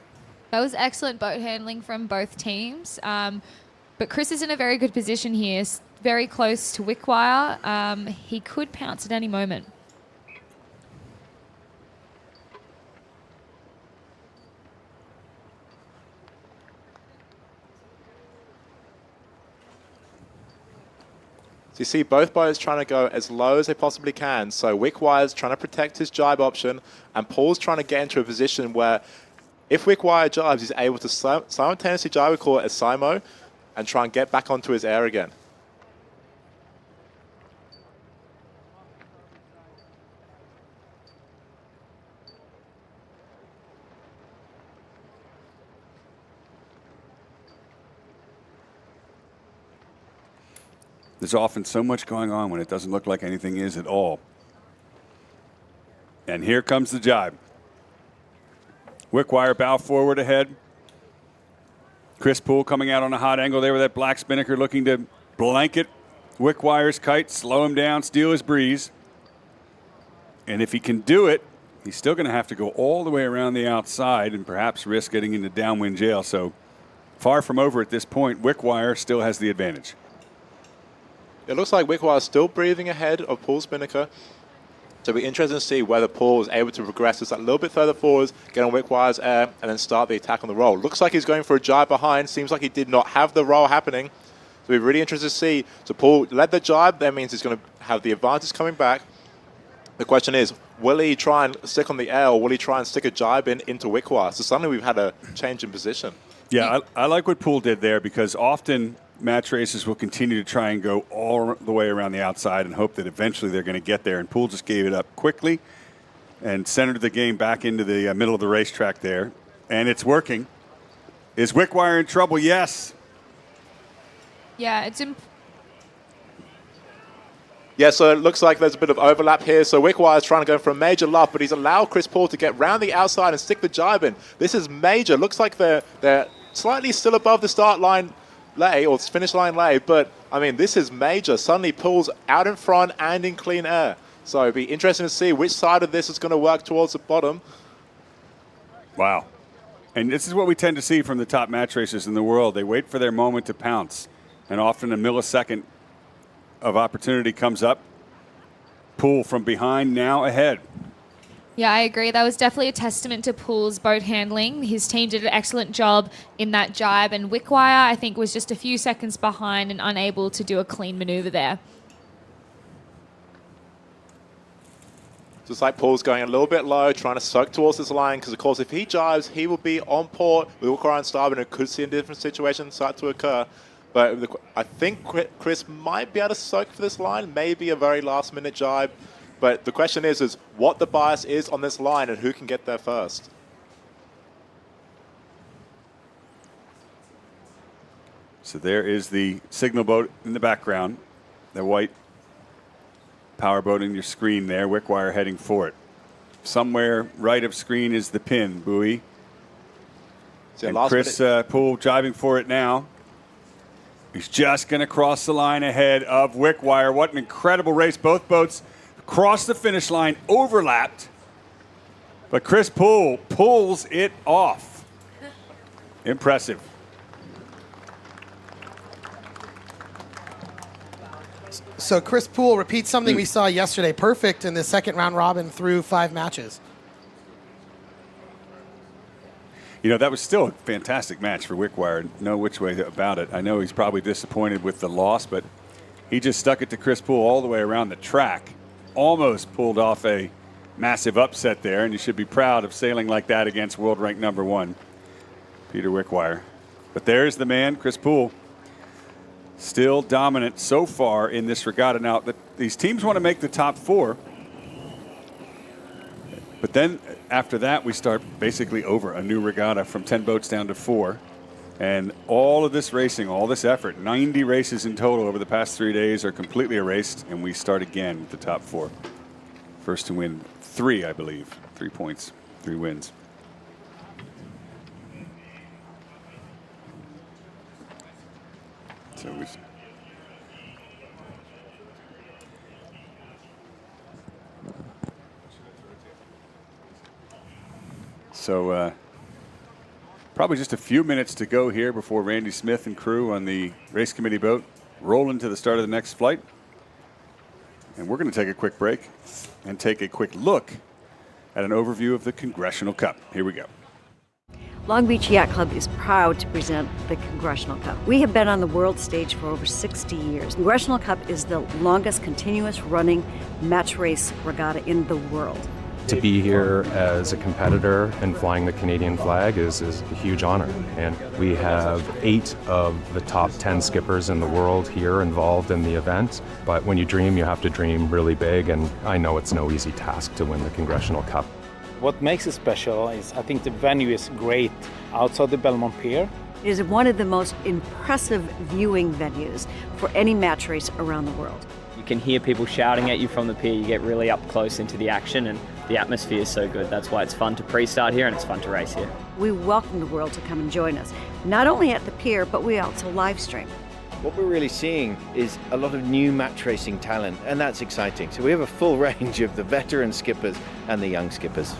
Speaker 11: That was excellent boat handling from both teams. But Chris is in a very good position here, very close to Wickwire. He could pounce at any moment.
Speaker 12: You see both boats trying to go as low as they possibly can. So Wickwire's trying to protect his jibe option, and Poole's trying to get into a position where if Wickwire jibes, he's able to simultaneously jibe, we call it a simo, and try and get back onto his air again.
Speaker 8: There's often so much going on when it doesn't look like anything is at all. And here comes the jibe. Wickwire bow forward ahead. Chris Poole coming out on a hot angle there with that black spinnaker, looking to blanket Wickwire's kite, slow him down, steal his breeze. And if he can do it, he's still going to have to go all the way around the outside and perhaps risk getting into downwind jail. So far from over at this point, Wickwire still has the advantage.
Speaker 12: It looks like Wickwire is still breathing ahead of Poole's spinnaker. So it'll be interesting to see whether Poole is able to progress just a little bit further forwards, get on Wickwire's air, and then start the attack on the roll. Looks like he's going for a jibe behind. Seems like he did not have the roll happening. So it'll be really interesting to see. So Poole led the jibe. That means he's going to have the advantage coming back. The question is, will he try and stick on the air, or will he try and stick a jibe into Wickwire? So suddenly we've had a change in position.
Speaker 8: Yeah, I like what Poole did there, because often match racers will continue to try and go all the way around the outside and hope that eventually they're going to get there. And Poole just gave it up quickly and centered the game back into the middle of the racetrack there. And it's working. Is Wickwire in trouble? Yes.
Speaker 11: Yeah, it's
Speaker 12: Yeah, so it looks like there's a bit of overlap here. So Wickwire is trying to go for a major luff, but he's allowed Chris Poole to get round the outside and stick the jibe in. This is major. Looks like they're slightly still above the start line lay, or finish line lay, but I mean, this is major. Suddenly Poole's out in front and in clean air. So it'd be interesting to see which side of this is going to work towards the bottom.
Speaker 8: Wow. And this is what we tend to see from the top match racers in the world. They wait for their moment to pounce, and often a millisecond of opportunity comes up. Poole from behind, now ahead.
Speaker 11: Yeah, I agree. That was definitely a testament to Poole's boat handling. His team did an excellent job in that jibe, and Wickwire, I think, was just a few seconds behind and unable to do a clean maneuver there.
Speaker 12: Just like Poole's going a little bit low, trying to soak towards this line, because of course if he jibes, he will be on port. We will cry on starboard, and it could see a different situation start to occur. But I think Chris might be able to soak for this line, maybe a very last-minute jibe. But the question is what the bias is on this line and who can get there first.
Speaker 8: So there is the signal boat in the background, the white power boat in your screen there. Wickwire heading for it. Somewhere right of screen is the pin buoy. And Chris Poole driving for it now. He's just going to cross the line ahead of Wickwire. What an incredible race. Both boats crossed the finish line, overlapped. But Chris Poole pulls it off. Impressive.
Speaker 13: So Chris Poole repeats something we saw yesterday. Perfect in the second round robin through 5 matches.
Speaker 8: You know, that was still a fantastic match for Wickwire. No which way about it. I know he's probably disappointed with the loss, but he just stuck it to Chris Poole all the way around the track. Almost pulled off a massive upset there, and you should be proud of sailing like that against world-ranked #1, Peter Wickwire. But there's the man, Chris Poole, still dominant so far in this regatta. Now, these teams want to make the top 4, but then after that, we start basically over a new regatta from 10 boats down to 4. And all of this racing, all this effort, 90 races in total over the past 3 days are completely erased, and we start again with the top 4. First to win 3, I believe. 3 points, 3 wins. So probably just a few minutes to go here before Randy Smith and crew on the race committee boat roll into the start of the next flight. And we're going to take a quick break and take a quick look at an overview of the Congressional Cup. Here we go.
Speaker 20: Long Beach Yacht Club is proud to present the Congressional Cup. We have been on the world stage for over 60 years. Congressional Cup is the longest continuous running match race regatta in the world.
Speaker 21: To be here as a competitor and flying the Canadian flag is a huge honor. And we have 8 of the top 10 skippers in the world here involved in the event. But when you dream, you have to dream really big. And I know it's no easy task to win the Congressional Cup.
Speaker 22: What makes it special is I think the venue is great outside the Belmont Pier.
Speaker 20: It is one of the most impressive viewing venues for any match race around the world.
Speaker 19: You can hear people shouting at you from the pier. You get really up close into the action, and the atmosphere is so good. That's why it's fun to pre-start here and it's fun to race here.
Speaker 20: We welcome the world to come and join us, not only at the pier, but we also live stream.
Speaker 23: What we're really seeing is a lot of new match racing talent, and that's exciting. So we have a full range of the veteran skippers and the young skippers.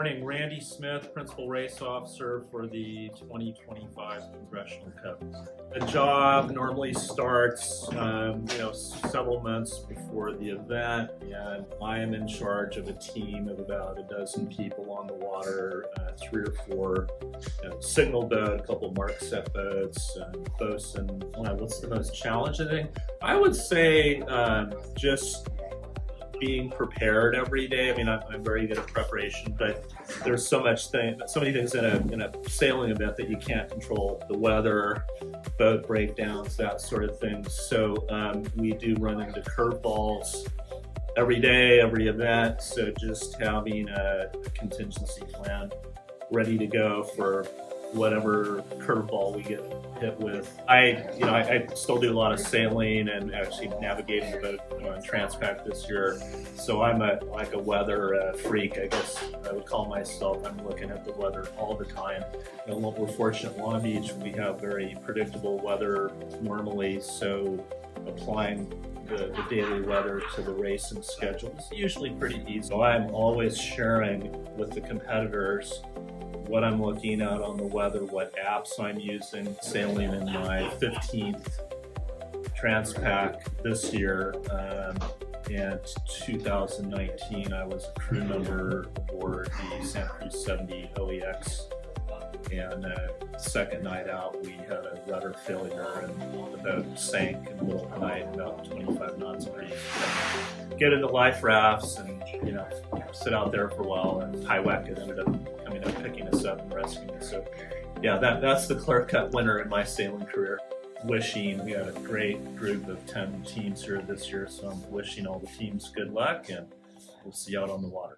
Speaker 1: Morning, Randy Smith, Principal Race Officer for the 2025 Congressional Cup. The job normally starts, several months before the event, and I am in charge of a team of about a dozen people on the water, 3 or 4 signal boat, a couple mark set boats, bosun. What's the most challenging thing? I would say just being prepared every day. I mean, I'm very good at preparation, but there's so many things in a sailing event that you can't control: the weather, boat breakdowns, that sort of thing. So we do run into curveballs every day, every event. So just having a contingency plan ready to go for whatever curveball we get hit with. I still do a lot of sailing and actually navigating the boat on Transpac this year. So I'm like a weather freak, I guess I would call myself. I'm looking at the weather all the time. We're fortunate in Long Beach, we have very predictable weather normally, so applying the daily weather to the racing schedule is usually pretty easy. So I'm always sharing with the competitors what I'm looking at on the weather, what apps I'm using. Sailing in my 15th Transpac this year, and 2019 I was a crew member aboard the Santa Cruz 70 OEX, and second night out we had a rudder failure and the boat sank in the middle of the night, about 25 knots of breeze. Get into life rafts and sit out there for a while, and Highwacket ended up coming up, picking us up and rescuing us. So yeah, that's the clear-cut winner in my sailing career. We had a great group of 10 teams here this year, so I'm wishing all the teams good luck, and we'll see you out on the water.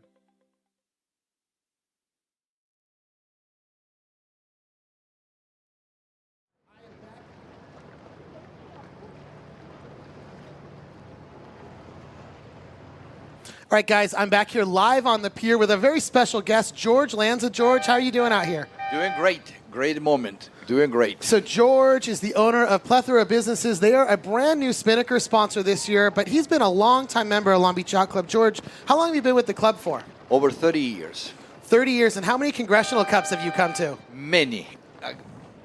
Speaker 13: All right, guys, I'm back here live on the pier with a very special guest, George Lanza. George, how are you doing out here?
Speaker 2: Doing great. Great moment. Doing great.
Speaker 13: So George is the owner of Plethora Businesses. They are a brand new Spinnaker sponsor this year, but he's been a long-time member of Long Beach Yacht Club. George, how long have you been with the club for?
Speaker 2: Over 30 years.
Speaker 13: 30 years, and how many Congressional Cups have you come to?
Speaker 2: Many.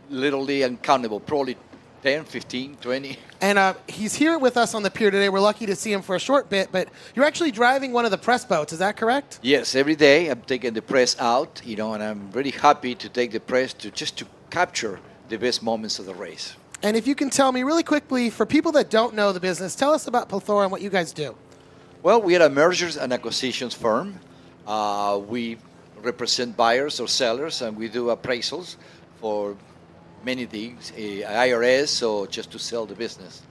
Speaker 2: Literally uncountable. Probably 10, 15, 20.
Speaker 13: And he's here with us on the pier today. We're lucky to see him for a short bit, but you're actually driving one of the press boats. Is that correct?
Speaker 2: Yes, every day I'm taking the press out, and I'm really happy to take the press to capture the best moments of the race.
Speaker 13: And if you can tell me really quickly, for people that don't know the business, tell us about Plethora and what you guys do.
Speaker 2: Well, we are a mergers and acquisitions firm. We represent buyers or sellers, and we do appraisals for many things, IRS, or just to sell the business.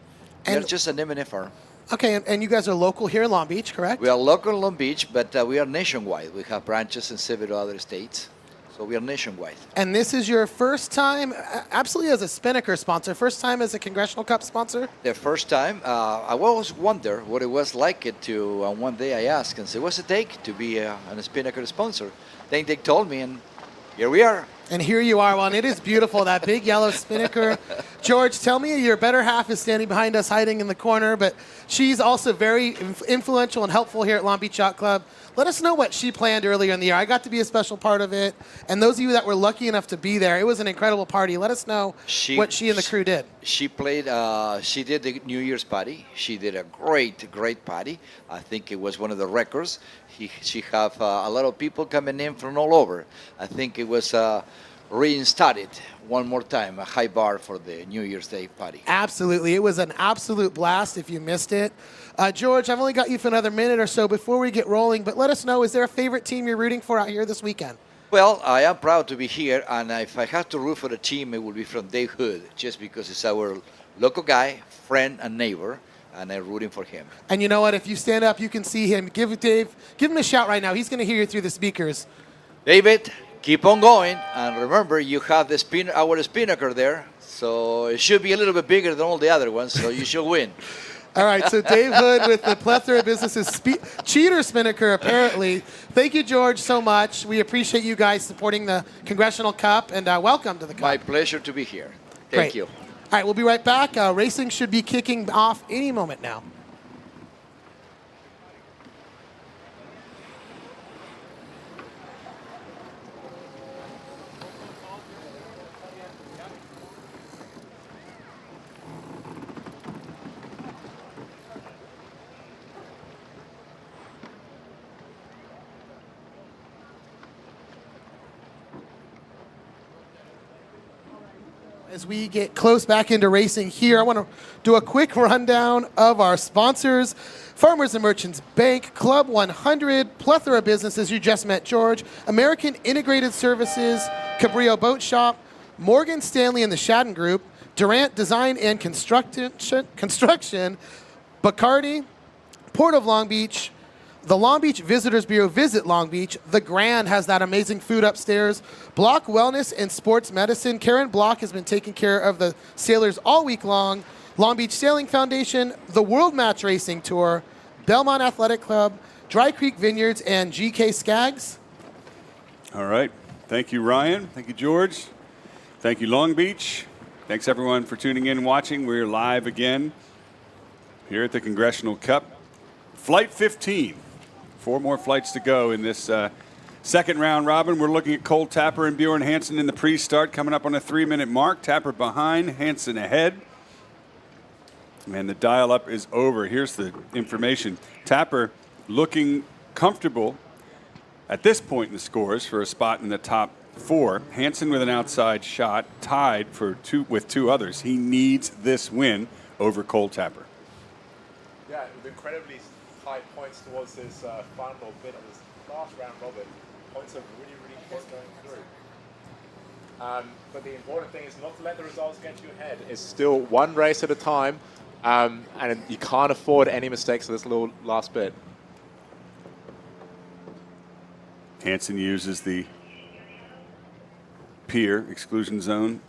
Speaker 2: We're just an M&A firm.
Speaker 13: Okay, and you guys are local here in Long Beach, correct?
Speaker 2: We are local in Long Beach, but we are nationwide. We have branches in several other states, so we are nationwide.
Speaker 13: And this is your first time, absolutely as a Spinnaker sponsor, first time as a Congressional Cup sponsor?
Speaker 2: The first time. I always wonder what it was like to, one day I asked and said, what's it take to be a Spinnaker sponsor? Then they told me, and here we are.
Speaker 13: And here you are. Well, and it is beautiful, that big yellow Spinnaker. George, tell me, your better half is standing behind us, hiding in the corner, but she's also very influential and helpful here at Long Beach Yacht Club. Let us know what she planned earlier in the year. I got to be a special part of it. And those of you that were lucky enough to be there, it was an incredible party. Let us know what she and the crew did.
Speaker 2: She played, she did the New Year's party. She did a great, great party. I think it was one of the records. She have a lot of people coming in from all over. I think it was reinstated one more time, a high bar for the New Year's Day party.
Speaker 13: Absolutely. It was an absolute blast if you missed it. George, I've only got you for another minute or so before we get rolling, but let us know, is there a favorite team you're rooting for out here this weekend?
Speaker 2: Well, I am proud to be here, and if I have to root for a team, it will be from Dave Hood, just because it's our local guy, friend, and neighbor, and I'm rooting for him.
Speaker 13: And you know what? If you stand up, you can see him. Give him a shout right now. He's going to hear you through the speakers.
Speaker 2: David, keep on going, and remember, you have our Spinnaker there, so it should be a little bit bigger than all the other ones, so you should win.
Speaker 13: All right, so Dave Hood with the Plethora Businesses cheater Spinnaker, apparently. Thank you, George, so much. We appreciate you guys supporting the Congressional Cup, and welcome to the Cup.
Speaker 2: My pleasure to be here. Thank you.
Speaker 13: All right, we'll be right back. Racing should be kicking off any moment now. As we get close back into racing here, I want to do a quick rundown of our sponsors. Farmers and Merchants Bank, Club 100, Plethora Businesses, you just met George, American Integrated Services, Cabrillo Boat Shop, Morgan Stanley and the Shadden Group, Durant Design and Construction, Bacardi, Port of Long Beach, the Long Beach Visitors Bureau, Visit Long Beach. The Grand has that amazing food upstairs. Block Wellness and Sports Medicine. Karen Block has been taking care of the sailors all week long. Long Beach Sailing Foundation, the World Match Racing Tour, Belmont Athletic Club, Dry Creek Vineyards, and GK Skaggs.
Speaker 8: All right. Thank you, Ryan. Thank you, George. Thank you, Long Beach. Thanks, everyone, for tuning in and watching. We're live again here at the Congressional Cup. Flight 15. 4 more flights to go in this second round robin. We're looking at Cole Tapper and Bjorn Hansen in the pre-start, coming up on a 3-minute mark. Tapper behind, Hansen ahead. And the dial-up is over. Here's the information. Tapper looking comfortable at this point in the scores for a spot in the top 4. Hansen with an outside shot, tied with 2 others. He needs this win over Cole Tapper.
Speaker 12: Yeah, with incredibly high points towards this final bit of this last round robin. Points are really, really close going through. But the important thing is not to let the results get you ahead. It's still one race at a time, and you can't afford any mistakes in this little last bit.
Speaker 8: Hansen uses the pier exclusion zone.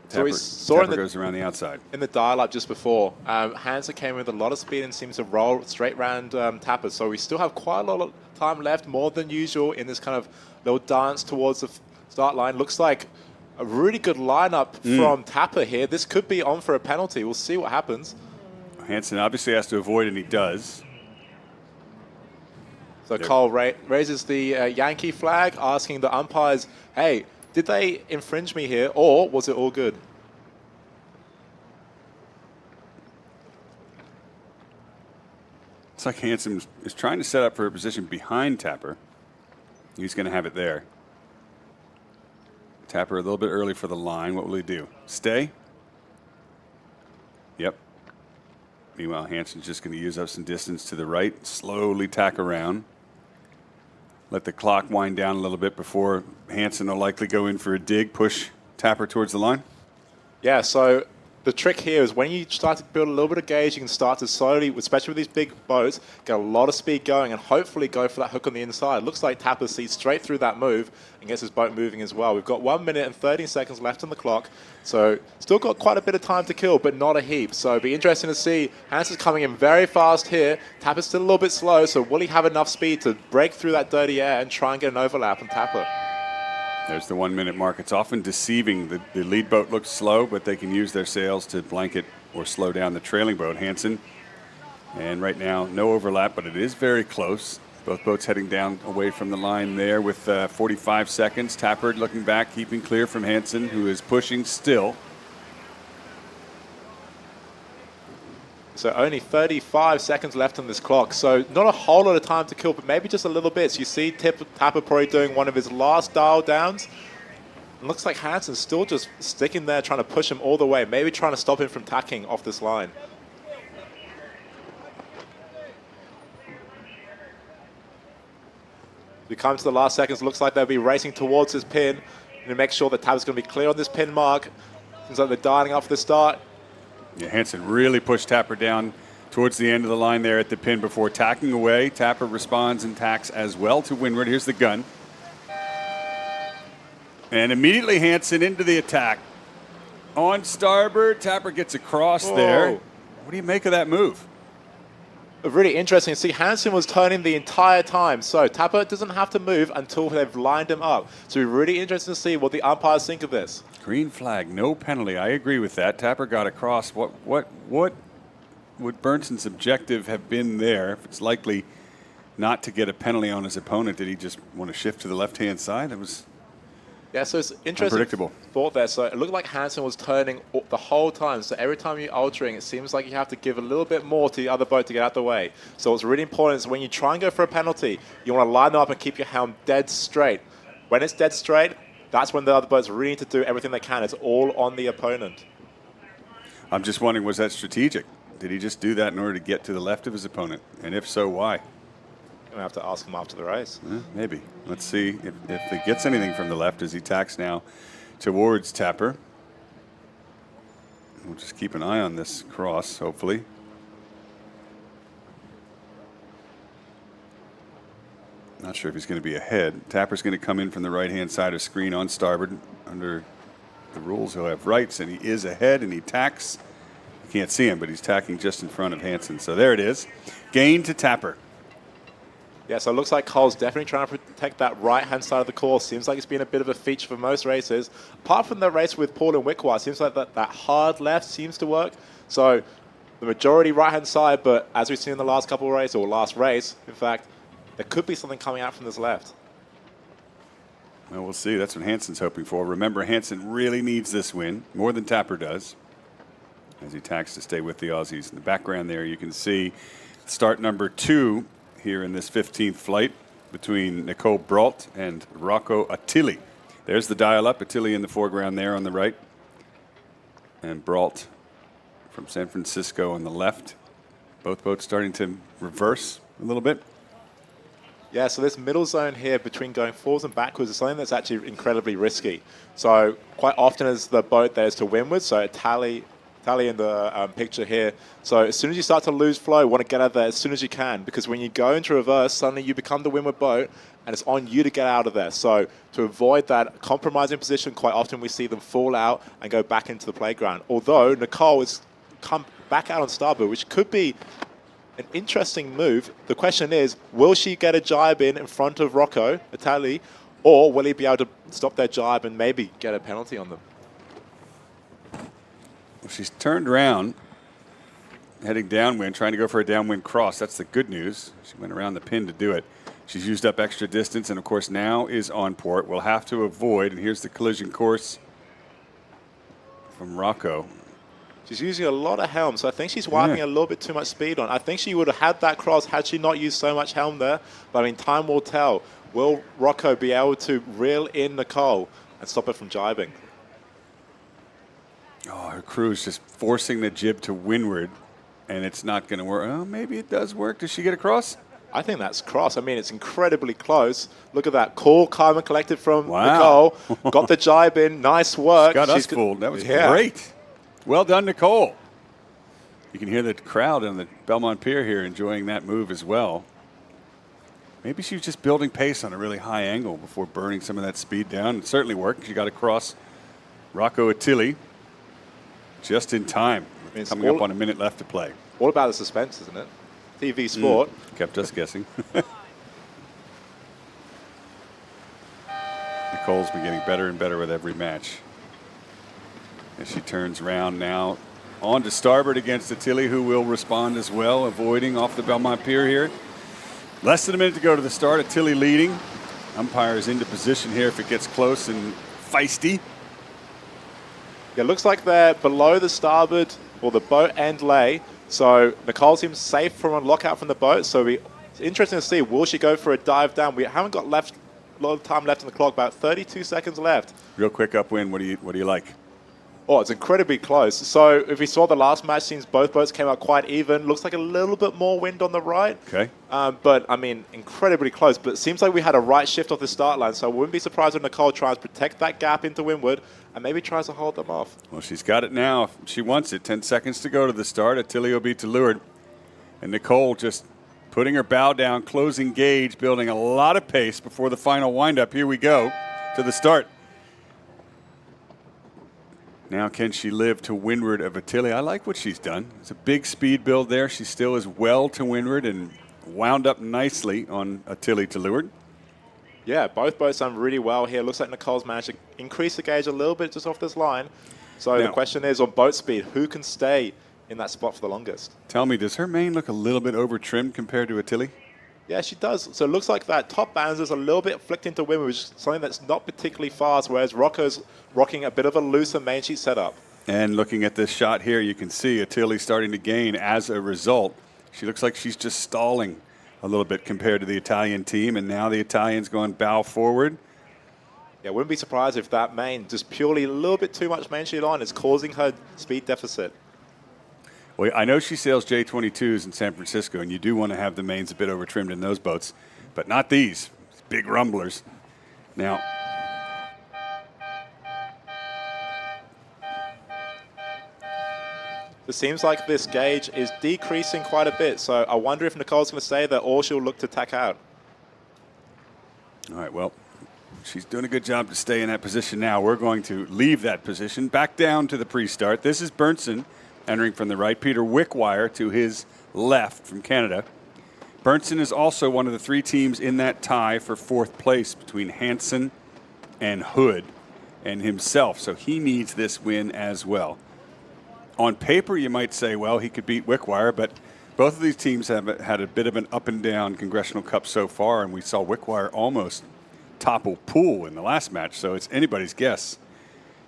Speaker 12: So we saw
Speaker 8: Tapper goes around the outside.
Speaker 12: In the dial-up just before, Hansen came with a lot of speed and seems to roll straight round Tapper. So we still have quite a lot of time left, more than usual, in this kind of little dance towards the start line. Looks like a really good lineup from Tapper here. This could be on for a penalty. We'll see what happens.
Speaker 8: Hansen obviously has to avoid, and he does.
Speaker 12: So Cole raises the Yankee flag, asking the umpires, hey, did they infringe me here, or was it all good?
Speaker 8: It's like Hansen is trying to set up for a position behind Tapper. He's going to have it there. Tapper a little bit early for the line. What will he do? Stay? Yep. Meanwhile, Hansen's just going to use up some distance to the right, slowly tack around. Let the clock wind down a little bit before Hansen will likely go in for a dig, push Tapper towards the line.
Speaker 12: Yeah, so the trick here is when you start to build a little bit of gauge, you can start to slowly, especially with these big boats, get a lot of speed going and hopefully go for that hook on the inside. Looks like Tapper sees straight through that move and gets his boat moving as well. We've got 1 minute and 30 seconds left on the clock, so still got quite a bit of time to kill, but not a heap. So it'll be interesting to see. Hansen's coming in very fast here. Tapper's still a little bit slow, so will he have enough speed to break through that dirty air and try and get an overlap on Tapper?
Speaker 8: There's the 1 minute mark. It's often deceiving. The lead boat looks slow, but they can use their sails to blanket or slow down the trailing boat. Hansen. And right now, no overlap, but it is very close. Both boats heading down away from the line there with 45 seconds. Tapper looking back, keeping clear from Hansen, who is pushing still.
Speaker 12: So only 35 seconds left on this clock. So not a whole lot of time to kill, but maybe just a little bit. So you see Tapper probably doing one of his last dial downs. It looks like Hansen's still just sticking there, trying to push him all the way, maybe trying to stop him from tacking off this line. We come to the last seconds. Looks like they'll be racing towards his pin to make sure that Tapper's going to be clear on this pin mark. Seems like they're dialing up for the start.
Speaker 8: Yeah, Hansen really pushed Tapper down towards the end of the line there at the pin before tacking away. Tapper responds and tacks as well to windward. Here's the gun. And immediately Hansen into the attack. On starboard, Tapper gets across there. What do you make of that move?
Speaker 12: Really interesting to see. Hansen was turning the entire time, so Tapper doesn't have to move until they've lined him up. So it'll be really interesting to see what the umpires think of this.
Speaker 8: Green flag, no penalty. I agree with that. Tapper got across. What would Bernson's objective have been there? If it's likely not to get a penalty on his opponent, did he just want to shift to the left-hand side? That was
Speaker 12: so it's interesting thought there. So it looked like Hansen was turning the whole time. So every time you're altering, it seems like you have to give a little bit more to the other boat to get out the way. So what's really important is when you try and go for a penalty, you want to line up and keep your helm dead straight. When it's dead straight, that's when the other boats really need to do everything they can. It's all on the opponent.
Speaker 8: I'm just wondering, was that strategic? Did he just do that in order to get to the left of his opponent? And if so, why?
Speaker 12: I'm going to have to ask him after the race.
Speaker 8: Maybe. Let's see if he gets anything from the left as he tacks now towards Tapper. We'll just keep an eye on this cross, hopefully. Not sure if he's going to be ahead. Tapper's going to come in from the right-hand side of screen on starboard. Under the rules, he'll have rights, and he is ahead, and he tacks. You can't see him, but he's tacking just in front of Hansen. So there it is. Gain to Tapper.
Speaker 12: Yeah, so it looks like Cole's definitely trying to protect that right-hand side of the course. Seems like it's been a bit of a feature for most races. Apart from the race with Poole and Wickwire, seems like that hard left seems to work. So the majority right-hand side, but as we've seen in the last couple of races, or last race, in fact, there could be something coming out from this left.
Speaker 8: Well, we'll see. That's what Hansen's hoping for. Remember, Hansen really needs this win, more than Tapper does, as he tacks to stay with the Aussies. In the background there, you can see start number 2 here in this 15th flight between Nicole Bralt and Rocco Attili. There's the dial-up. Attili in the foreground there on the right. And Bralt from San Francisco on the left. Both boats starting to reverse a little bit.
Speaker 12: Yeah, so this middle zone here between going forwards and backwards is something that's actually incredibly risky. So quite often as the boat there's to windward, so Attili in the picture here. So as soon as you start to lose flow, you want to get out of there as soon as you can, because when you go into reverse, suddenly you become the windward boat, and it's on you to get out of there. So to avoid that compromising position, quite often we see them fall out and go back into the playground. Although Nicole has come back out on starboard, which could be an interesting move. The question is, will she get a jibe in front of Rocco Attili, or will he be able to stop that jibe and maybe get a penalty on them?
Speaker 8: Well, she's turned around, heading downwind, trying to go for a downwind cross. That's the good news. She went around the pin to do it. She's used up extra distance, and of course now is on port. We'll have to avoid, and here's the collision course from Rocco.
Speaker 12: She's using a lot of helm, so I think she's wiping a little bit too much speed on. I think she would have had that cross had she not used so much helm there. But I mean, time will tell. Will Rocco be able to reel in Nicole and stop her from jibing?
Speaker 8: Oh, her crew's just forcing the jib to windward, and it's not going to work. Oh, maybe it does work. Does she get across?
Speaker 12: I think that's cross. I mean, it's incredibly close. Look at that. Cool, calm, and collected from Nicole. Got the jibe in. Nice work.
Speaker 8: She got us fooled. That was great. Well done, Nicole. You can hear the crowd on the Belmont Pier here enjoying that move as well. Maybe she was just building pace on a really high angle before burning some of that speed down. It certainly worked. She got across Rocco Attili just in time. Coming up on a minute left to play.
Speaker 12: All about the suspense, isn't it? TV sport.
Speaker 8: Kept us guessing. Nicole's been getting better and better with every match. As she turns around now on to starboard against Attili, who will respond as well, avoiding off the Belmont Pier here. Less than a minute to go to the start. Attili leading. Umpire is into position here if it gets close and feisty.
Speaker 12: Yeah, it looks like they're below the starboard or the boat end lay. So Nicole seems safe from a lockout from the boat. So it's interesting to see, will she go for a dive down? We haven't got a lot of time left on the clock, about 32 seconds left.
Speaker 8: Real quick upwind, what do you like?
Speaker 12: Oh, it's incredibly close. So if we saw the last match, seems both boats came out quite even. Looks like a little bit more wind on the right.
Speaker 8: Okay.
Speaker 12: But, I mean, incredibly close. But it seems like we had a right shift off the start line, so I wouldn't be surprised if Nicole tries to protect that gap into windward and maybe tries to hold them off.
Speaker 8: Well, she's got it now. If she wants it. 10 seconds to go to the start. Attili will be to leeward. And Nicole just putting her bow down, closing gauge, building a lot of pace before the final windup. Here we go to the start. Now can she live to windward of Attili? I like what she's done. It's a big speed build there. She still is well to windward and wound up nicely on Attili to leeward.
Speaker 12: Yeah, both boats done really well here. Looks like Nicole's managed to increase the gauge a little bit just off this line. So the question is, on boat speed, who can stay in that spot for the longest?
Speaker 8: Tell me, does her main look a little bit over-trimmed compared to Attili?
Speaker 12: Yeah, she does. So it looks like that top bands is a little bit flicked into windward, which is something that's not particularly fast, whereas Rocco's rocking a bit of a looser main sheet setup.
Speaker 8: And looking at this shot here, you can see Attili starting to gain as a result. She looks like she's just stalling a little bit compared to the Italian team, and now the Italian's going bow forward.
Speaker 12: Yeah, wouldn't be surprised if that main, just purely a little bit too much main sheet on, is causing her speed deficit.
Speaker 8: Well, I know she sails J22s in San Francisco, and you do want to have the mains a bit over-trimmed in those boats, but not these big rumblers. Now,
Speaker 12: it seems like this gauge is decreasing quite a bit, so I wonder if Nicole's going to stay there or she'll look to tack out.
Speaker 8: all right, well, she's doing a good job to stay in that position now. We're going to leave that position, back down to the pre-start. This is Bernson entering from the right. Peter Wickwire to his left from Canada. Bernson is also one of the 3 teams in that tie for 4th place between Hansen and Hood and himself, so he needs this win as well. On paper, you might say, well, he could beat Wickwire, but both of these teams have had a bit of an up-and-down Congressional Cup so far, and we saw Wickwire almost topple Poole in the last match, so it's anybody's guess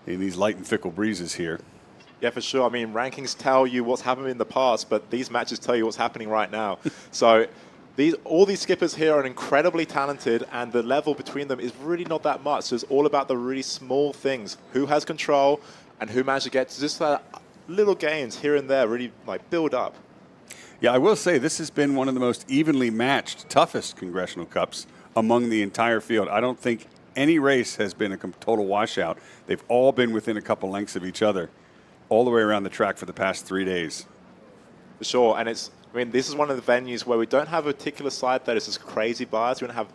Speaker 8: in these light and fickle breezes here.
Speaker 12: Yeah, for sure. I mean, rankings tell you what's happened in the past, but these matches tell you what's happening right now. So all these skippers here are incredibly talented, and the level between them is really not that much. So it's all about the really small things. Who has control and who managed to get to just that little gains here and there, really like build up.
Speaker 8: Yeah, I will say this has been one of the most evenly matched, toughest Congressional Cups among the entire field. I don't think any race has been a total washout. They've all been within a couple lengths of each other all the way around the track for the past 3 days.
Speaker 12: For sure, and this is one of the venues where we don't have a particular side that is just crazy biased. We don't have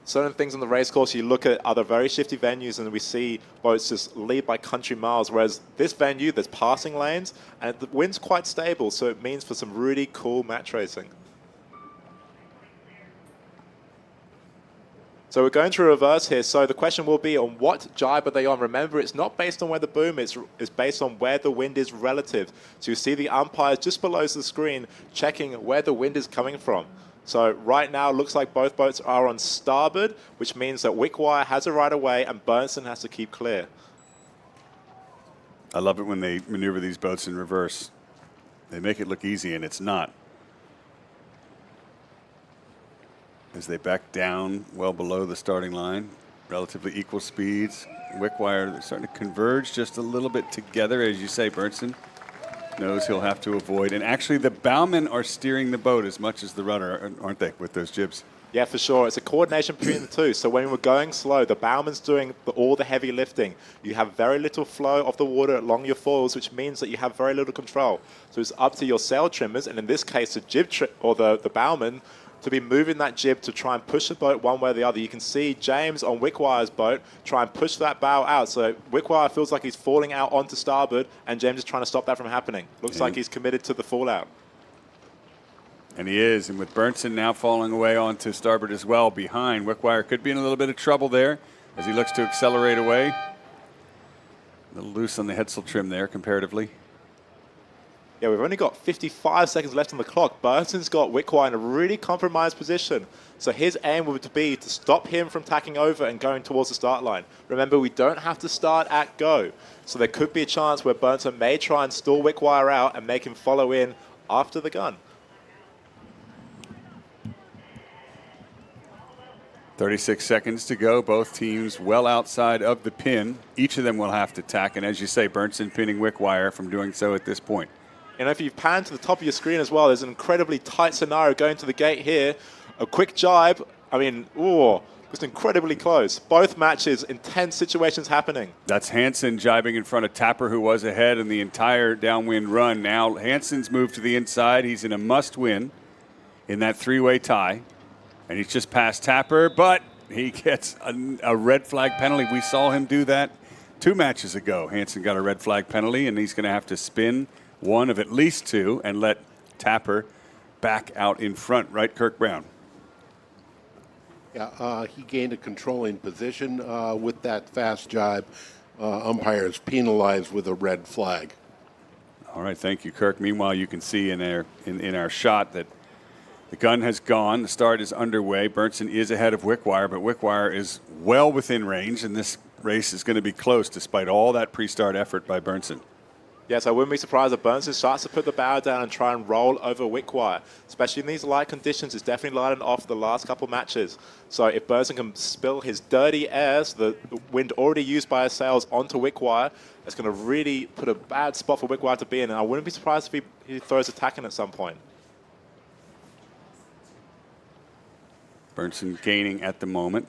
Speaker 12: certain things on the race course. You look at other very shifty venues and we see boats just lead by country miles, whereas this venue, there's passing lanes and the wind's quite stable, so it means for some really cool match racing. So we're going to reverse here. So the question will be on what jibe are they on? Remember, it's not based on where the boom is. It's based on where the wind is relative. So you see the umpires just below the screen checking where the wind is coming from. So right now, it looks like both boats are on starboard, which means that Wickwire has a right of way and Bernson has to keep clear.
Speaker 8: I love it when they maneuver these boats in reverse. They make it look easy, and it's not. As they back down well below the starting line, relatively equal speeds. Wickwire, they're starting to converge just a little bit together, as you say. Bernson knows he'll have to avoid. And actually, the bowmen are steering the boat as much as the rudder, aren't they, with those jibs?
Speaker 12: Yeah, for sure. It's a coordination between the two. So when we're going slow, the bowman's doing all the heavy lifting. You have very little flow of the water along your foils, which means that you have very little control. So it's up to your sail trimmers, and in this case, the jib or the bowman, to be moving that jib to try and push the boat one way or the other. You can see James on Wickwire's boat try and push that bow out. So Wickwire feels like he's falling out onto starboard, and James is trying to stop that from happening. Looks like he's committed to the fallout.
Speaker 8: And he is, and with Bernson now falling away onto starboard as well behind, Wickwire could be in a little bit of trouble there as he looks to accelerate away. A little loose on the headsail trim there comparatively.
Speaker 12: Yeah, we've only got 55 seconds left on the clock. Bernton's got Wickwire in a really compromised position. So his aim would be to stop him from tacking over and going towards the start line. Remember, we don't have to start at go. So there could be a chance where Bernson may try and stall Wickwire out and make him follow in after the gun.
Speaker 8: 36 seconds to go. Both teams well outside of the pin. Each of them will have to tack. And as you say, Bernson pinning Wickwire from doing so at this point.
Speaker 12: And if you pan to the top of your screen as well, there's an incredibly tight scenario going to the gate here. A quick jibe. I mean, just incredibly close. Both matches, intense situations happening.
Speaker 8: That's Hansen jibing in front of Tapper, who was ahead in the entire downwind run. Now Hansen's moved to the inside. He's in a must-win in that three-way tie. And he's just past Tapper, but he gets a red flag penalty. We saw him do that 2 matches ago. Hansen got a red flag penalty, and he's going to have to spin one of at least 2 and let Tapper back out in front, right, Kirk Brown?
Speaker 16: Yeah, he gained a controlling position with that fast jibe. Umpires penalized with a red flag.
Speaker 8: All right, thank you, Kirk. Meanwhile, you can see in our shot that the gun has gone. The start is underway. Bernson is ahead of Wickwire, but Wickwire is well within range, and this race is going to be close despite all that pre-start effort by Bernson.
Speaker 12: Yes, I wouldn't be surprised if Bernson starts to put the bow down and try and roll over Wickwire. Especially in these light conditions, it's definitely lightened off the last couple matches. So if Bernson can spill his dirty airs, the wind already used by his sails, onto Wickwire, it's going to really put a bad spot for Wickwire to be in. And I wouldn't be surprised if he throws attacking at some point.
Speaker 8: Bernson gaining at the moment.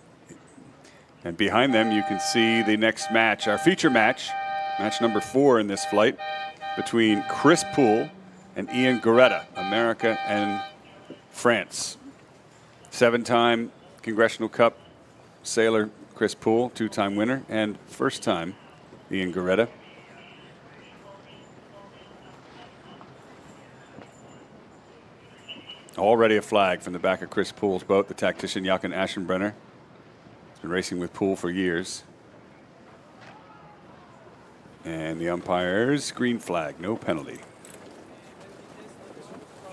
Speaker 8: And behind them, you can see the next match, our feature match. Match number 4 in this flight between Chris Poole and Ian Geretta, America and France. 7-time Congressional Cup sailor Chris Poole, 2-time winner, and first-time Ian Geretta. Already a flag from the back of Chris Poole's boat, the tactician Jochen Aschenbrenner. He's been racing with Poole for years. And the umpires, green flag, no penalty.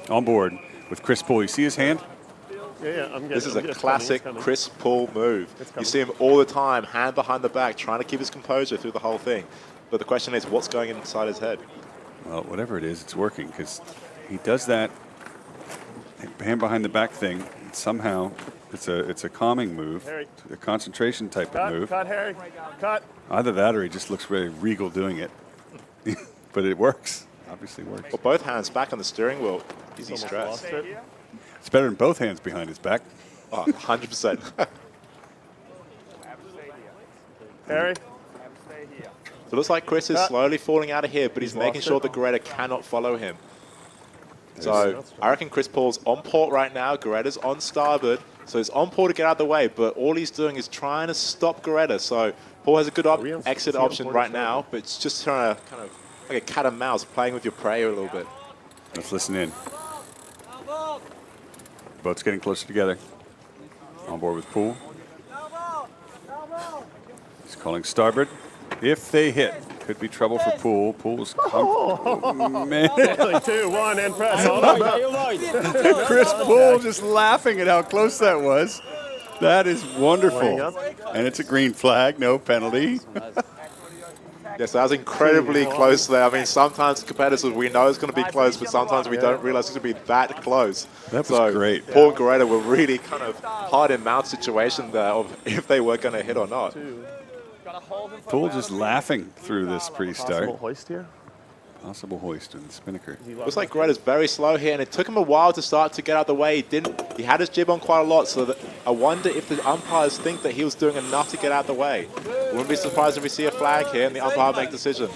Speaker 8: On board with Chris Poole. You see his hand?
Speaker 12: This is a classic Chris Poole move. You see him all the time, hand behind the back, trying to keep his composure through the whole thing. But the question is, what's going inside his head?
Speaker 8: Well, whatever it is, it's working, because he does that hand behind the back thing. And somehow, it's a calming move, a concentration type of move.
Speaker 14: Cut, Harry. Cut.
Speaker 8: Either that or he just looks very regal doing it. But it works. Obviously works.
Speaker 12: Well, both hands back on the steering wheel. Easy stress.
Speaker 8: It's better than both hands behind his back.
Speaker 12: Oh, 100%.
Speaker 14: Harry.
Speaker 12: So it looks like Chris is slowly falling out of here, but he's making sure the Geretta cannot follow him. So I reckon Chris Poole's on port right now. Geretta's on starboard. So he's on port to get out of the way, but all he's doing is trying to stop Geretta. So Poole has a good exit option right now, but it's just trying to kind of like a cat and mouse, playing with your prey a little bit.
Speaker 8: Let's listen in. Boats getting closer together. On board with Poole. He's calling starboard. If they hit, could be trouble for Poole. Poole's man.
Speaker 14: 2-1 and press on.
Speaker 8: Chris Poole just laughing at how close that was. That is wonderful. And it's a green flag, no penalty.
Speaker 12: Yes, that was incredibly close there. I mean, sometimes competitors, we know it's going to be close, but sometimes we don't realize it's going to be that close.
Speaker 8: That was great.
Speaker 12: Poole and Geretta were really kind of hard in mouth situation there of if they were going to hit or not.
Speaker 8: Poole just laughing through this pre-start.
Speaker 14: Possible hoist here.
Speaker 8: Possible hoist in the spinnaker.
Speaker 12: Looks like Geretta's very slow here, and it took him a while to start to get out of the way. He had his jib on quite a lot, so that I wonder if the umpires think that he was doing enough to get out of the way. Wouldn't be surprised if we see a flag here and the umpire make a decision.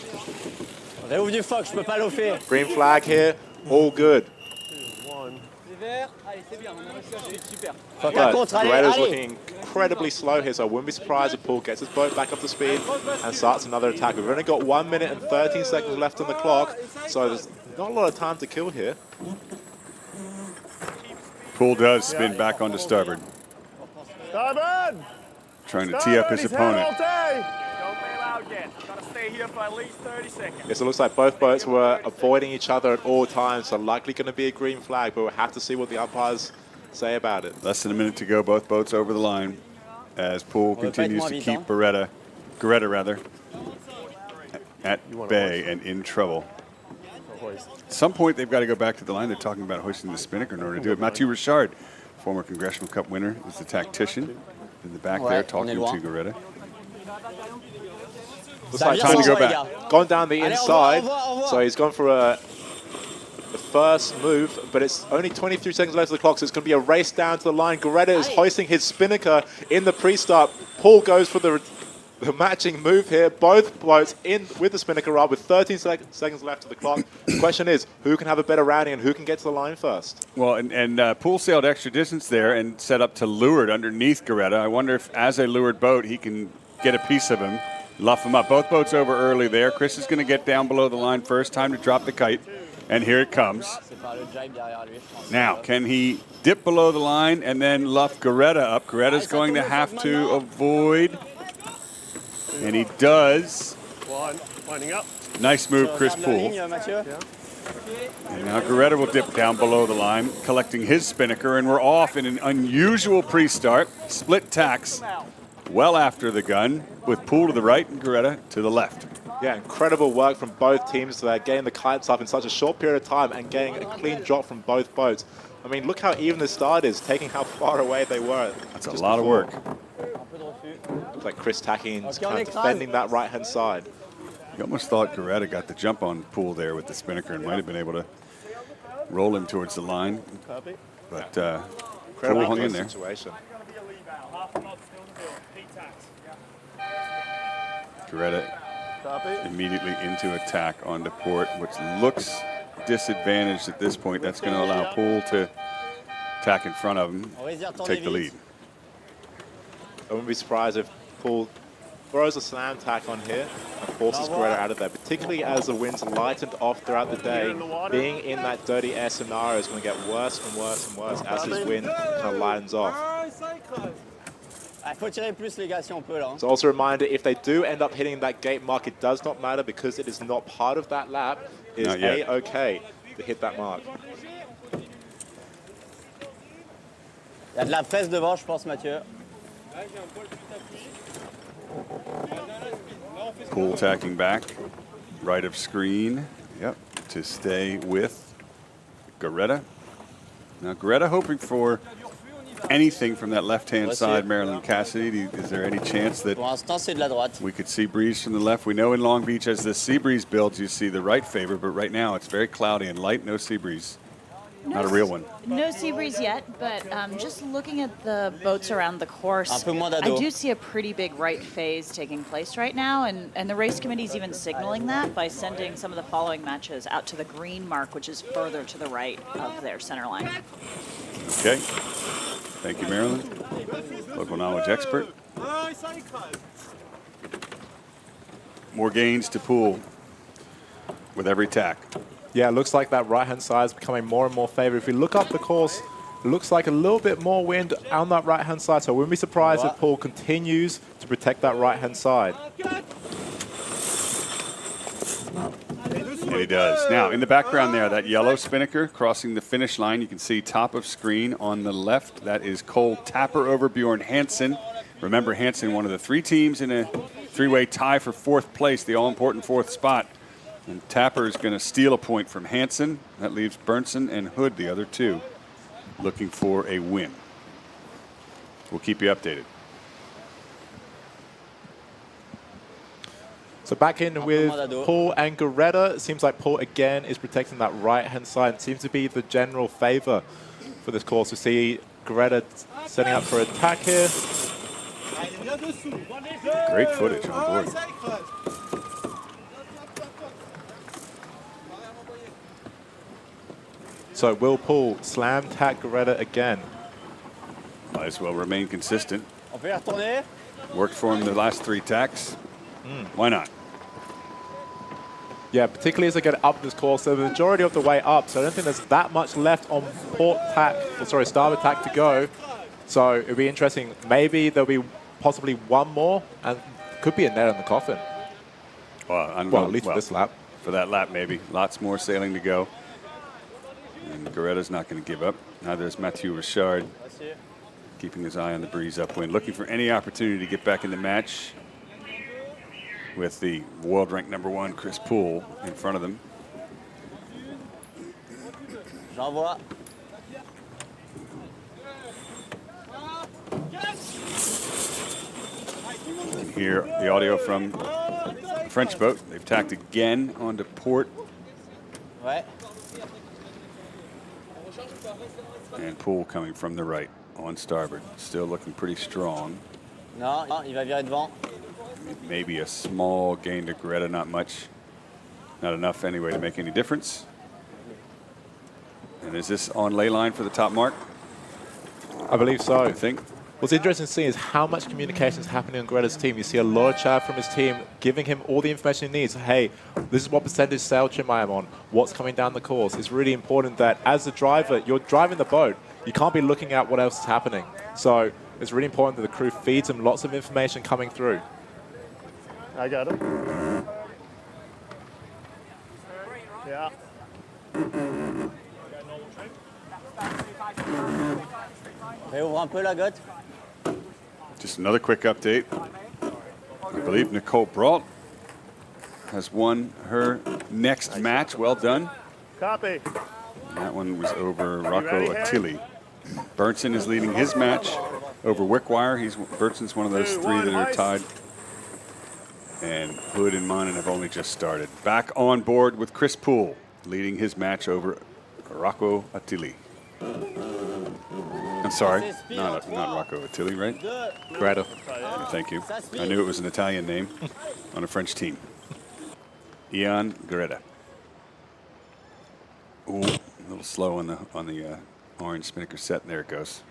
Speaker 12: Green flag here, all good. But Geretta's looking incredibly slow here, so I wouldn't be surprised if Poole gets his boat back up to speed and starts another attack. We've only got 1 minute and 13 seconds left on the clock, so there's not a lot of time to kill here.
Speaker 8: Poole does spin back onto starboard.
Speaker 14: Starboard!
Speaker 8: Trying to tee up his opponent.
Speaker 12: Yes, it looks like both boats were avoiding each other at all times, so likely going to be a green flag, but we'll have to see what the umpires say about it.
Speaker 8: Less than a minute to go, both boats over the line as Poole continues to keep Geretta at bay and in trouble. At some point, they've got to go back to the line. They're talking about hoisting the spinnaker in order to do it. Mathieu Richard, former Congressional Cup winner, is the tactician in the back there talking to Geretta.
Speaker 12: Looks like time to go back. Gone down the inside, so he's gone for the first move, but it's only 23 seconds left of the clock, so it's going to be a race down to the line. Geretta is hoisting his spinnaker in the pre-start. Poole goes for the matching move here. Both boats in with the spinnaker rod with 13 seconds left of the clock. The question is, who can have a better rounding and who can get to the line first?
Speaker 8: Well, and Poole sailed extra distance there and set up to leeward underneath Geretta. I wonder if, as a leeward boat, he can get a piece of him. Luff him up. Both boats over early there. Chris is going to get down below the line first. Time to drop the kite. And here it comes. Now, can he dip below the line and then luff Geretta up? Geretta's going to have to avoid. And he does.
Speaker 14: Winding up.
Speaker 8: Nice move, Chris Poole. And now Geretta will dip down below the line, collecting his spinnaker. And we're off in an unusual pre-start. Split tacks well after the gun with Poole to the right and Geretta to the left.
Speaker 12: Yeah, incredible work from both teams there, getting the kites up in such a short period of time and getting a clean drop from both boats. I mean, look how even the start is, taking how far away they were.
Speaker 8: That's a lot of work.
Speaker 12: Looks like Chris Tacking kind of defending that right-hand side.
Speaker 8: You almost thought Geretta got the jump on Poole there with the spinnaker and might have been able to roll him towards the line. But Poole hung in there.
Speaker 12: Situation.
Speaker 8: Geretta immediately into attack onto port, which looks disadvantaged at this point. That's going to allow Poole to attack in front of him, take the lead.
Speaker 12: I wouldn't be surprised if Poole throws a slam tack on here and forces Geretta out of there, particularly as the winds lightened off throughout the day. Being in that dirty air scenario is going to get worse and worse and worse as his wind kind of lightens off. It's also a reminder, if they do end up hitting that gate mark, it does not matter because it is not part of that lap. It is A-OK to hit that mark.
Speaker 3: Il y a de la presse devant, je pense, Mathieu.
Speaker 8: Poole attacking back, right of screen, to stay with Geretta. Now Geretta hoping for anything from that left-hand side, Marilyn Cassidy. Is there any chance that we could see breeze from the left? We know in Long Beach as the sea breeze builds, you see the right favor, but right now it's very cloudy and light, no sea breeze. Not a real one.
Speaker 9: No sea breeze yet, but just looking at the boats around the course, I do see a pretty big right phase taking place right now, and the race committee is even signaling that by sending some of the following matches out to the green mark, which is further to the right of their center line.
Speaker 8: Okay. Thank you, Marilyn. Local knowledge expert. More gains to Poole with every tack.
Speaker 12: Yeah, it looks like that right-hand side is becoming more and more favored. If we look up the course, it looks like a little bit more wind on that right-hand side, so I wouldn't be surprised if Poole continues to protect that right-hand side.
Speaker 8: And he does. Now, in the background there, that yellow spinnaker crossing the finish line. You can see top of screen on the left. That is Cole Tapper over Bjorn Hansen. Remember, Hansen, one of the three teams in a three-way tie for fourth place, the all-important fourth spot. And Tapper is going to steal a point from Hansen. That leaves Bernson and Hood, the other two, looking for a win. We'll keep you updated.
Speaker 12: So back in with Poole and Geretta. It seems like Poole again is protecting that right-hand side. It seems to be the general favor for this course. We see Geretta setting up for attack here.
Speaker 8: Great footage on board.
Speaker 12: So will Poole slam tack Geretta again?
Speaker 8: Might as well remain consistent. Worked for him the last three tacks. Why not?
Speaker 12: Yeah, particularly as they get up this course, so the majority of the way up, so I don't think there's that much left on starboard tack to go. So it'll be interesting. Maybe there'll be possibly one more, and could be a net in the coffin.
Speaker 8: Well,
Speaker 12: at least for this lap.
Speaker 8: For that lap, maybe. Lots more sailing to go. And Geretta's not going to give up. Neither is Mathieu Richard, keeping his eye on the breeze upwind, looking for any opportunity to get back in the match with the world-ranked #1 Chris Poole in front of them. You can hear the audio from the French boat. They've tacked again onto port. And Poole coming from the right on starboard. Still looking pretty strong.
Speaker 3: Non, il va virer devant.
Speaker 8: Maybe a small gain to Geretta, not much. Not enough anyway to make any difference. And is this on ley line for the top mark?
Speaker 12: I believe so.
Speaker 8: I think.
Speaker 12: What's interesting to see is how much communication is happening on Geretta's team. You see a lot of chat from his team giving him all the information he needs. Hey, this is what percentage sail trim I am on. What's coming down the course. It's really important that as the driver, you're driving the boat. You can't be looking at what else is happening. So it's really important that the crew feeds him lots of information coming through.
Speaker 14: I got him. Yeah.
Speaker 3: Réouvre un peu la gotte.
Speaker 8: Just another quick update. I believe Nicole Bralt has won her next match. Well done.
Speaker 14: Copy.
Speaker 8: That one was over Rocco Attili. Bernson is leading his match over Wickwire. Bernson's one of those three that are tied. And Hood and Monnin have only just started. Back on board with Chris Poole, leading his match over Rocco Attili. I'm sorry, not Rocco Attili, right?
Speaker 10: Geretta.
Speaker 8: Thank you. I knew it was an Italian name on a French team. Ian Geretta. Ooh, a little slow on the orange spinnaker set, and there it goes.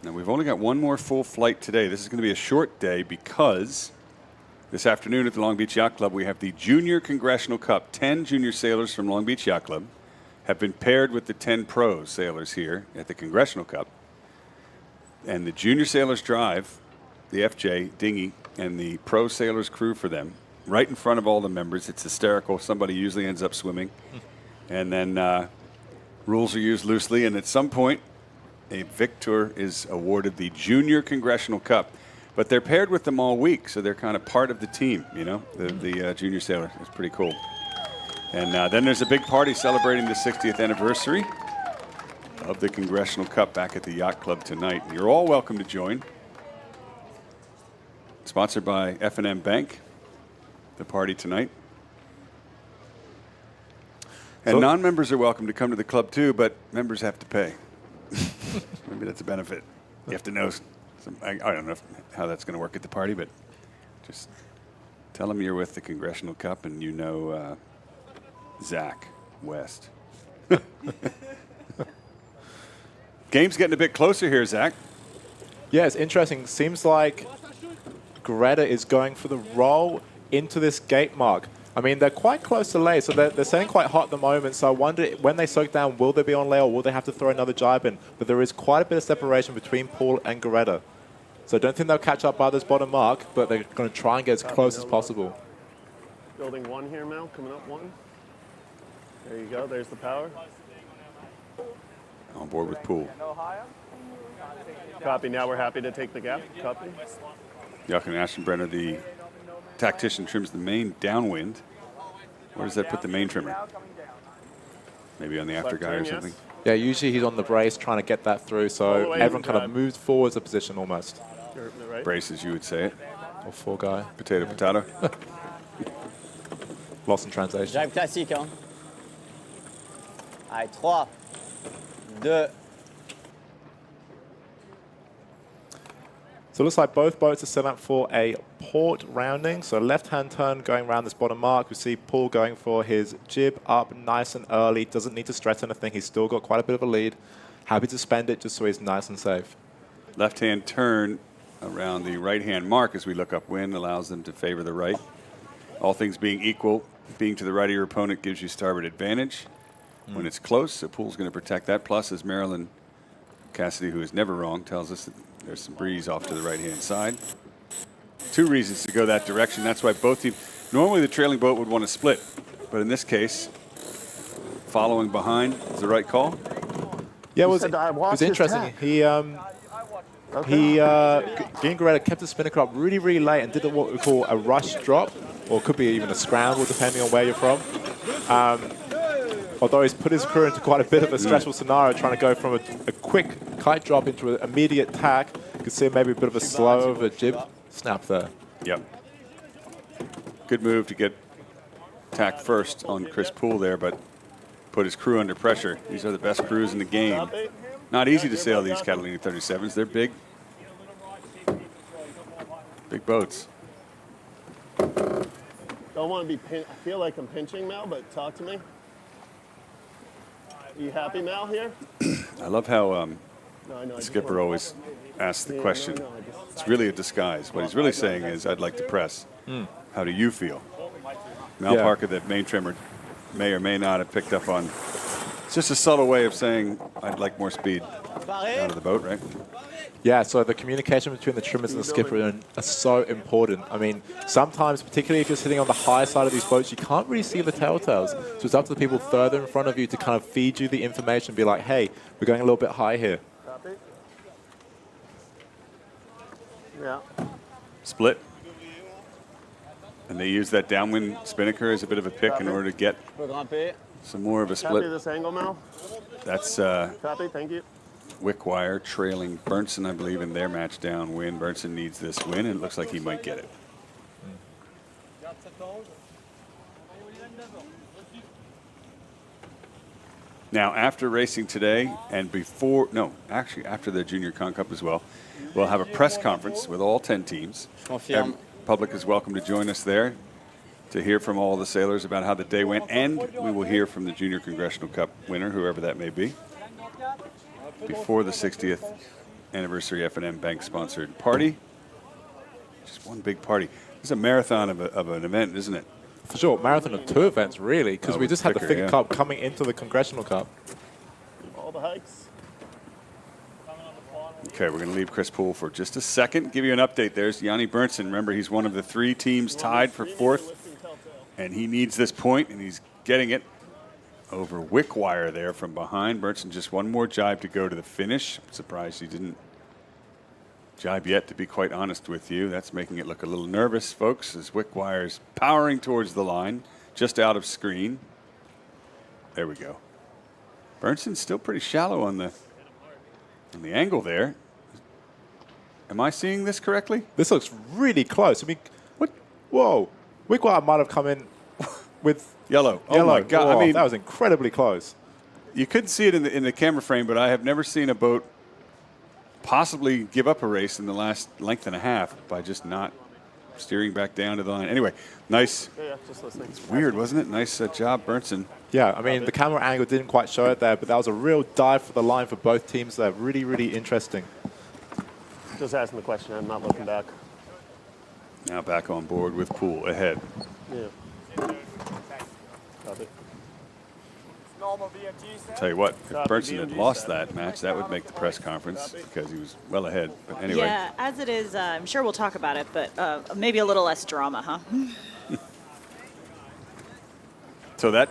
Speaker 8: Now we've only got one more full flight today. This is going to be a short day because this afternoon at the Long Beach Yacht Club we have the Junior Congressional Cup. 10 junior sailors from Long Beach Yacht Club have been paired with the 10 pro sailors here at the Congressional Cup. And the junior sailors drive the FJ dinghy and the pro sailors crew for them right in front of all the members. It's hysterical. Somebody usually ends up swimming. And then rules are used loosely. And at some point, a victor is awarded the Junior Congressional Cup. But they're paired with them all week, so they're kind of part of the team, you know, the junior sailor. It's pretty cool. And then there's a big party celebrating the 60th anniversary of the Congressional Cup back at the Yacht Club tonight. You're all welcome to join. Sponsored by F&M Bank, the party tonight. And non-members are welcome to come to the club too, but members have to pay. Maybe that's a benefit. You have to know. I don't know how that's going to work at the party, but just tell them you're with the Congressional Cup and you know Zach West. Game's getting a bit closer here, Zach.
Speaker 10: Yeah, it's interesting. Seems like Geretta is going for the roll into this gate mark. I mean, they're quite close to lay, so they're staying quite hot at the moment. So I wonder, when they soak down, will they be on lay or will they have to throw another jibe in? But there is quite a bit of separation between Poole and Geretta. So I don't think they'll catch up by this bottom mark, but they're going to try and get as close as possible.
Speaker 14: Building one here, Mel. Coming up one. There you go. There's the power.
Speaker 8: On board with Poole.
Speaker 14: Copy. Now we're happy to take the gap. Copy.
Speaker 8: Jochen Aschenbrenner, the tactician, trims the main downwind. Where does that put the main trimmer? Maybe on the after guy or something?
Speaker 10: Yeah, usually he's on the brace trying to get that through, so everyone kind of moves forwards a position almost.
Speaker 8: Brace, as you would say it.
Speaker 10: Or four guy.
Speaker 8: Potato, potato.
Speaker 10: Lost in translation.
Speaker 3: Jibe classique, hein. Allez, 3, 2.
Speaker 10: So it looks like both boats are set up for a port rounding. So left-hand turn going around this bottom mark. We see Poole going for his jib up nice and early. Doesn't need to stress anything. He's still got quite a bit of a lead. Happy to spend it just so he's nice and safe.
Speaker 8: Left-hand turn around the right-hand mark as we look upwind allows them to favor the right. All things being equal, being to the right of your opponent gives you starboard advantage. When it's close, so Poole's going to protect that. Plus, as Marilyn Cassidy, who is never wrong, tells us that there's some breeze off to the right-hand side. Two reasons to go that direction. That's why both teams, normally the trailing boat would want to split, but in this case, following behind is the right call.
Speaker 10: Yeah, it was interesting. Geretta kept the spinnaker up really, really late and did what we call a rush drop, or it could be even a scramble depending on where you're from. Although he's put his crew into quite a bit of a stressful scenario, trying to go from a quick kite drop into an immediate tack. You can see maybe a bit of a slow of a jib snap there.
Speaker 8: Yep. Good move to get tack first on Chris Poole there, but put his crew under pressure. These are the best crews in the game. Not easy to sail these Catalina 37s. They're big. Big boats.
Speaker 14: Don't want to be I feel like I'm pinching, Mel, but talk to me. Are you happy, Mal, here?
Speaker 8: I love how the skipper always asks the question. It's really a disguise. What he's really saying is, I'd like to press. How do you feel? Mal Parker, that main trimmer, may or may not have picked up on. It's just a subtle way of saying, I'd like more speed out of the boat, right?
Speaker 12: Yeah, so the communication between the trimmers and the skipper are so important. I mean, sometimes, particularly if you're sitting on the high side of these boats, you can't really see the telltales. So it's up to the people further in front of you to kind of feed you the information, be like, hey, we're going a little bit high here.
Speaker 14: Yeah.
Speaker 4: Split. And they use that downwind spinnaker as a bit of a pick in order to get some more of a split.
Speaker 14: Copy this angle, Mel.
Speaker 4: That's
Speaker 14: Copy, thank you.
Speaker 4: Wickwire trailing Bernson, I believe, in their match downwind. Bernson needs this win, and it looks like he might get it. Now, after racing today and before, no, actually after the Junior Con Cup as well, we'll have a press conference with all 10 teams.
Speaker 3: Confirm.
Speaker 4: Public is welcome to join us there to hear from all the sailors about how the day went, and we will hear from the Junior Congressional Cup winner, whoever that may be, before the 60th anniversary F&M Bank-sponsored party. Just one big party. It's a marathon of an event, isn't it?
Speaker 12: For sure, marathon of 2 events, really, because we just had the Figure Cup coming into the Congressional Cup.
Speaker 14: All the hikes.
Speaker 4: Okay, we're going to leave Chris Poole for just a second. Give you an update. There's Yanni Bernson. Remember, he's one of the 3 teams tied for 4th, and he needs this point, and he's getting it over Wickwire there from behind. Bernson just one more jibe to go to the finish. I'm surprised he didn't jibe yet, to be quite honest with you. That's making it look a little nervous, folks, as Wickwire's powering towards the line, just out of screen. There we go. Bernson's still pretty shallow on the angle there. Am I seeing this correctly?
Speaker 12: This looks really close. I mean, what? Whoa. Wickwire might have come in with
Speaker 4: yellow. Oh, my God.
Speaker 12: Whoa,
Speaker 4: I mean,
Speaker 12: that was incredibly close.
Speaker 4: You couldn't see it in the camera frame, but I have never seen a boat possibly give up a race in the last length and a half by just not steering back down to the line. Anyway, nice.
Speaker 14: Yeah, just listening.
Speaker 4: It's weird, wasn't it? Nice job, Bernson.
Speaker 12: Yeah, I mean, the camera angle didn't quite show it there, but that was a real dive for the line for both teams there. Really, really interesting.
Speaker 14: Just asking the question. I'm not looking back.
Speaker 4: Now back on board with Poole ahead.
Speaker 14: Yeah. Copy.
Speaker 4: Tell you what, if Bernson had lost that match, that would make the press conference because he was well ahead. But anyway.
Speaker 9: Yeah, as it is, I'm sure we'll talk about it, but maybe a little less drama, huh?
Speaker 4: So that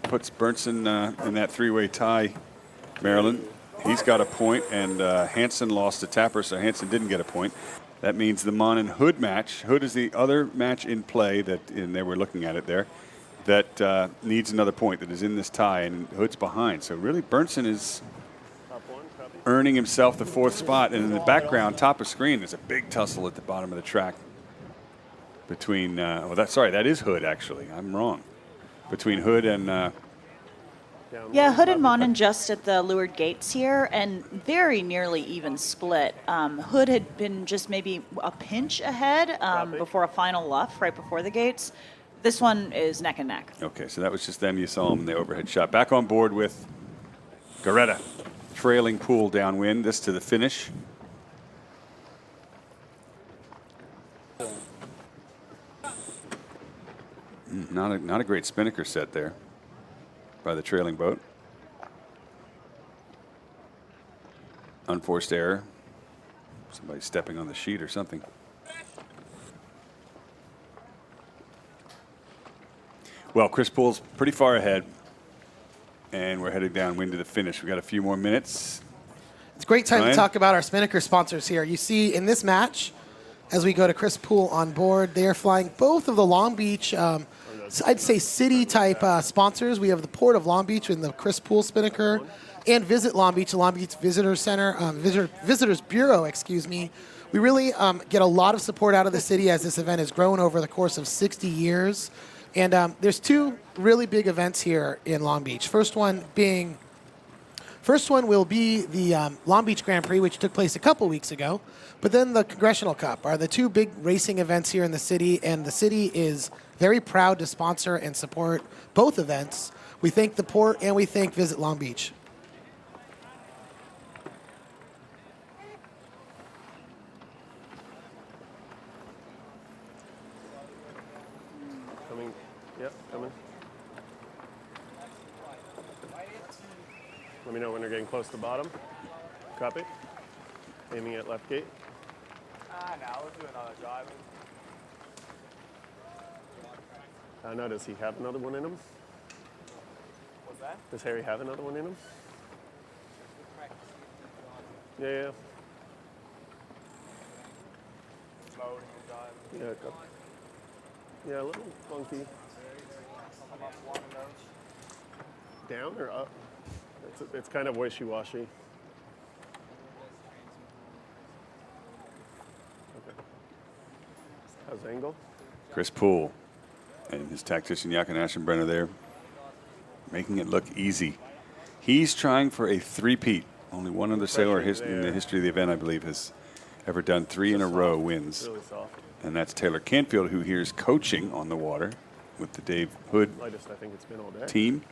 Speaker 4: puts Bernson in that 3-way tie, Maryland. He's got a point, and Hansen lost to Tapper, so Hansen didn't get a point. That means the Monnin Hood match. Hood is the other match in play that in there we're looking at it there. That needs another point, that is in this tie, and Hood's behind. So really, Bernson is earning himself the 4th spot. And in the background, top of screen, there's a big tussle at the bottom of the track between, that is Hood, actually. I'm wrong. Between Hood and...
Speaker 9: Yeah, Hood and Monnin just at the leeward gates here, and very nearly even split. Hood had been just maybe a pinch ahead before a final luff right before the gates. This one is neck and neck.
Speaker 4: Okay, so that was just them. You saw them in the overhead shot. Back on board with Geretta, trailing Poole downwind. This to the finish. Not a great spinnaker set there by the trailing boat. Unforced error. Somebody stepping on the sheet or something. Well, Chris Poole's pretty far ahead, and we're heading downwind to the finish. We've got a few more minutes.
Speaker 13: It's a great time
Speaker 4: Ryan?
Speaker 13: to talk about our spinnaker sponsors here. You see in this match, as we go to Chris Poole on board, they are flying both of the Long Beach, I'd say city-type sponsors. We have the Port of Long Beach and the Chris Poole spinnaker, and Visit Long Beach, the Long Beach Visitor Center, Visitors Bureau, excuse me. We really get a lot of support out of the city as this event has grown over the course of 60 years. And there's 2 really big events here in Long Beach. First one will be the Long Beach Grand Prix, which took place a couple weeks ago. But then the Congressional Cup are the 2 big racing events here in the city, and the city is very proud to sponsor and support both events. We thank the Port and we thank Visit Long Beach.
Speaker 14: Coming. Yep, coming. Let me know when they're getting close to the bottom. Copy.
Speaker 5: Aiming at left gate.
Speaker 14: No, let's do another drive.
Speaker 5: No, does he have another one in him?
Speaker 14: What's that?
Speaker 5: Does Harry have another one in him? Yeah.
Speaker 14: Loading and driving.
Speaker 5: Yeah, a couple. Yeah, a little funky.
Speaker 14: I'm up one of those.
Speaker 5: Down or up? It's kind of wishy-washy. Okay. How's angle?
Speaker 4: Chris Poole and his tactician Jakob Aschenbrenner there, making it look easy. He's trying for a three-peat. Only one other sailor in the history of the event, I believe, has ever done 3 in a row wins.
Speaker 5: Really soft.
Speaker 4: And that's Taylor Canfield, who here is coaching on the water with the Dave Hood
Speaker 5: Lightest I think it's been all day.
Speaker 4: team.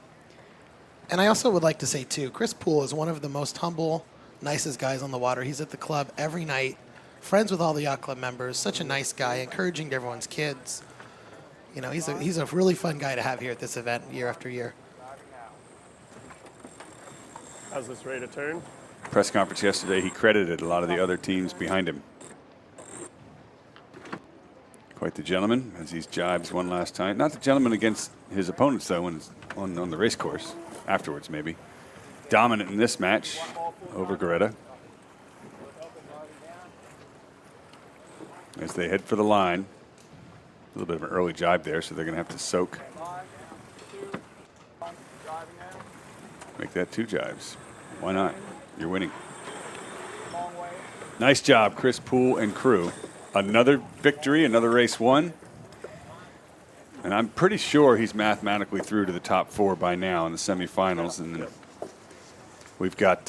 Speaker 13: And I also would like to say, too, Chris Poole is one of the most humble, nicest guys on the water. He's at the club every night, friends with all the yacht club members, such a nice guy, encouraging to everyone's kids. You know, he's a really fun guy to have here at this event year after year.
Speaker 5: How's this ready to turn?
Speaker 4: Press conference yesterday, he credited a lot of the other teams behind him. Quite the gentleman as he jibes one last time. Not the gentleman against his opponents, though, when it's on the race course. Afterwards, maybe. Dominant in this match over Geretta. As they head for the line. A little bit of an early jibe there, so they're going to have to soak. Make that 2 jibes. Why not? You're winning. Nice job, Chris Poole and crew. Another victory, another race won. And I'm pretty sure he's mathematically through to the top 4 by now in the semifinals. And then we've got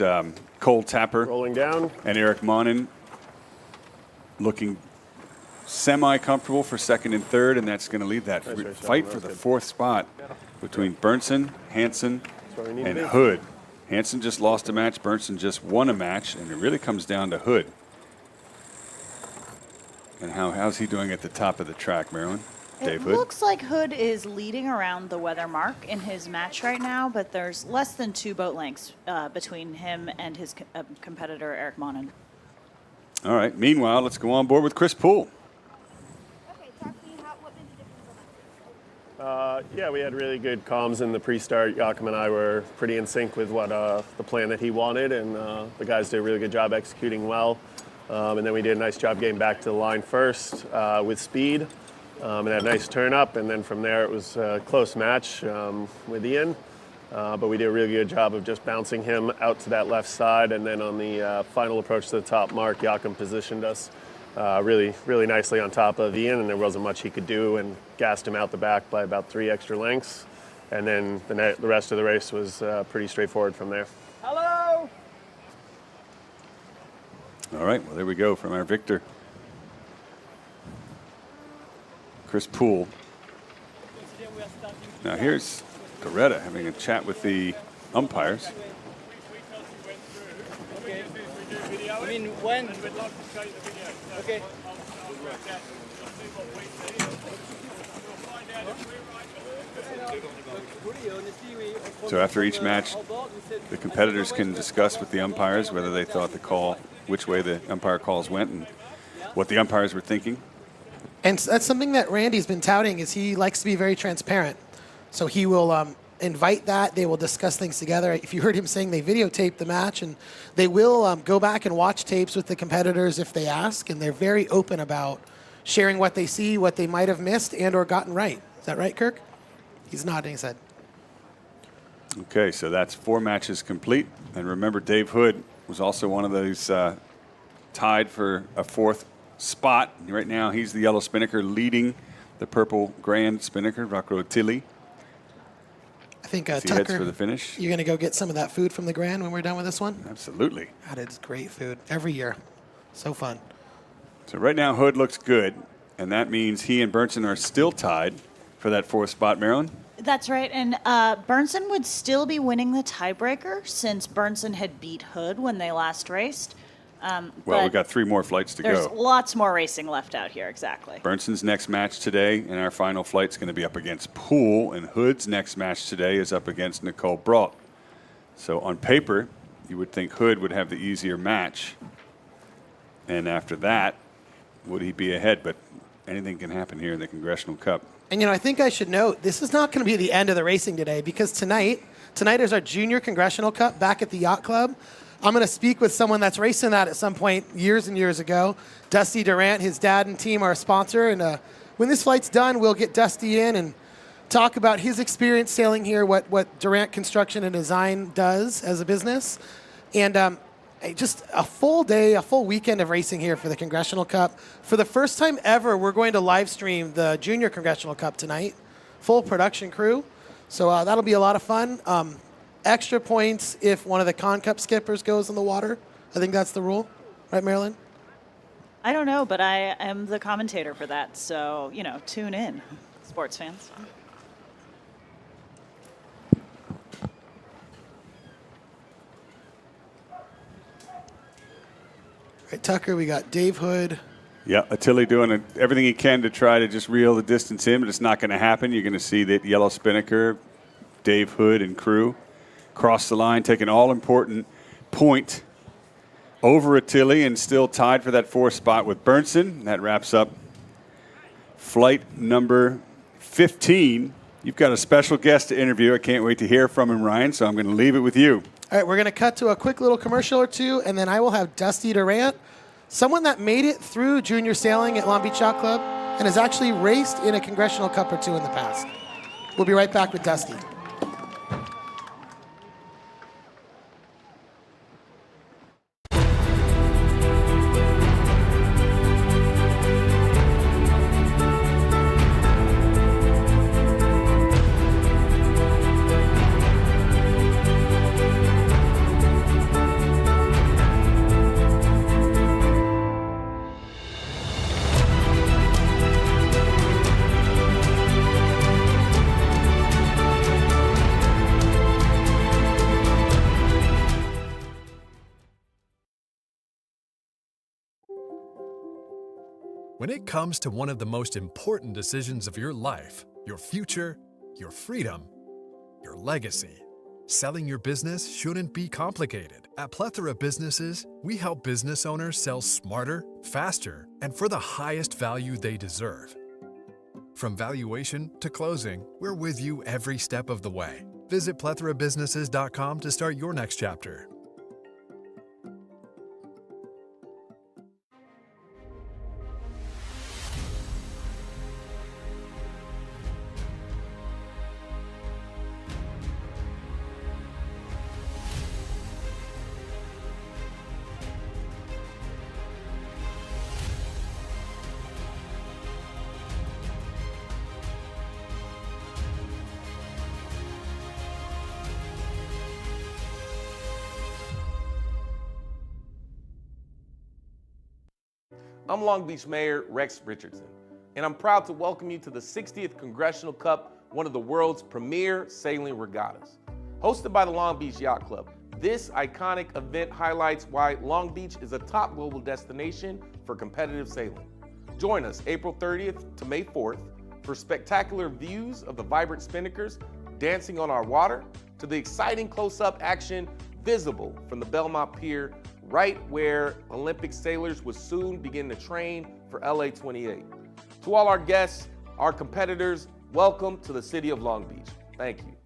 Speaker 4: Cole Tapper
Speaker 5: rolling down
Speaker 4: and Eric Monnin looking semi-comfortable for 2nd and 3rd, and that's going to leave that fight for the 4th spot between Bernson, Hansen, and Hood. Hansen just lost a match, Bernson just won a match, and it really comes down to Hood. And how's he doing at the top of the track, Marilyn? Dave Hood?
Speaker 9: It looks like Hood is leading around the weather mark in his match right now, but there's less than 2 boat lengths between him and his competitor, Eric Monnin.
Speaker 4: All right, meanwhile, let's go on board with Chris Poole.
Speaker 5: Yeah, we had really good comms in the pre-start. Jakob and I were pretty in sync with what the plan that he wanted, and the guys did a really good job executing well. And then we did a nice job getting back to the line first with speed, and had a nice turn up. And then from there, it was a close match with Ian. But we did a really good job of just bouncing him out to that left side. And then on the final approach to the top mark, Jakob positioned us really, really nicely on top of Ian, and there wasn't much he could do, and gassed him out the back by about 3 extra lengths. And then the rest of the race was pretty straightforward from there.
Speaker 14: Hello!
Speaker 4: All right, well, there we go from our victor, Chris Poole. Now here's Geretta having a chat with the umpires.
Speaker 14: Okay. I mean, when? Okay.
Speaker 4: So after each match, the competitors can discuss with the umpires whether they thought the call, which way the umpire calls went, and what the umpires were thinking.
Speaker 13: And that's something that Randy's been touting, is he likes to be very transparent. So he will invite that. They will discuss things together. If you heard him saying they videotape the match, and they will go back and watch tapes with the competitors if they ask, and they're very open about sharing what they see, what they might have missed and or gotten right. Is that right, Kirk? He's nodding his head.
Speaker 4: Okay, so that's 4 matches complete. And remember, Dave Hood was also one of those tied for a 4th spot. Right now, he's the yellow spinnaker leading the purple grand spinnaker, Rocco Attili.
Speaker 13: I think
Speaker 4: As he
Speaker 13: Tucker,
Speaker 4: heads for the finish.
Speaker 13: you're going to go get some of that food from the Grand when we're done with this one?
Speaker 4: Absolutely.
Speaker 13: That is great food every year. So fun.
Speaker 4: So right now, Hood looks good, and that means he and Bernson are still tied for that 4th spot, Marilyn.
Speaker 9: That's right, and Bernson would still be winning the tiebreaker since Bernson had beat Hood when they last raced.
Speaker 4: Well, we've got 3 more flights to
Speaker 9: There's
Speaker 4: go.
Speaker 9: lots more racing left out here, exactly.
Speaker 4: Bernson's next match today in our final flight is going to be up against Poole, and Hood's next match today is up against Nicole Bralt. So on paper, you would think Hood would have the easier match. And after that, would he be ahead? But anything can happen here in the Congressional Cup.
Speaker 13: And, I think I should note, this is not going to be the end of the racing today, because tonight is our Junior Congressional Cup back at the Yacht Club. I'm going to speak with someone that's racing that at some point years and years ago. Dusty Durant, his dad and team are a sponsor. And when this flight's done, we'll get Dusty in and talk about his experience sailing here, what Durant Construction and Design does as a business. And just a full day, a full weekend of racing here for the Congressional Cup. For the first time ever, we're going to live stream the Junior Congressional Cup tonight. Full production crew. So that'll be a lot of fun. Extra points if one of the Con Cup skippers goes in the water. I think that's the rule. Right, Marilyn?
Speaker 9: I don't know, but I am the commentator for that. So, tune in, sports fans.
Speaker 13: Right, Tucker, we got Dave Hood.
Speaker 4: Yeah, Attili doing everything he can to try to just reel the distance in, but it's not going to happen. You're going to see that yellow spinnaker, Dave Hood and crew cross the line, take an all-important point over Attili, and still tied for that fourth spot with Bernson. That wraps up flight number 15. You've got a special guest to interview. I can't wait to hear from him, Ryan, so I'm going to leave it with you.
Speaker 13: All right, we're going to cut to a quick little commercial or two, and then I will have Dusty Durant, someone that made it through junior sailing at Long Beach Yacht Club and has actually raced in a Congressional Cup or two in the past. We'll be right back with Dusty.
Speaker 6: When it comes to one of the most important decisions of your life, your future, your freedom, your legacy, selling your business shouldn't be complicated. At Plethora Businesses, we help business owners sell smarter, faster, and for the highest value they deserve. From valuation to closing, we're with you every step of the way. Visit plethorabusinesses.com to start your next chapter.
Speaker 7: I'm Long Beach Mayor Rex Richardson, and I'm proud to welcome you to the 60th Congressional Cup, one of the world's premier sailing regattas. Hosted by the Long Beach Yacht Club, this iconic event highlights why Long Beach is a top global destination for competitive sailing. Join us April 30th to May 4th for spectacular views of the vibrant spinnakers dancing on our water, to the exciting close-up action visible from the Belmont Pier, right where Olympic sailors will soon begin to train for LA 28. To all our guests, our competitors, welcome to the city of Long Beach. Thank you.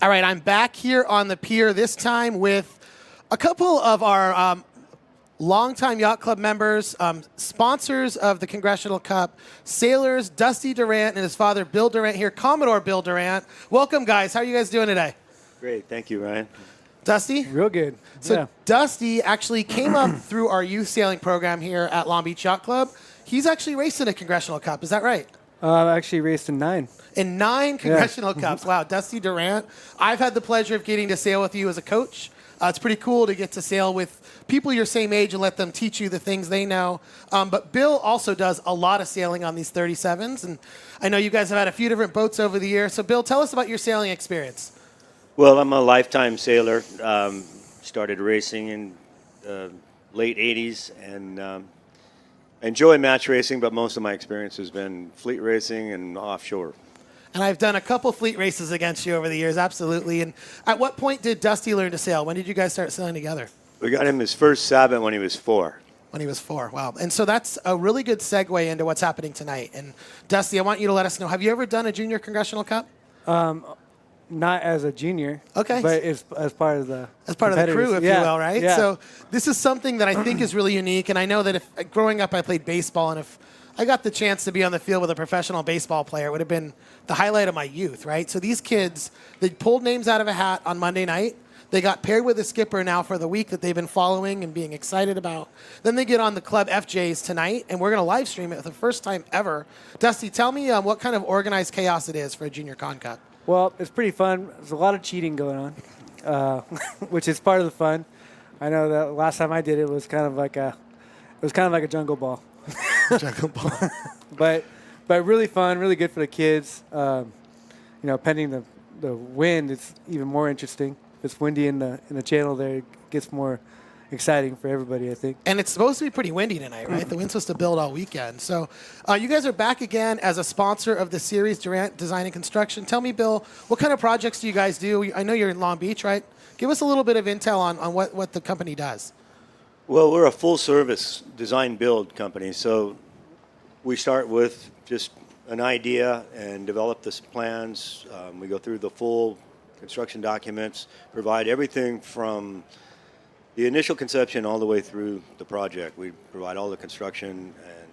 Speaker 13: All right, I'm back here on the pier, this time with a couple of our longtime Yacht Club members, sponsors of the Congressional Cup, sailors, Dusty Durant and his father, Bill Durant here, Commodore Bill Durant. Welcome, guys. How are you guys doing today?
Speaker 18: Great. Thank you, Ryan.
Speaker 13: Dusty?
Speaker 18: Real good.
Speaker 13: So
Speaker 18: Yeah.
Speaker 13: Dusty actually came up through our youth sailing program here at Long Beach Yacht Club. He's actually raced in a Congressional Cup. Is that right?
Speaker 18: I actually raced in 9.
Speaker 13: In 9 Congressional Cups. Wow, Dusty Durant. I've had the pleasure of getting to sail with you as a coach. It's pretty cool to get to sail with people your same age and let them teach you the things they know. But Bill also does a lot of sailing on these 37s, and I know you guys have had a few different boats over the year. So, Bill, tell us about your sailing experience.
Speaker 18: Well, I'm a lifetime sailor. Started racing in the late 80s and enjoy match racing, but most of my experience has been fleet racing and offshore.
Speaker 13: And I've done a couple fleet races against you over the years, absolutely. And at what point did Dusty learn to sail? When did you guys start sailing together?
Speaker 18: We got him his first Sabbath when he was 4.
Speaker 13: When he was 4, wow. And so that's a really good segue into what's happening tonight. And Dusty, I want you to let us know, have you ever done a Junior Congressional Cup?
Speaker 11: Not as a junior.
Speaker 13: Okay.
Speaker 11: But as part of the
Speaker 13: crew, if you will, right?
Speaker 11: Yeah.
Speaker 13: So this is something that I think is really unique. And I know that if growing up I played baseball, and if I got the chance to be on the field with a professional baseball player, it would have been the highlight of my youth, right? So these kids, they pulled names out of a hat on Monday night. They got paired with a skipper now for the week that they've been following and being excited about. Then they get on the Club FJs tonight, and we're going to live stream it for the first time ever. Dusty, tell me what kind of organized chaos it is for a Junior Con Cup.
Speaker 11: Well, it's pretty fun. There's a lot of cheating going on, which is part of the fun. I know that last time I did it was kind of like a jungle ball.
Speaker 13: Jungle ball.
Speaker 11: but really fun, really good for the kids. Pending the wind, it's even more interesting. If it's windy in the channel there, it gets more exciting for everybody, I think.
Speaker 13: And it's supposed to be pretty windy tonight, right? The wind's supposed to build all weekend. So you guys are back again as a sponsor of the series, Durant Design and Construction. Tell me, Bill, what kind of projects do you guys do? I know you're in Long Beach, right? Give us a little bit of intel on what the company does.
Speaker 18: Well, we're a full-service design-build company, so we start with just an idea and develop the plans. We go through the full construction documents, provide everything from the initial conception all the way through the project. We provide all the construction and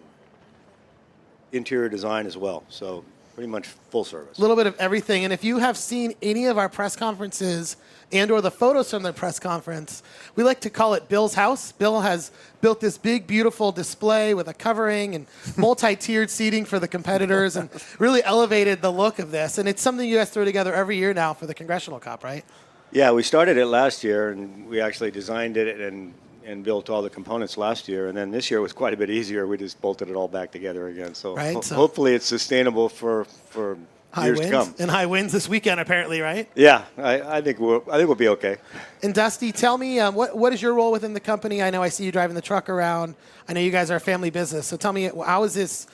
Speaker 18: interior design as well, so pretty much full service.
Speaker 13: A little bit of everything. And if you have seen any of our press conferences and or the photos from the press conference, we like to call it Bill's house. Bill has built this big, beautiful display with a covering and multi-tiered seating for the competitors and really elevated the look of this. And it's something you guys throw together every year now for the Congressional Cup, right?
Speaker 18: Yeah, we started it last year, and we actually designed it and built all the components last year. And then this year was quite a bit easier. We just bolted it all back together again. So,
Speaker 13: right, so
Speaker 18: hopefully it's sustainable for years to come.
Speaker 13: And high winds this weekend, apparently, right?
Speaker 18: Yeah, I think we'll be okay.
Speaker 13: And Dusty, tell me, what is your role within the company? I know I see you driving the truck around. I know you guys are a family business. So tell me, how has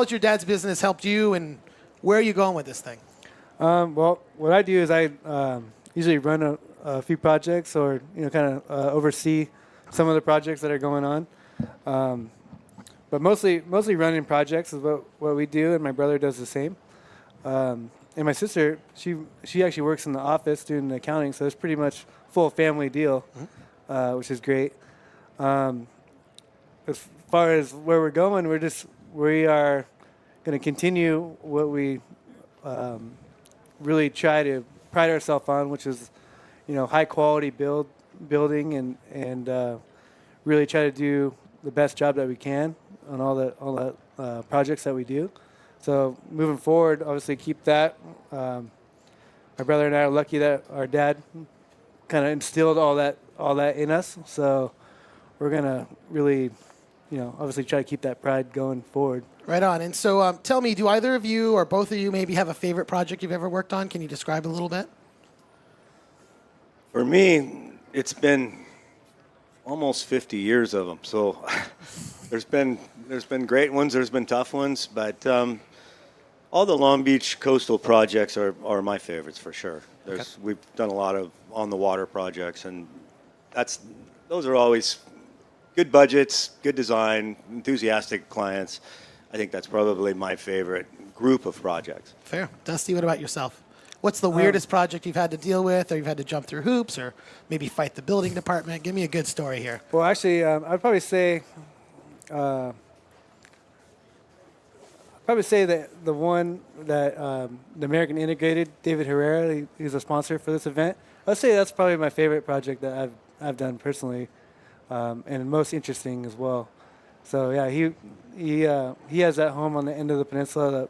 Speaker 13: your dad's business helped you, and where are you going with this thing?
Speaker 11: Well, what I do is I usually run a few projects, or kind of oversee some of the projects that are going on. But mostly running projects is what we do, and my brother does the same. And my sister, she actually works in the office doing the accounting, so it's pretty much full family deal, which is great. As far as where we're going, we are going to continue what we really try to pride ourselves on, which is high quality building and really try to do the best job that we can on all the projects that we do. So moving forward, obviously keep that. My brother and I are lucky that our dad kind of instilled all that in us. So we're gonna really, obviously try to keep that pride going forward.
Speaker 13: Right on. And so tell me, do either of you or both of you maybe have a favorite project you've ever worked on? Can you describe a little bit?
Speaker 18: For me, it's been almost 50 years of them. So there's been great ones, there's been tough ones, but all the Long Beach coastal projects are my favorites for sure. We've done a lot of on the water projects, and those are always good budgets, good design, enthusiastic clients. I think that's probably my favorite group of projects.
Speaker 13: Fair. Dusty, what about yourself? What's the weirdest project you've had to deal with, or you've had to jump through hoops, or maybe fight the building department? Give me a good story here.
Speaker 11: Well, actually, I'd probably say that the one that the American Integrated, David Herrera, he's a sponsor for this event. I'd say that's probably my favorite project that I've done personally, and most interesting as well. So yeah, he has that home on the end of the peninsula, that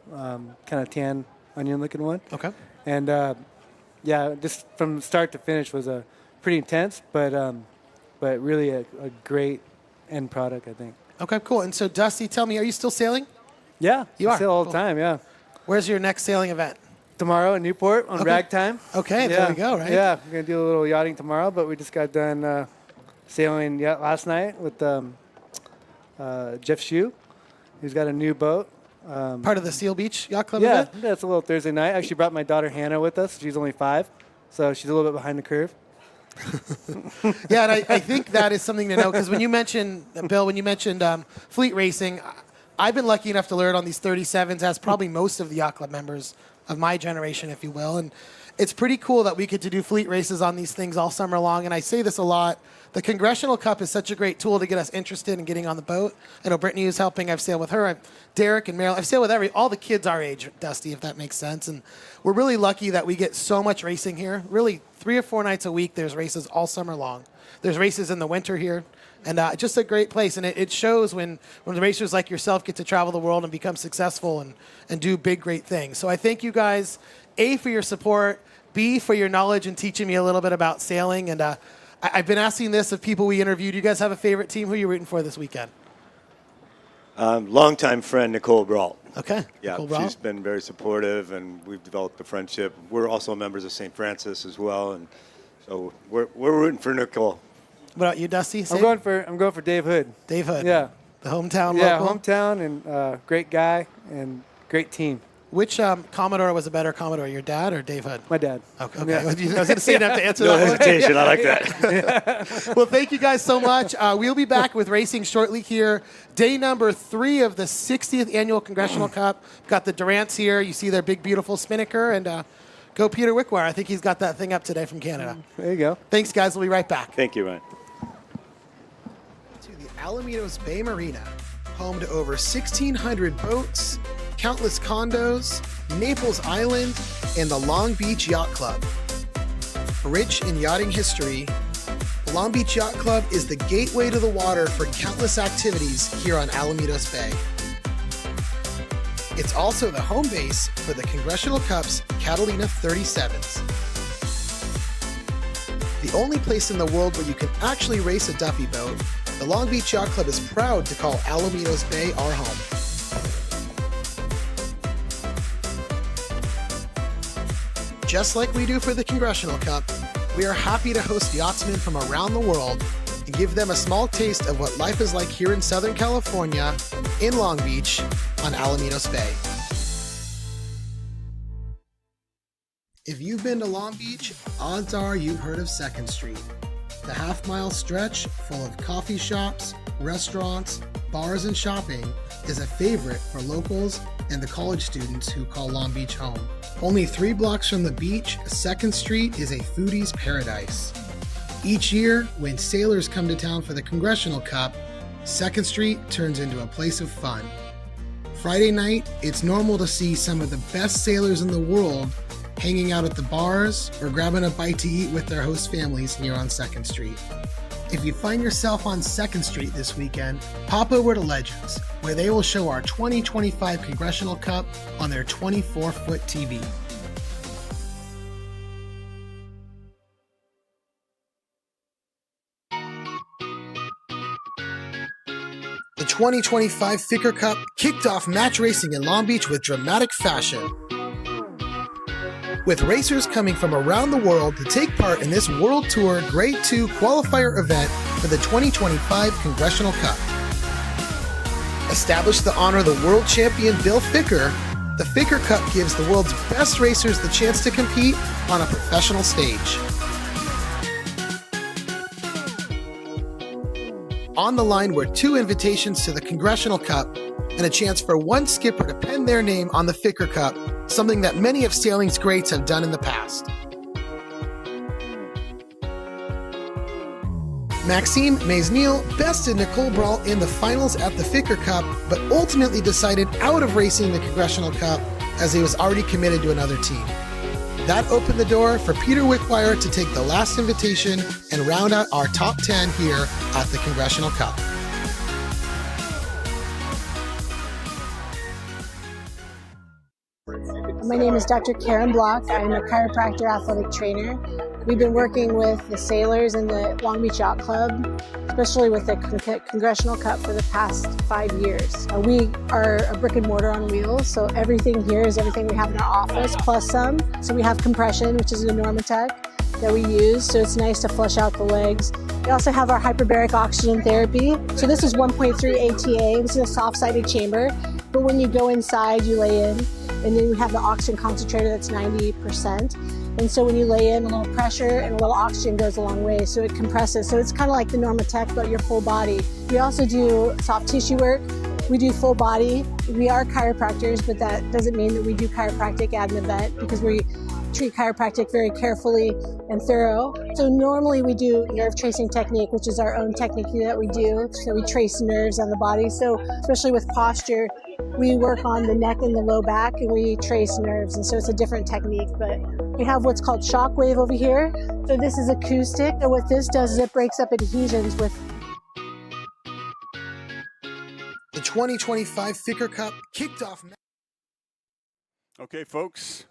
Speaker 11: kind of tan onion looking one.
Speaker 13: Okay.
Speaker 11: And yeah, just from start to finish was a pretty intense, but really a great end product, I think.
Speaker 13: Okay, cool. And so, Dusty, tell me, are you still sailing?
Speaker 11: Yeah,
Speaker 13: You
Speaker 11: I
Speaker 13: are?
Speaker 11: sail all the
Speaker 13: Cool.
Speaker 11: time, yeah.
Speaker 13: Where's your next sailing event?
Speaker 11: Tomorrow in Newport on
Speaker 13: Okay.
Speaker 11: ragtime.
Speaker 13: Okay, there we go, right?
Speaker 11: Yeah, we're going to do a little yachting tomorrow, but we just got done sailing last night with Jeff Shue. He's got a new boat.
Speaker 13: Part of the Seal Beach Yacht Club
Speaker 11: Yeah,
Speaker 13: event?
Speaker 11: that's a little Thursday night. I actually brought my daughter Hannah with us. She's only 5, so she's a little bit behind the curve.
Speaker 13: Yeah, and I think that is something to know, because when you mentioned, Bill, fleet racing, I've been lucky enough to learn on these 37s, as probably most of the yacht club members of my generation, if you will. And it's pretty cool that we get to do fleet races on these things all summer long. And I say this a lot. The Congressional Cup is such a great tool to get us interested in getting on the boat. I know Brittany is helping. I've sailed with her. Derek and Meryl. I've sailed with all the kids our age, Dusty, if that makes sense. And we're really lucky that we get so much racing here. Really, 3 or 4 nights a week, there's races all summer long. There's races in the winter here. And just a great place. And it shows when the racers like yourself get to travel the world and become successful and do big, great things. So I thank you guys, A, for your support, B, for your knowledge and teaching me a little bit about sailing. And I've been asking this of people we interviewed. Do you guys have a favorite team? Who are you rooting for this weekend?
Speaker 18: Longtime friend Nicole Bralt.
Speaker 13: Okay.
Speaker 18: Yeah,
Speaker 13: Nicole Bralt.
Speaker 18: she's been very supportive, and we've developed a friendship. We're also members of St. Francis as well, and so we're rooting for Nicole.
Speaker 13: What about you, Dusty?
Speaker 11: I'm going for Dave Hood.
Speaker 13: Dave Hood.
Speaker 11: Yeah.
Speaker 13: The hometown
Speaker 11: Yeah,
Speaker 13: local?
Speaker 11: hometown, and great guy and great team.
Speaker 13: Which Commodore was a better Commodore, your dad or Dave Hood?
Speaker 11: My dad.
Speaker 13: Okay.
Speaker 11: Yeah.
Speaker 13: I was going to say you have to answer
Speaker 18: No
Speaker 13: that one.
Speaker 18: hesitation, I like that.
Speaker 13: Well, thank you guys so much. We'll be back with racing shortly here. Day number 3 of the 60th Annual Congressional Cup. Got the Durants here. You see their big, beautiful Spinnaker. And go Peter Wickwire. I think he's got that thing up today from Canada.
Speaker 11: There you go.
Speaker 13: Thanks, guys. We'll be right back.
Speaker 18: Thank you, Ryan.
Speaker 13: To the Alamitos Bay Marina, home to over 1,600 boats, countless condos, Naples Island, and the Long Beach Yacht Club. Rich in yachting history, the Long Beach Yacht Club is the gateway to the water for countless activities here on Alamitos Bay. It's also the home base for the Congressional Cup's Catalina 37s. The only place in the world where you can actually race a Duffy boat, the Long Beach Yacht Club is proud to call Alamitos Bay our home. Just like we do for the Congressional Cup, we are happy to host yachtsmen from around the world and give them a small taste of what life is like here in Southern California, in Long Beach, on Alamitos Bay. If you've been to Long Beach, odds are you've heard of 2nd Street. The half-mile stretch, full of coffee shops, restaurants, bars, and shopping, is a favorite for locals and the college students who call Long Beach home. Only 3 blocks from the beach, 2nd Street is a foodie's paradise. Each year, when sailors come to town for the Congressional Cup, 2nd Street turns into a place of fun. Friday night, it's normal to see some of the best sailors in the world hanging out at the bars or grabbing a bite to eat with their host families here on 2nd Street. If you find yourself on 2nd Street this weekend, pop over to Legends, where they will show our 2025 Congressional Cup on their 24-foot TV. The 2025 Ficker Cup kicked off match racing in Long Beach with dramatic fashion, with racers coming from around the world to take part in this World Tour Grade 2 qualifier event for the 2025 Congressional Cup. Established to honor the world champion Bill Ficker, the Ficker Cup gives the world's best racers the chance to compete on a professional stage. On the line were 2 invitations to the Congressional Cup and a chance for one skipper to pen their name on the Ficker Cup, something that many of sailing's greats have done in the past. Maxime Mesnil bested Nicole Bralt in the finals at the Ficker Cup, but ultimately decided out of racing the Congressional Cup as he was already committed to another team. That opened the door for Peter Wickwire to take the last invitation and round out our top 10 here at the Congressional Cup.
Speaker 15: My name is Dr. Karen Block. I'm a chiropractor athletic trainer. We've been working with the sailors and the Long Beach Yacht Club, especially with the Congressional Cup for the past 5 years. We are a brick and mortar on wheels, so everything here is everything we have in our office, plus some. So we have compression, which is a Normatec that we use, so it's nice to flush out the legs. We also have our hyperbaric oxygen therapy. So this is 1.3 ATA, this is a soft-sided chamber, but when you go inside, you lay in, and then we have the oxygen concentrator that's 90%. And so when you lay in, a little pressure and a little oxygen goes a long way, so it compresses. So it's kind of like the Normatec, but your full body. We also do soft tissue work. We do full body. We are chiropractors, but that doesn't mean that we do chiropractic at an event, because we treat chiropractic very carefully and thorough. So normally we do nerve tracing technique, which is our own technique that we do. So we trace nerves on the body. So especially with posture, we work on the neck and the low back, and we trace nerves. And so it's a different technique, but we have what's called shockwave over here. So this is acoustic. And what this does is it breaks up adhesions with.
Speaker 13: The 2025 Ficker Cup kicked off.
Speaker 8: Okay, folks.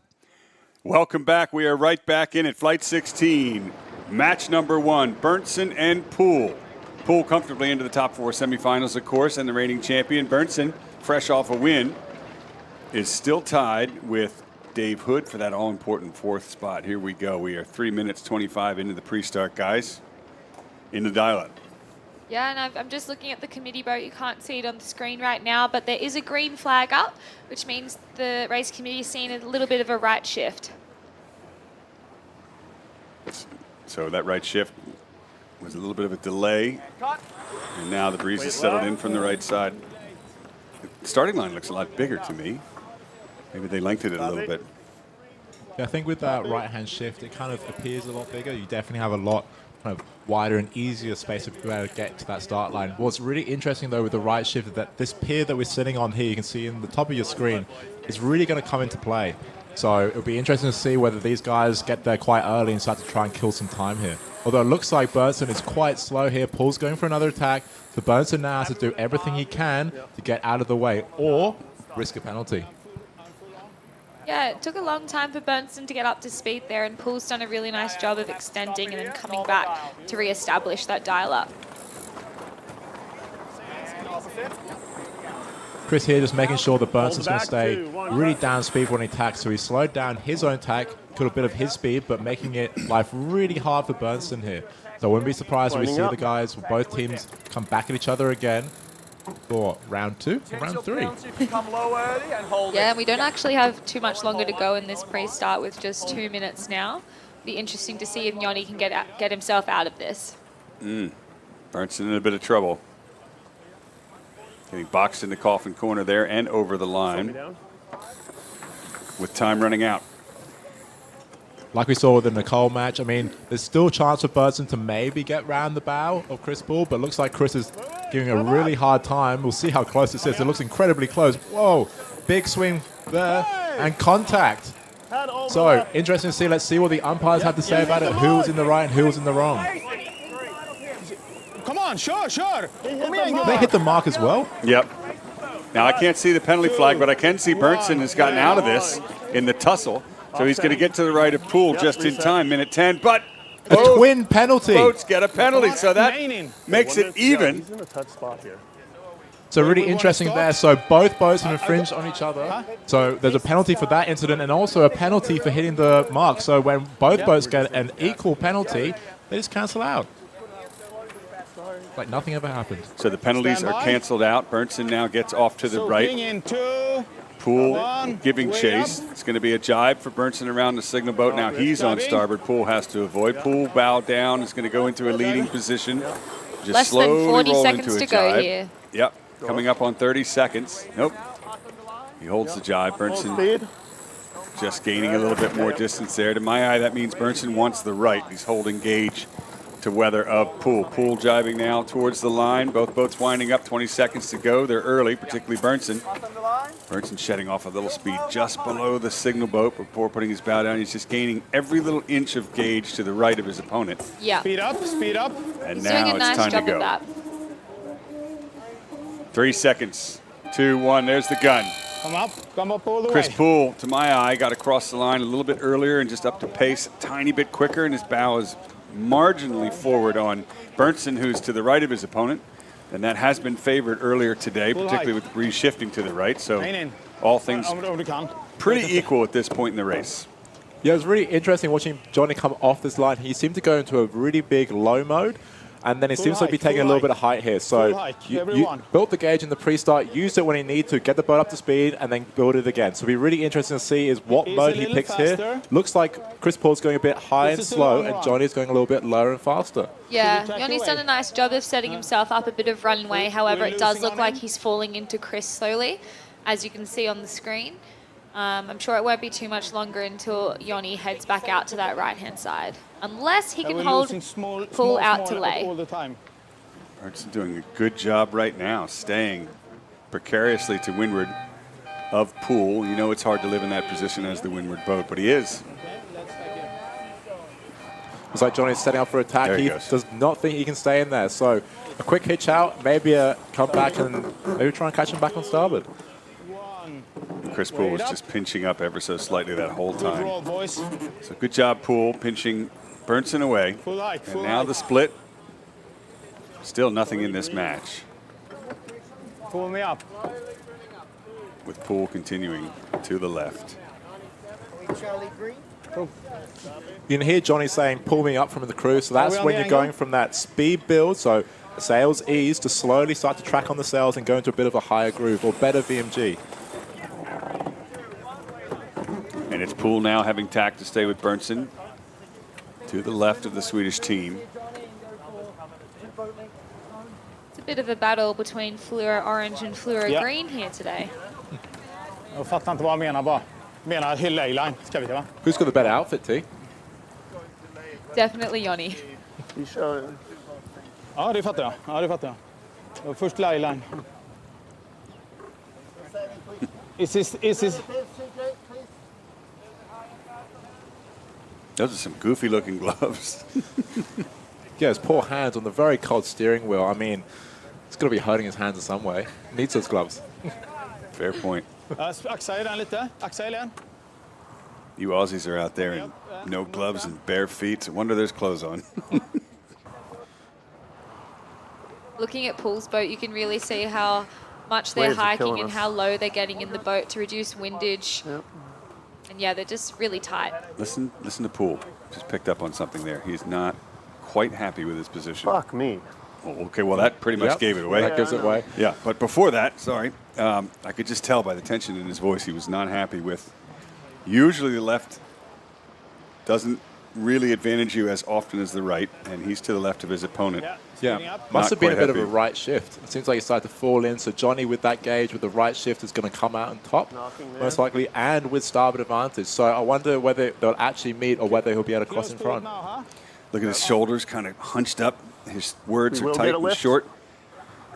Speaker 8: Welcome back. We are right back in at Flight 16. Match number 1, Bernson and Poole. Poole comfortably into the top 4 semifinals, of course, and the reigning champion. Bernson, fresh off a win, is still tied with Dave Hood for that all-important 4th spot. Here we go. We are 3 minutes 25 into the pre-start, guys, in the dial-up.
Speaker 17: Yeah, and I'm just looking at the committee boat. You can't see it on the screen right now, but there is a green flag up, which means the race committee is seeing a little bit of a right shift.
Speaker 8: So that right shift was a little bit of a delay, and now the breeze has settled in from the right side. The starting line looks a lot bigger to me. Maybe they lengthened it a little bit.
Speaker 10: Yeah, I think with that right-hand shift, it kind of appears a lot bigger. You definitely have a lot kind of wider and easier space to be able to get to that start line. What's really interesting, though, with the right shift is that this pier that we're sitting on here, you can see in the top of your screen, is really going to come into play. So it'll be interesting to see whether these guys get there quite early and start to try and kill some time here. Although it looks like Bernson is quite slow here. Poole's going for another attack. So Bernson now has to do everything he can to get out of the way or risk a penalty.
Speaker 17: Yeah, it took a long time for Bernson to get up to speed there, and Poole's done a really nice job of extending and then coming back to re-establish that dial-up.
Speaker 10: Chris here just making sure that Bernson's going to stay really down speed when he attacks. So he slowed down his own attack, got a bit of his speed, but making it life really hard for Bernson here. So I wouldn't be surprised if we see the guys with both teams come back at each other again for round 2 or round 3.
Speaker 17: Yeah, we don't actually have too much longer to go in this pre-start with just 2 minutes now. Be interesting to see if Yanni can get himself out of this.
Speaker 8: Bernson in a bit of trouble. Getting boxed in the coffin corner there and over the line with time running out.
Speaker 10: Like we saw with the Nicole match, I mean, there's still a chance for Bernson to maybe get round the bow of Chris Poole, but it looks like Chris is giving a really hard time. We'll see how close this is. It looks incredibly close. Whoa, big swing there and contact. So interesting to see. Let's see what the umpires have to say about it. Who was in the right and who was in the wrong.
Speaker 14: Come on, sure.
Speaker 10: They hit the mark as well.
Speaker 8: Yep. Now I can't see the penalty flag, but I can see Bernson has gotten out of this in the tussle. So he's going to get to the right of Poole just in time, minute 10. But
Speaker 10: a twin penalty.
Speaker 8: Boats get a penalty, so that makes it even.
Speaker 5: He's in a touch spot here.
Speaker 10: So really interesting there. So both boats have infringed on each other. So there's a penalty for that incident and also a penalty for hitting the mark. So when both boats get an equal penalty, they just cancel out. Like nothing ever happened.
Speaker 8: So the penalties are canceled out. Bernson now gets off to the right. Poole giving chase. It's going to be a jibe for Bernson around the signal boat. Now he's on starboard. Poole has to avoid. Poole bow down. Is going to go into a leading position. Just
Speaker 17: Less than 40
Speaker 8: roll
Speaker 17: seconds
Speaker 8: into a
Speaker 17: to go
Speaker 8: jibe.
Speaker 17: here.
Speaker 8: Yep, coming up on 30 seconds. Nope. He holds the jibe. Bernson just gaining a little bit more distance there. To my eye, that means Bernson wants the right. He's holding gauge to weather of Poole. Poole jibing now towards the line. Both boats winding up. 20 seconds to go. They're early, particularly Bernson. Bernson shedding off a little speed just below the signal boat before putting his bow down. He's just gaining every little inch of gauge to the right of his opponent.
Speaker 17: Yeah.
Speaker 14: Speed up.
Speaker 8: And
Speaker 17: He's
Speaker 8: now
Speaker 17: doing a
Speaker 8: it's
Speaker 17: nice
Speaker 8: time to
Speaker 17: job
Speaker 8: go.
Speaker 17: of that.
Speaker 8: 3 seconds. 2, 1. There's the gun.
Speaker 14: Come up all the
Speaker 4: Chris
Speaker 14: way.
Speaker 4: Poole, to my eye, got across the line a little bit earlier and just up to pace a tiny bit quicker, and his bow is marginally forward on Bernson, who's to the right of his opponent. And that has been favored earlier today, particularly with the breeze shifting to the right. So all things pretty equal at this point in the race.
Speaker 10: Yeah, it was really interesting watching Johnny come off this line. He seemed to go into a really big low mode, and then it seems to be taking a little bit of height here. So you built the gauge in the pre-start, used it when he needed to, get the boat up to speed, and then build it again. So it'll be really interesting to see is what mode he picks here. Looks like Chris Poole's going a bit high and slow, and Johnny's going a little bit lower and faster.
Speaker 17: Yeah, Yanni's done a nice job of setting himself up a bit of runway. However, it does look like he's falling into Chris slowly, as you can see on the screen. I'm sure it won't be too much longer until Yanni heads back out to that right-hand side. Unless he can hold Poole out to lay.
Speaker 4: Bernson doing a good job right now, staying precariously to windward of Poole. You know it's hard to live in that position as the windward boat, but he is.
Speaker 10: Looks like Johnny's setting up for attack. He does not think he can stay in there. So a quick hitch out, maybe a come back and maybe try and catch him back on starboard.
Speaker 4: Chris Poole was just pinching up ever so slightly that whole time. So good job, Poole, pinching Bernson away. And now the split. Still nothing in this match.
Speaker 14: Pull me up.
Speaker 4: With Poole continuing to the left.
Speaker 10: You can hear Johnny saying, pull me up from the crew. So that's when you're going from that speed build, so sails ease, to slowly start to track on the sails and go into a bit of a higher groove or better VMG.
Speaker 4: And it's Poole now having tack to stay with Bernson to the left of the Swedish team.
Speaker 17: It's a bit of a battle between fluoro orange and fluoro green here today.
Speaker 14: Jag fattar inte vad han menar bara. Menar hylla A-line. Ska vi va?
Speaker 10: Who's got the better outfit, T?
Speaker 17: Definitely Yanni.
Speaker 14: Vi kör. Ja, det fattar jag. Ja, det fattar jag. Först line. Is this
Speaker 4: Those are some goofy looking gloves.
Speaker 10: Yeah, his poor hands on the very cold steering wheel. I mean, it's got to be hurting his hands in some way. Needs those gloves.
Speaker 4: Fair point.
Speaker 14: Axa den lite. Axa igen.
Speaker 4: You Aussies are out there in no gloves and bare feet. So wonder there's clothes on.
Speaker 17: Looking at Poole's boat, you can really see how much they're hiking and how low they're getting in the boat to reduce windage. And yeah, they're just really tight.
Speaker 4: Listen to Poole. Just picked up on something there. He's not quite happy with his position.
Speaker 5: Fuck me.
Speaker 4: Oh, okay, well, that pretty much gave it away.
Speaker 10: That gives it away.
Speaker 4: Yeah, but before that, sorry, I could just tell by the tension in his voice he was not happy with. Usually the left doesn't really advantage you as often as the right, and he's to the left of his opponent.
Speaker 10: Yeah, must have been a bit of a right shift. It seems like he started to fall in, so Johnny with that gauge with the right shift is going to come out on top, most likely, and with starboard advantage. So I wonder whether they'll actually meet or whether he'll be able to cross in front.
Speaker 4: Look at his shoulders kind of hunched up. His words are tight and short.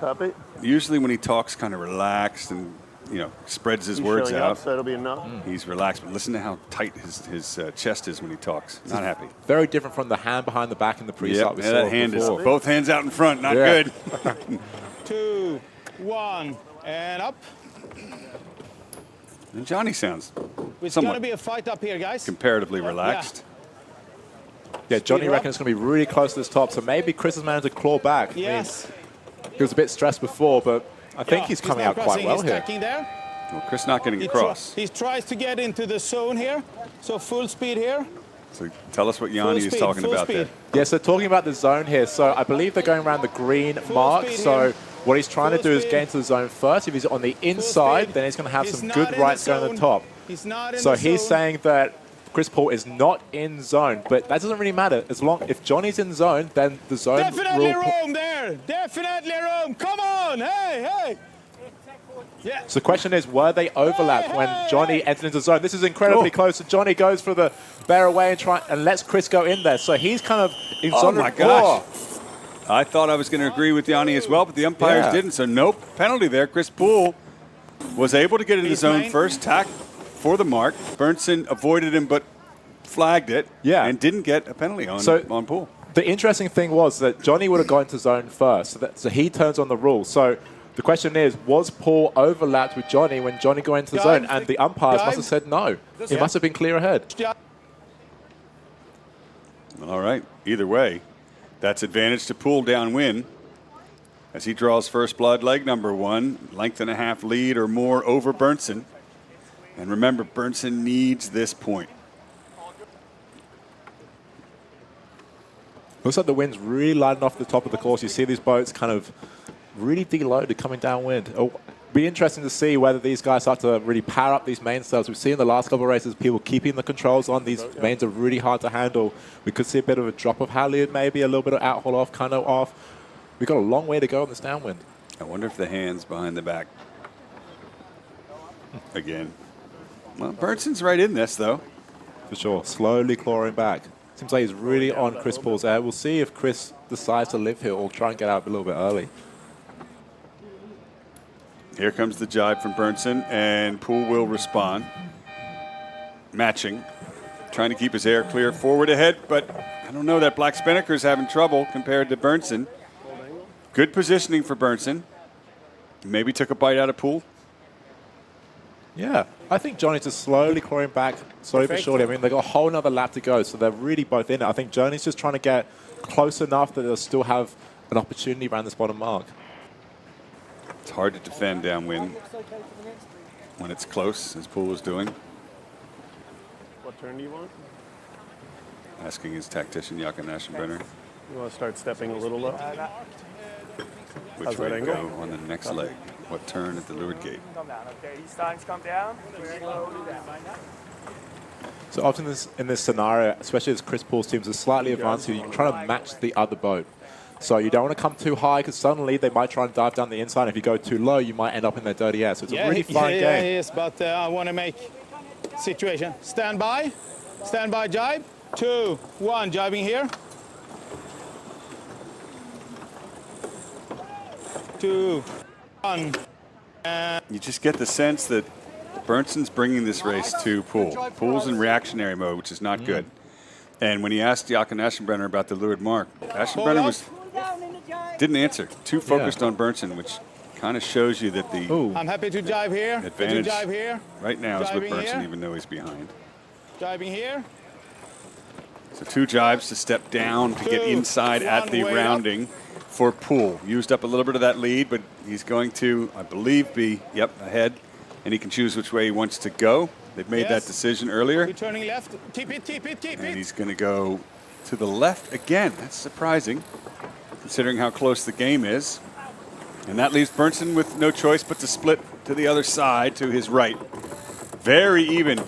Speaker 5: Copy.
Speaker 4: Usually when he talks, kind of relaxed and, you know, spreads his words out.
Speaker 5: So that'll be enough.
Speaker 4: He's relaxed, but listen to how tight his chest is when he talks. Not happy.
Speaker 10: Very different from the hand behind the back in the pre-start.
Speaker 4: Yeah, that hand is both hands out in front. Not good.
Speaker 14: 2, 1, and up.
Speaker 4: And Johnny sounds
Speaker 14: It's going to be a fight up here, guys.
Speaker 4: comparatively relaxed.
Speaker 10: Yeah, Johnny reckons it's going to be really close to this top, so maybe Chris has managed to claw back.
Speaker 14: Yes.
Speaker 10: I mean, he was a bit stressed before, but I think he's coming out quite well here.
Speaker 4: Well, Chris not getting across.
Speaker 14: He tries to get into the zone here, so full speed here.
Speaker 4: So tell us what Yanni is talking about there.
Speaker 10: Yeah, so talking about the zone here, so I believe they're going around the green mark, so what he's trying to do is get into the zone first. If he's on the inside, then he's going to have some good rights going to the top. So he's saying that Chris Poole is not in zone, but that doesn't really matter. As long if Johnny's in zone, then the zone
Speaker 14: Definitely room there. Definitely room. Come on. Hey. Yeah.
Speaker 10: So the question is, were they overlapped when Johnny entered into zone? This is incredibly close. So Johnny goes for the bear away and lets Chris go in there. So he's kind of in zone.
Speaker 4: Oh my gosh. I thought I was going to agree with Yanni as well, but the umpires didn't. So nope, penalty there. Chris Poole was able to get into zone first, tack for the mark. Bernson avoided him but flagged it and didn't get a penalty on Poole.
Speaker 10: The interesting thing was that Johnny would have gone to zone first, so he turns on the rule. So The question is, was Poole overlapped with Johnny when Johnny got into the zone? And the umpires must have said no. He must have been clear ahead.
Speaker 4: All right. Either way, that's advantage to Poole downwind as he draws first blood, leg number 1, length and a half lead or more over Bernson. And remember, Bernson needs this point.
Speaker 10: Looks like the wind's really lighting off the top of the course. You see these boats kind of really deloaded coming downwind. It'll be interesting to see whether these guys start to really power up these mainsails. We've seen in the last couple of races people keeping the controls on. These mains are really hard to handle. We could see a bit of a drop of halyard, maybe a little bit of outhaul off, cano off. We've got a long way to go on this downwind.
Speaker 4: I wonder if the hand's behind the back. Again. Well, Bernson's right in this, though.
Speaker 10: For sure. Slowly clawing back. Seems like he's really on Chris Poole's air. We'll see if Chris decides to live here or try and get out a little bit early.
Speaker 4: Here comes the jibe from Bernson, and Poole will respond. Matching. Trying to keep his air clear forward ahead, but I don't know, that black spinnaker's having trouble compared to Bernson. Good positioning for Bernson. Maybe took a bite out of Poole.
Speaker 10: Yeah, I think Johnny's just slowly clawing back, slowly but surely. I mean, they've got a whole nother lap to go, so they're really both in it. I think Johnny's just trying to get close enough that they'll still have an opportunity around this bottom mark.
Speaker 4: It's hard to defend downwind when it's close, as Poole was doing.
Speaker 5: What turn do you want?
Speaker 4: Asking his tactician, Jakob Aschenbrenner,
Speaker 5: You want to start stepping a little low?
Speaker 4: which way to go on the next leg. What turn at the leeward gate?
Speaker 14: Come down, okay? He's starting to come down. Slowly down.
Speaker 10: So often in this scenario, especially as Chris Poole's teams are slightly advanced, you can try to match the other boat. So you don't want to come too high because suddenly they might try and dive down the inside. If you go too low, you might end up in their dirty air. So it's a really fine game.
Speaker 14: Yeah, he is, but I want to make situation. Stand by, jibe. 2, 1, jibing here. 2, 1.
Speaker 4: You just get the sense that Bernson's bringing this race to Poole. Poole's in reactionary mode, which is not good. And when he asked Jakob Aschenbrenner about the leeward mark, Aschenbrenner didn't answer. Too focused on Bernson, which kind of shows you that the
Speaker 14: I'm happy to jibe here.
Speaker 4: advantage
Speaker 14: Jibe here.
Speaker 4: right now is with
Speaker 14: Jibing
Speaker 4: Bernson,
Speaker 14: here.
Speaker 4: even though he's behind.
Speaker 14: Jibing here.
Speaker 4: So 2 jibes to step down to get inside at the
Speaker 14: way
Speaker 4: rounding for Poole. Used up a little bit of that lead, but he's going to, I believe, be, ahead. And he can choose which way he wants to go. They've made that decision earlier.
Speaker 14: You're turning left. Keep it, keep it, keep it.
Speaker 4: And he's going to go to the left again. That's surprising, considering how close the game is. And that leaves Bernson with no choice but to split to the other side, to his right. Very even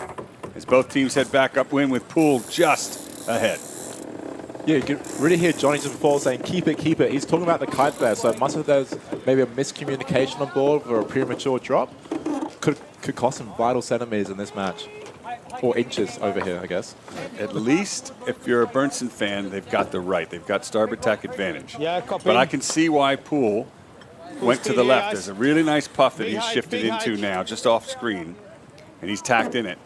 Speaker 4: as both teams head back upwind with Poole just ahead.
Speaker 10: Yeah, you can really hear Johnny just before saying, keep it, keep it. He's talking about the kite there, so it must have there's maybe a miscommunication on board or a premature drop. Could cost him vital centimeters in this match. Or inches over here, I guess.
Speaker 4: At least if you're a Bernson fan, they've got the right. They've got starboard tack advantage.
Speaker 14: Yeah, copy.
Speaker 4: But I can see why Poole went to the left. There's a really nice puff that he's shifted into now, just off screen. And he's tacked in it.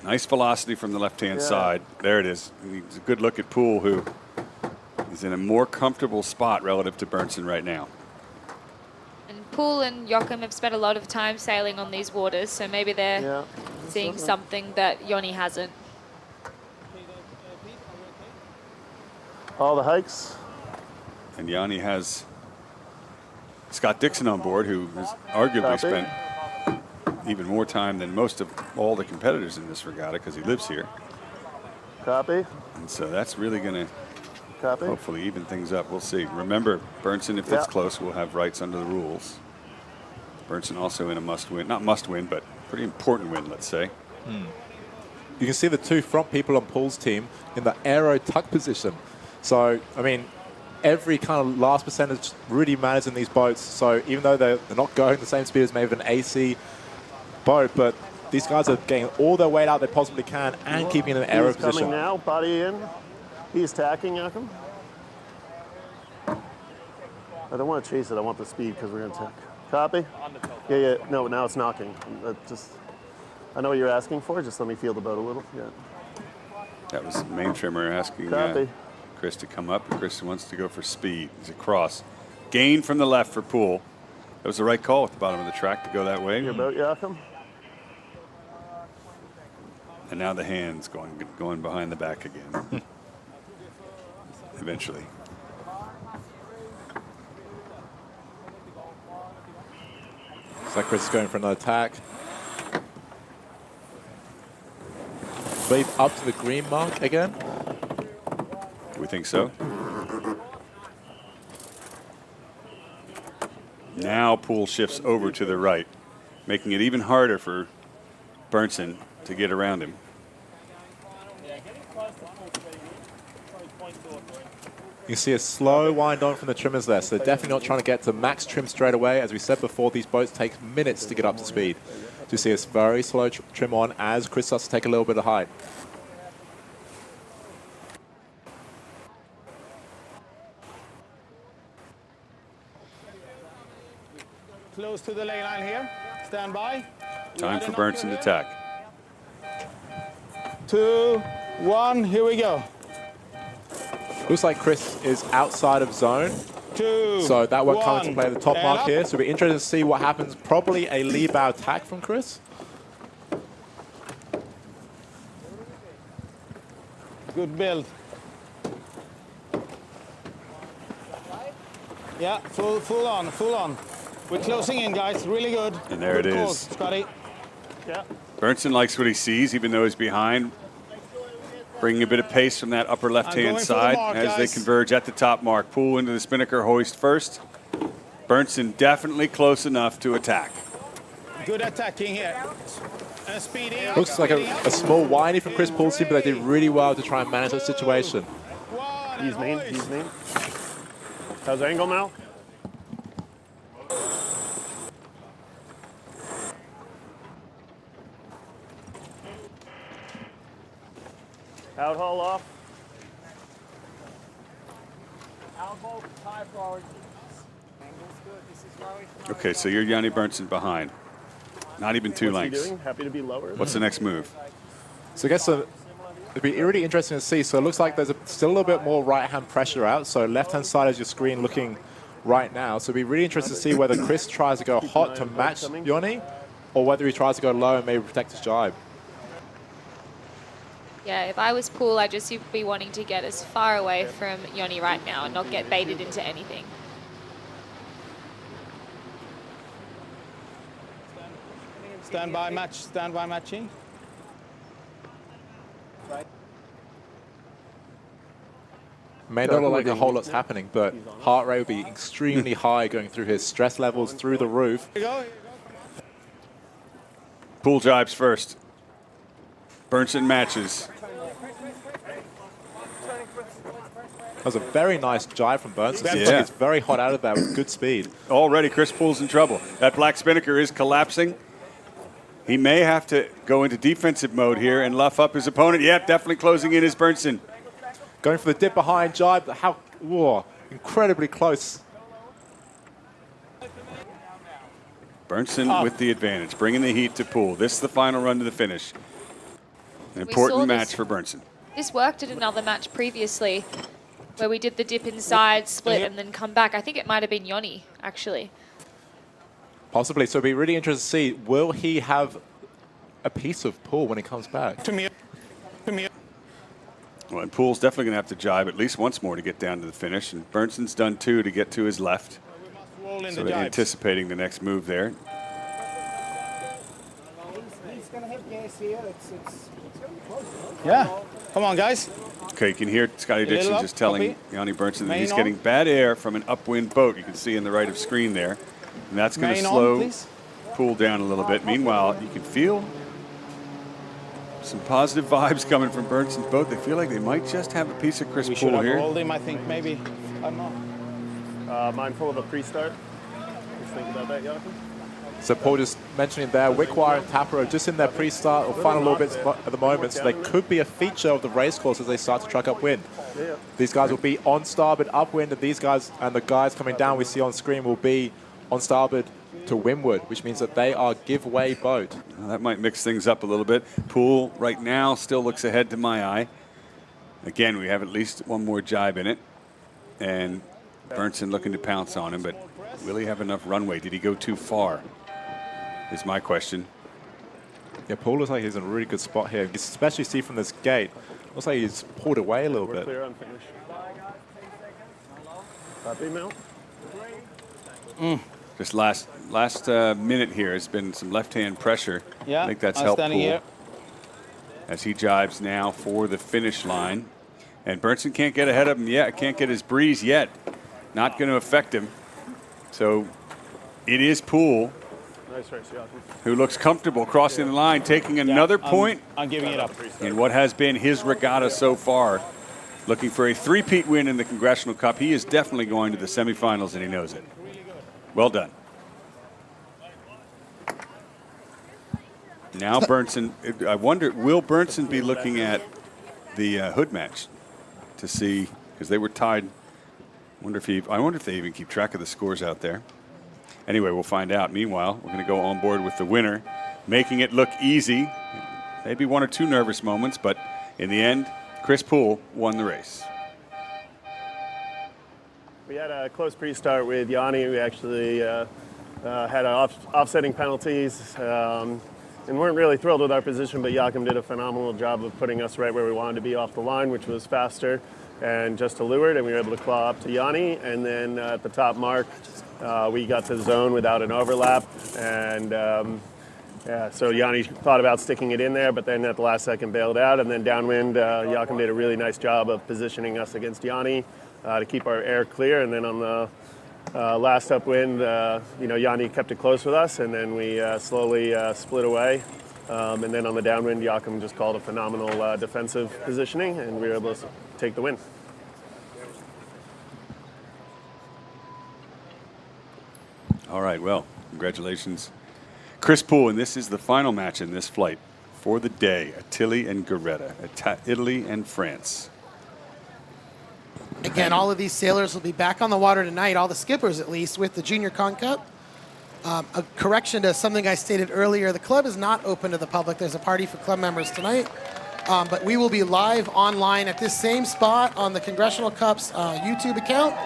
Speaker 4: Nice velocity from the left-hand side. There it is. It's a good look at Poole, who is in a more comfortable spot relative to Bernson right now.
Speaker 17: And Poole and Joachim have spent a lot of time sailing on these waters, so maybe they're seeing something that Joni hasn't.
Speaker 5: All the hikes.
Speaker 4: And Yanni has Scott Dixon on board, who has arguably spent even more time than most of all the competitors in this regatta because he lives here.
Speaker 5: Copy.
Speaker 4: And so that's really going to hopefully even things up. We'll see. Remember, Bernson, if it's close, will have rights under the rules. Bernson also in a must-win, not must-win, but pretty important win, let's say.
Speaker 10: You can see the 2 front people on Poole's team in the aero tuck position. So, I mean, every kind of last percentage really matters in these boats. So even though they're not going the same speed as maybe an AC boat, but these guys are getting all their weight out they possibly can and keeping in an aero position.
Speaker 5: He's coming now, body in. He's tacking, Jakob. I don't want to chase it. I want the speed because we're going to tack. Copy? Yeah. No, now it's knocking. I know what you're asking for. Just let me feel the boat a little. Yeah.
Speaker 4: That was main trimmer asking Chris to come up. Chris wants to go for speed. He's across. gain from the left for Poole. That was the right call at the bottom of the track to go that way.
Speaker 5: Your boat, Joachim.
Speaker 4: And now the hands going behind the back again. Eventually.
Speaker 10: Looks like Chris is going for another attack. Wave up to the green mark again.
Speaker 4: We think so. Now Poole shifts over to the right, making it even harder for Bernson to get around him.
Speaker 10: You can see a slow wind on from the trimmers there, so they're definitely not trying to get to max trim straight away. As we said before, these boats take minutes to get up to speed. So you see a very slow trim on as Chris starts to take a little bit of height.
Speaker 14: Close to the ley line here. Stand by.
Speaker 4: Time for Bernson to attack.
Speaker 14: 2, 1, here we go.
Speaker 10: Looks like Chris is outside of zone.
Speaker 14: 2,
Speaker 10: So that won't come into
Speaker 14: 1.
Speaker 10: play at the top
Speaker 14: And
Speaker 10: mark
Speaker 14: up.
Speaker 10: here. So we're interested to see what happens. Probably a lee bow attack from Chris.
Speaker 14: Good build. Yeah, full on. We're closing in, guys. Really good.
Speaker 4: And there
Speaker 14: Good
Speaker 4: it
Speaker 14: call,
Speaker 4: is.
Speaker 14: Scotty. Yeah.
Speaker 4: Bernson likes what he sees, even though he's behind. Bringing a bit of pace from that upper left-hand
Speaker 14: going for the
Speaker 4: side
Speaker 14: mark,
Speaker 4: as they
Speaker 14: guys.
Speaker 4: converge at the top mark. Poole into the spinnaker hoist first. Bernson definitely close enough to attack.
Speaker 14: Good attacking here. And speeding.
Speaker 10: Looks like a small whiny from Chris Poole, but they did really well to try and manage that situation.
Speaker 5: He's mean. How's the angle now? Out haul off.
Speaker 4: Okay, so you're Yanni Bernson behind. Not even two
Speaker 5: What's he
Speaker 4: lengths.
Speaker 5: doing? Happy to be lower.
Speaker 4: What's the next move?
Speaker 10: So I guess it'd be really interesting to see. So it looks like there's still a little bit more right-hand pressure out. So left-hand side is your screen looking right now. So it'd be really interesting to see whether Chris tries to go hot to match Yanni, or whether he tries to go low and maybe protect his jibe.
Speaker 17: Yeah, if I was Poole, I'd just be wanting to get as far away from Yanni right now and not get baited into anything.
Speaker 14: Stand by matching.
Speaker 10: May not look like a whole lot's happening, but heart rate would be extremely high going through his stress levels through the roof.
Speaker 4: Poole jibes first. Bernson matches.
Speaker 10: That was a very nice jibe from Bernson. Seems
Speaker 4: Yeah.
Speaker 10: like it's very hot out of there with good speed.
Speaker 4: Already Chris Poole's in trouble. That black spinnaker is collapsing. He may have to go into defensive mode here and luff up his opponent. Yep, definitely closing in is Bernson.
Speaker 10: Going for the dip behind jibe. How incredibly close.
Speaker 4: Bernson with the advantage, bringing the heat to Poole. This is the final run to the finish. An
Speaker 17: We saw
Speaker 4: important match
Speaker 17: this-
Speaker 4: for Bernson.
Speaker 17: This worked at another match previously where we did the dip inside, split, and then come back. I think it might have been Yanni, actually.
Speaker 10: Possibly. So it'd be really interesting to see, will he have a piece of Poole when he comes back?
Speaker 4: Well, and Poole's definitely going to have to jibe at least once more to get down to the finish, and Bernson's done two to get to his left. So they're anticipating the next move there.
Speaker 14: Yeah, come on, guys.
Speaker 4: Okay, you can hear Scotty
Speaker 14: A little
Speaker 4: Dixon
Speaker 14: up,
Speaker 4: just telling
Speaker 14: copy.
Speaker 4: Yanni Bernson that
Speaker 14: Main
Speaker 4: he's
Speaker 14: on.
Speaker 4: getting bad air from an upwind boat. You can see in the right of screen there. And that's going to
Speaker 14: Main on,
Speaker 4: slow
Speaker 14: please.
Speaker 4: Poole down a little bit. Meanwhile, you can feel some positive vibes coming from Bernson's boat. They feel like they might just have a piece of Chris
Speaker 14: We should
Speaker 4: Poole
Speaker 14: have
Speaker 4: here.
Speaker 14: rolled him, I think, maybe. I don't know.
Speaker 5: Mindful of a pre-start. Just think about that, Joachim.
Speaker 10: So Paul just mentioning there, Wickwire and Tapper are just in their pre-start or final little bits at the moment, so they could be a feature of the race course as they start to truck upwind. These guys will be on starboard upwind, and these guys and the guys coming down we see on screen will be on starboard to windward, which means that they are give-way boat.
Speaker 4: Well, that might mix things up a little bit. Poole right now still looks ahead to my eye. Again, we have at least one more jibe in it. And Bernson looking to pounce on him, but will he have enough runway? Did he go too far? Is my question.
Speaker 19: Yeah, Poole looks like he's in a really good spot here. You can especially see from this gate. Looks like he's pulled away a little bit.
Speaker 5: Clear on finish. Copy, Mel.
Speaker 4: Just last minute here has been some left-hand pressure.
Speaker 14: Yeah,
Speaker 4: I think that's
Speaker 14: I'm
Speaker 4: helped
Speaker 14: standing
Speaker 4: Poole
Speaker 14: here.
Speaker 4: as he jives now for the finish line. And Bernson can't get ahead of him yet. Can't get his breeze yet. Not going to affect him. So it is Poole
Speaker 5: Nice race, yeah.
Speaker 4: who looks comfortable crossing the line, taking another point
Speaker 14: I'm giving it up.
Speaker 4: in what has been his regatta so far. Looking for a three-peat win in the Congressional Cup. He is definitely going to the semifinals, and he knows it. Well done. Now Bernson, I wonder, will Bernson be looking at the Hood match to see, because they were tied. I wonder if they even keep track of the scores out there. Anyway, we'll find out. Meanwhile, we're going to go on board with the winner, making it look easy. Maybe one or two nervous moments, but in the end, Chris Poole won the race.
Speaker 5: We had a close pre-start with Yanni. We actually had offsetting penalties and weren't really thrilled with our position, but Joachim did a phenomenal job of putting us right where we wanted to be off the line, which was faster and just to leeward, and we were able to claw up to Yanni. And then at the top mark, we got to the zone without an overlap, and yeah, so Yanni thought about sticking it in there, but then at the last second bailed out. And then downwind, Joachim did a really nice job of positioning us against Yanni to keep our air clear. And then on the last upwind, Yanni kept it close with us, and then we slowly split away. And then on the downwind, Joachim just called a phenomenal defensive positioning, and we were able to take the win.
Speaker 4: All right, well, congratulations, Chris Poole, and this is the final match in this flight for the day. Attili and Geretta, Italy and France.
Speaker 13: Again, all of these sailors will be back on the water tonight, all the skippers at least, with the Junior Con Cup. A correction to something I stated earlier, the club is not open to the public. There's a party for club members tonight. But we will be live online at this same spot on the Congressional Cup's YouTube account.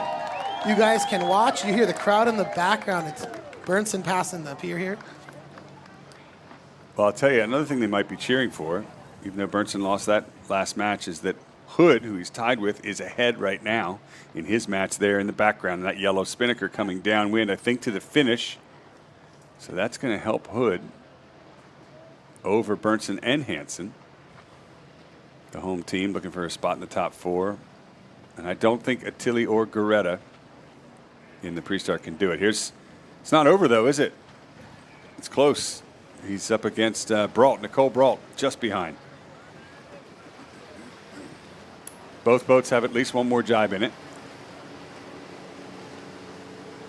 Speaker 13: You guys can watch. You hear the crowd in the background. It's Bernson passing the pier here.
Speaker 4: Well, I'll tell you, another thing they might be cheering for, even though Bernson lost that last match, is that Hood, who he's tied with, is ahead right now in his match there in the background. That yellow spinnaker coming downwind, I think, to the finish. So that's going to help Hood over Bernson and Hansen. The home team looking for a spot in the top four. And I don't think Attili or Geretta in the pre-start can do it. It's not over though, is it? It's close. He's up against Bralt, Nicole Bralt, just behind. Both boats have at least one more jibe in it.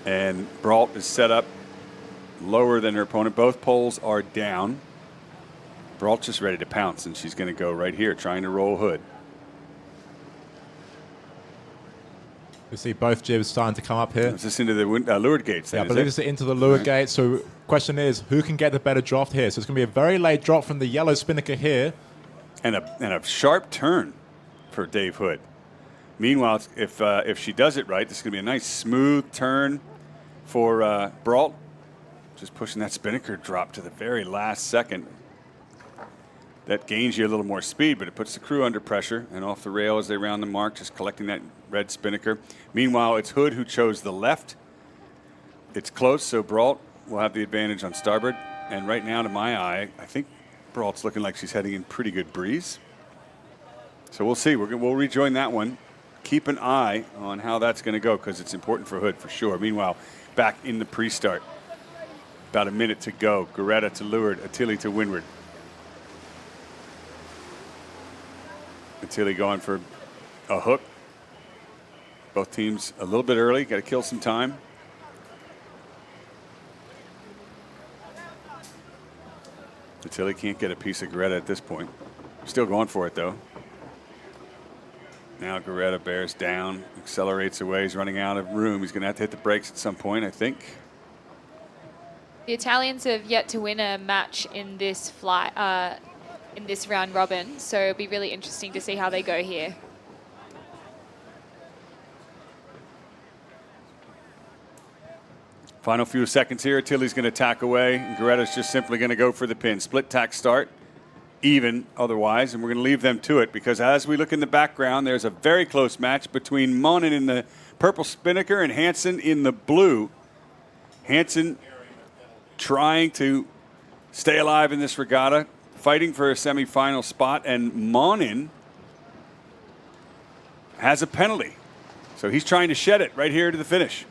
Speaker 4: And Bralt is set up lower than her opponent. Both poles are down. Bralt's just ready to pounce, and she's going to go right here, trying to roll Hood.
Speaker 10: You see both jibs starting to come up here.
Speaker 4: Is this into the leeward gates?
Speaker 10: Yeah, I believe it's into the leeward gate. So question is, who can get the better draft here? So it's going to be a very late drop from the yellow spinnaker here.
Speaker 4: And a sharp turn for Dave Hood. Meanwhile, if she does it right, this is going to be a nice smooth turn for Bralt. Just pushing that spinnaker drop to the very last second. That gains you a little more speed, but it puts the crew under pressure and off the rail as they round the mark, just collecting that red spinnaker. Meanwhile, it's Hood who chose the left. It's close, so Bralt will have the advantage on starboard. And right now, to my eye, I think Bralt's looking like she's heading in pretty good breeze. So we'll see. We'll rejoin that one. Keep an eye on how that's going to go, because it's important for Hood for sure. Meanwhile, back in the pre-start, about a minute to go. Geretta to leeward, Attili to windward. Attili going for a hook. Both teams a little bit early. Got to kill some time. Attili can't get a piece of Geretta at this point. Still going for it, though. Now Geretta bears down, accelerates away. He's running out of room. He's going to have to hit the brakes at some point, I think.
Speaker 17: The Italians have yet to win a match in this flight, in this round robin, so it'll be really interesting to see how they go here.
Speaker 8: Final few seconds here. Attili's going to tack away, and Geretta's just simply going to go for the pin. Split tack start, even otherwise, and we're going to leave them to it because as we look in the background, there's a very close match between Monnin in the purple spinnaker and Hansen in the blue. Hansen trying to stay alive in this regatta, fighting for a semifinal spot, and Monnin has a penalty. So he's trying to shed it right here to the finish.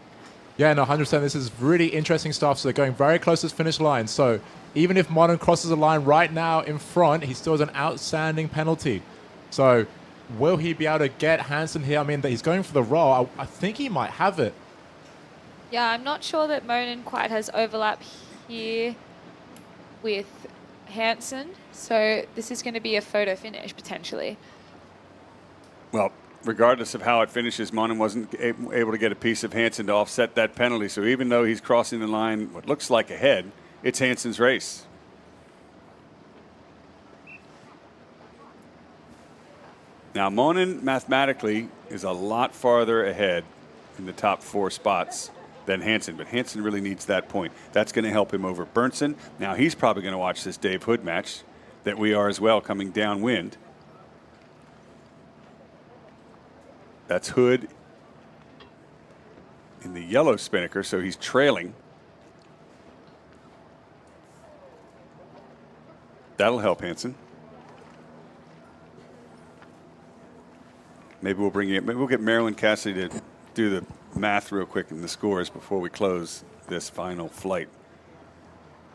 Speaker 10: Yeah, no, 100%. This is really interesting stuff. So they're going very close to the finish line. So even if Monnin crosses the line right now in front, he still has an outstanding penalty. So will he be able to get Hansen here? I mean, he's going for the roll. I think he might have it.
Speaker 17: Yeah, I'm not sure that Monnin quite has overlap here with Hansen. So this is going to be a photo finish, potentially.
Speaker 8: Well, regardless of how it finishes, Monnin wasn't able to get a piece of Hansen to offset that penalty. So even though he's crossing the line, what looks like ahead, it's Hansen's race. Now, Monnin mathematically is a lot farther ahead in the top 4 spots than Hansen, but Hansen really needs that point. That's going to help him over Bernson. Now, he's probably going to watch this Dave Hood match that we are as well, coming downwind. That's Hood in the yellow spinnaker, so he's trailing. That'll help Hansen. Maybe we'll get Marilyn Cassidy to do the math real quick in the scores before we close this final flight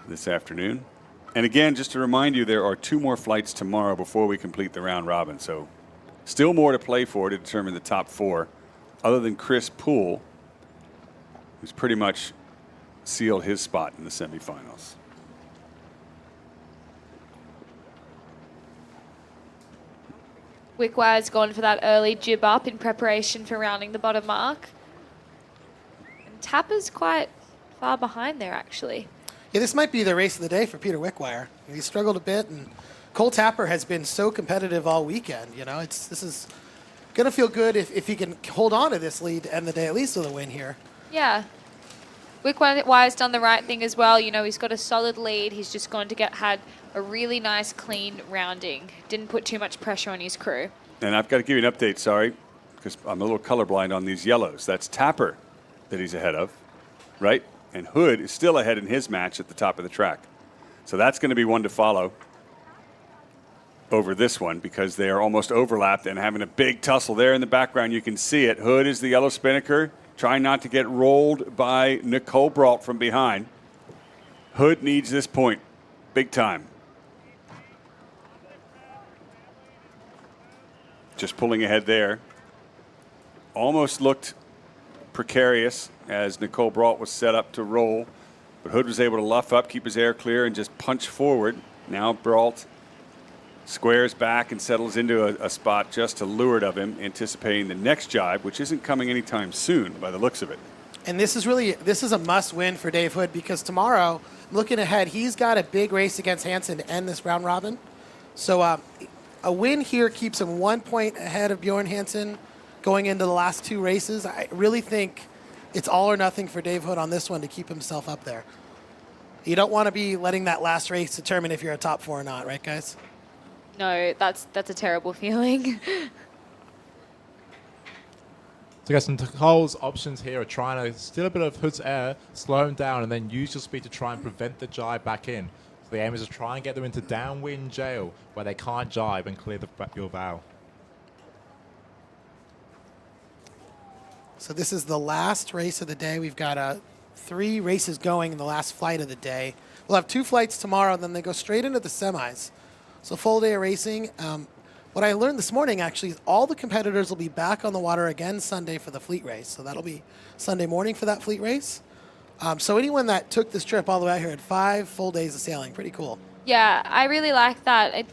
Speaker 8: this afternoon. And again, just to remind you, there are 2 more flights tomorrow before we complete the round robin. So still more to play for to determine the top 4, other than Chris Poole, who's pretty much sealed his spot in the semifinals.
Speaker 17: Wickwire's gone for that early jib up in preparation for rounding the bottom mark. And Tapper's quite far behind there, actually.
Speaker 13: Yeah, this might be the race of the day for Peter Wickwire. He struggled a bit, and Cole Tapper has been so competitive all weekend. You know, this is going to feel good if he can hold on to this lead to end the day, at least with a win here.
Speaker 17: Yeah. Wickwire's done the right thing as well. You know, he's got a solid lead. He's just gone to had a really nice, clean rounding. Didn't put too much pressure on his crew.
Speaker 8: And I've got to give you an update, sorry, because I'm a little colorblind on these yellows. That's Tapper that he's ahead of, right? And Hood is still ahead in his match at the top of the track. So that's going to be one to follow over this one because they are almost overlapped and having a big tussle there in the background. You can see it. Hood is the yellow spinnaker, trying not to get rolled by Nicole Bralt from behind. Hood needs this point big time. Just pulling ahead there. Almost looked precarious as Nicole Bralt was set up to roll, but Hood was able to luff up, keep his air clear, and just punch forward. Now Bralt squares back and settles into a spot just to leeward of him, anticipating the next jibe, which isn't coming anytime soon by the looks of it.
Speaker 13: And this is a must-win for Dave Hood because tomorrow, looking ahead, he's got a big race against Hansen to end this round robin. So a win here keeps him 1 point ahead of Bjorn Hansen going into the last 2 races. I really think it's all or nothing for Dave Hood on this one to keep himself up there. You don't want to be letting that last race determine if you're a top 4 or not, right, guys?
Speaker 17: No, that's a terrible feeling.
Speaker 10: So guys, Nicole's options here are trying to steal a bit of Hood's air, slow him down, and then use your speed to try and prevent the jibe back in. So the aim is to try and get them into downwind jail where they can't jibe and clear your bow.
Speaker 13: So this is the last race of the day. We've got 3 races going in the last flight of the day. We'll have 2 flights tomorrow, then they go straight into the semis. So full day of racing. What I learned this morning, actually, is all the competitors will be back on the water again Sunday for the fleet race. So that'll be Sunday morning for that fleet race. So anyone that took this trip all the way out here had 5 full days of sailing. Pretty cool.
Speaker 17: Yeah, I really like that.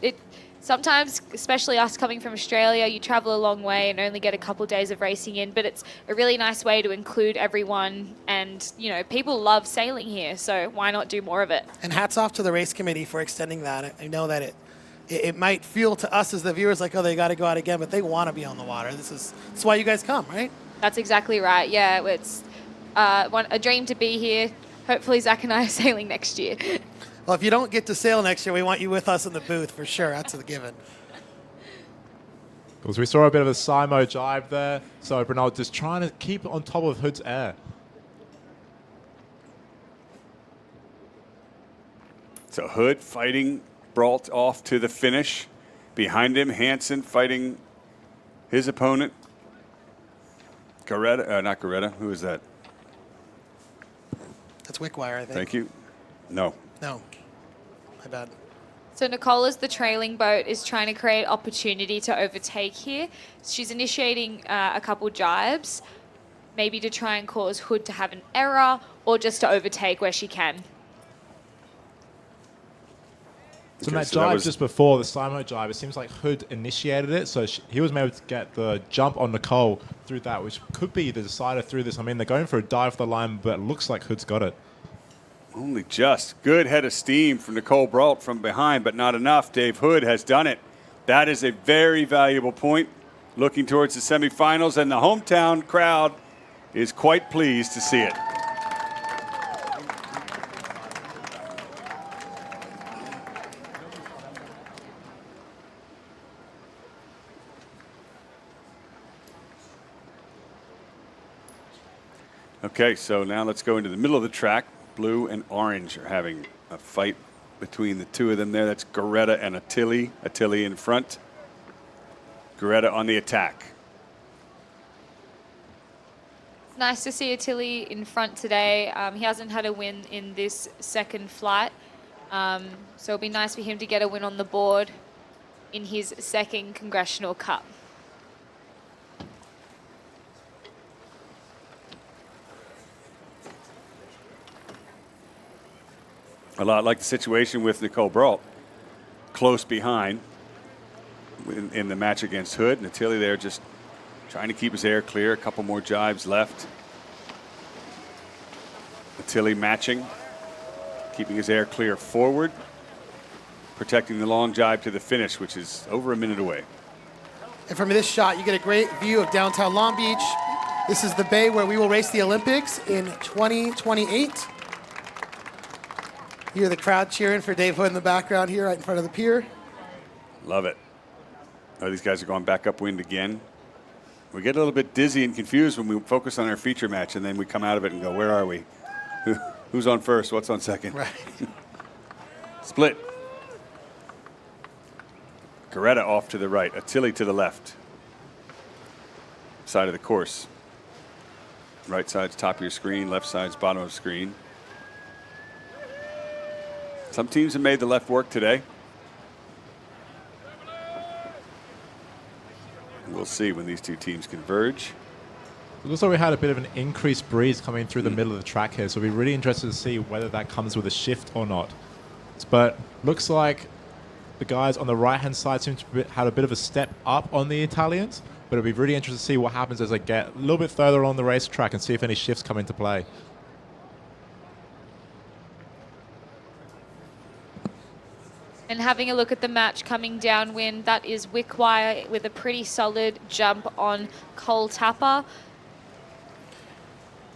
Speaker 17: Sometimes, especially us coming from Australia, you travel a long way and only get a couple days of racing in, but it's a really nice way to include everyone. And, you know, people love sailing here, so why not do more of it?
Speaker 13: And hats off to the race committee for extending that. I know that it might feel to us as the viewers like, oh, they got to go out again, but they want to be on the water. That's why you guys come, right?
Speaker 17: That's exactly right. Yeah, it's a dream to be here. Hopefully Zach and I are sailing next year.
Speaker 13: Well, if you don't get to sail next year, we want you with us in the booth for sure. That's a given.
Speaker 10: Because we saw a bit of a Simo jibe there. So Bernal just trying to keep on top of Hood's air.
Speaker 8: So Hood fighting Bralt off to the finish. Behind him, Hansen fighting his opponent. Geretta, not Geretta. Who is that?
Speaker 13: That's Wickwire, I think.
Speaker 8: Thank you. No.
Speaker 13: No. My bad.
Speaker 17: So Nicola's the trailing boat is trying to create opportunity to overtake here. She's initiating a couple jibes, maybe to try and cause Hood to have an error or just to overtake where she can.
Speaker 10: So in that jibe just before, the Simo jibe, it seems like Hood initiated it, so he was able to get the jump on Nicole through that, which could be the decider through this. I mean, they're going for a dive for the line, but it looks like Hood's got it.
Speaker 8: Only just. Good head of steam from Nicole Bralt from behind, but not enough. Dave Hood has done it. That is a very valuable point. Looking towards the semifinals, and the hometown crowd is quite pleased to see it. Okay, so now let's go into the middle of the track. Blue and orange are having a fight between the two of them there. That's Geretta and Attili. Attili in front. Geretta on the attack.
Speaker 17: It's nice to see Attili in front today. He hasn't had a win in this second flight. So it'll be nice for him to get a win on the board in his second Congressional Cup.
Speaker 8: A lot like the situation with Nicole Bralt. Close behind in the match against Hood. And Attili there just trying to keep his air clear. A couple more jibes left. Attili matching, keeping his air clear forward, protecting the long jibe to the finish, which is over a minute away.
Speaker 13: And from this shot, you get a great view of downtown Long Beach. This is the bay where we will race the Olympics in 2028. You hear the crowd cheering for Dave Hood in the background here right in front of the pier.
Speaker 8: Love it. Oh, these guys are going back upwind again. We get a little bit dizzy and confused when we focus on our feature match, and then we come out of it and go, where are we? Who's on first? What's on second?
Speaker 13: Right.
Speaker 8: Split. Geretta off to the right. Attili to the left. Side of the course. Right side's top of your screen. Left side's bottom of the screen. Some teams have made the left work today. We'll see when these two teams converge.
Speaker 10: It looks like we had a bit of an increased breeze coming through the middle of the track here, so we'll be really interested to see whether that comes with a shift or not. But looks like the guys on the right-hand side seem to have a bit of a step up on the Italians, but it'll be really interesting to see what happens as they get a little bit further along the racetrack and see if any shifts come into play.
Speaker 17: And having a look at the match coming downwind, that is Wickwire with a pretty solid jump on Cole Tapper.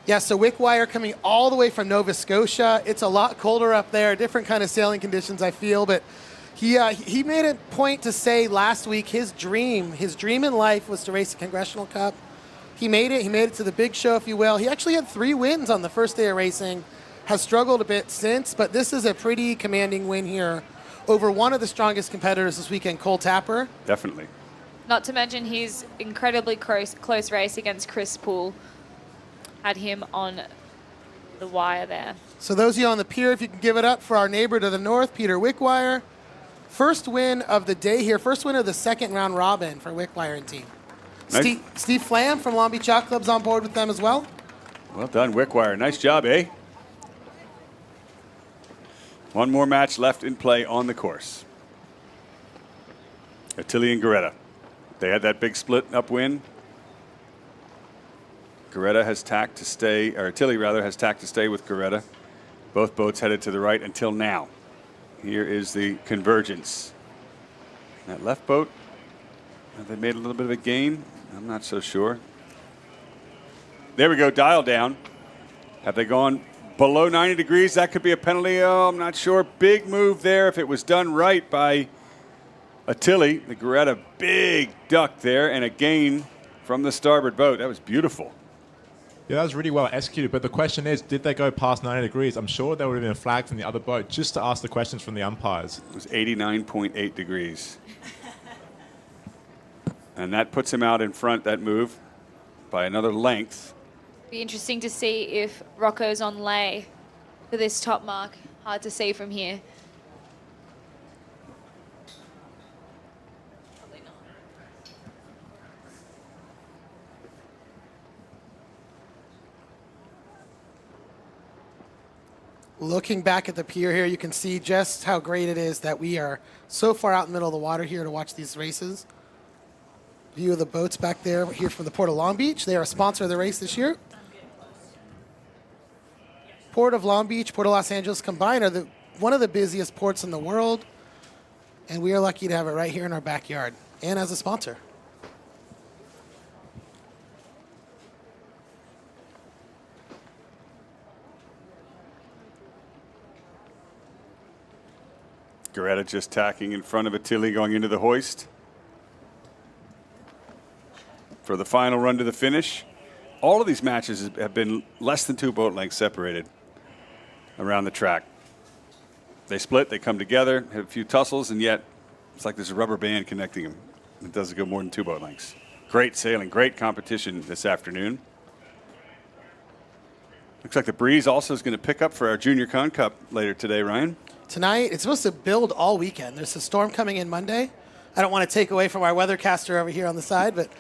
Speaker 13: Yeah, so Wickwire coming all the way from Nova Scotia. It's a lot colder up there, different kind of sailing conditions, I feel, but he made a point to say last week his dream in life was to race the Congressional Cup. He made it to the big show, if you will. He actually had 3 wins on the first day of racing, has struggled a bit since, but this is a pretty commanding win here over one of the strongest competitors this weekend, Cole Tapper.
Speaker 8: Definitely.
Speaker 17: Not to mention his incredibly close race against Chris Poole. Had him on the wire there.
Speaker 13: So those of you on the pier, if you can give it up for our neighbor to the north, Peter Wickwire. First win of the day here. First win of the second round robin for Wickwire and team.
Speaker 8: Nice.
Speaker 13: Steve Flam from Long Beach Yacht Club's on board with them as well.
Speaker 8: Well done, Wickwire. Nice job, eh? One more match left in play on the course. Attili and Geretta. They had that big split upwind. Geretta has tacked to stay, or Attili rather, has tacked to stay with Geretta. Both boats headed to the right until now. Here is the convergence. That left boat, have they made a little bit of a gain? I'm not so sure. There we go, dial down. Have they gone below 90 degrees? That could be a penalty. Oh, I'm not sure. Big move there if it was done right by Attili. The Geretta, big duck there, and a gain from the starboard boat. That was beautiful.
Speaker 10: Yeah, that was really well executed. But the question is, did they go past 90 degrees? I'm sure there would have been a flag from the other boat just to ask the questions from the umpires.
Speaker 8: It was 89.8 degrees. And that puts him out in front, that move, by another length.
Speaker 17: Be interesting to see if Rocco's on lay for this top mark. Hard to see from here.
Speaker 13: Looking back at the pier here, you can see just how great it is that we are so far out in the middle of the water here to watch these races. View of the boats back there here from the Port of Long Beach. They are a sponsor of the race this year. Port of Long Beach, Port of Los Angeles combined are one of the busiest ports in the world, and we are lucky to have it right here in our backyard and as a sponsor.
Speaker 8: Geretta just tacking in front of Attili going into the hoist. For the final run to the finish. All of these matches have been less than 2 boat lengths separated around the track. They split, they come together, have a few tussles, and yet it's like there's a rubber band connecting them. It doesn't go more than 2 boat lengths. Great sailing, great competition this afternoon. Looks like the breeze also is going to pick up for our Junior Con Cup later today, Ryan.
Speaker 13: Tonight, it's supposed to build all weekend. There's a storm coming in Monday. I don't want to take away from our weathercaster over here on the side, but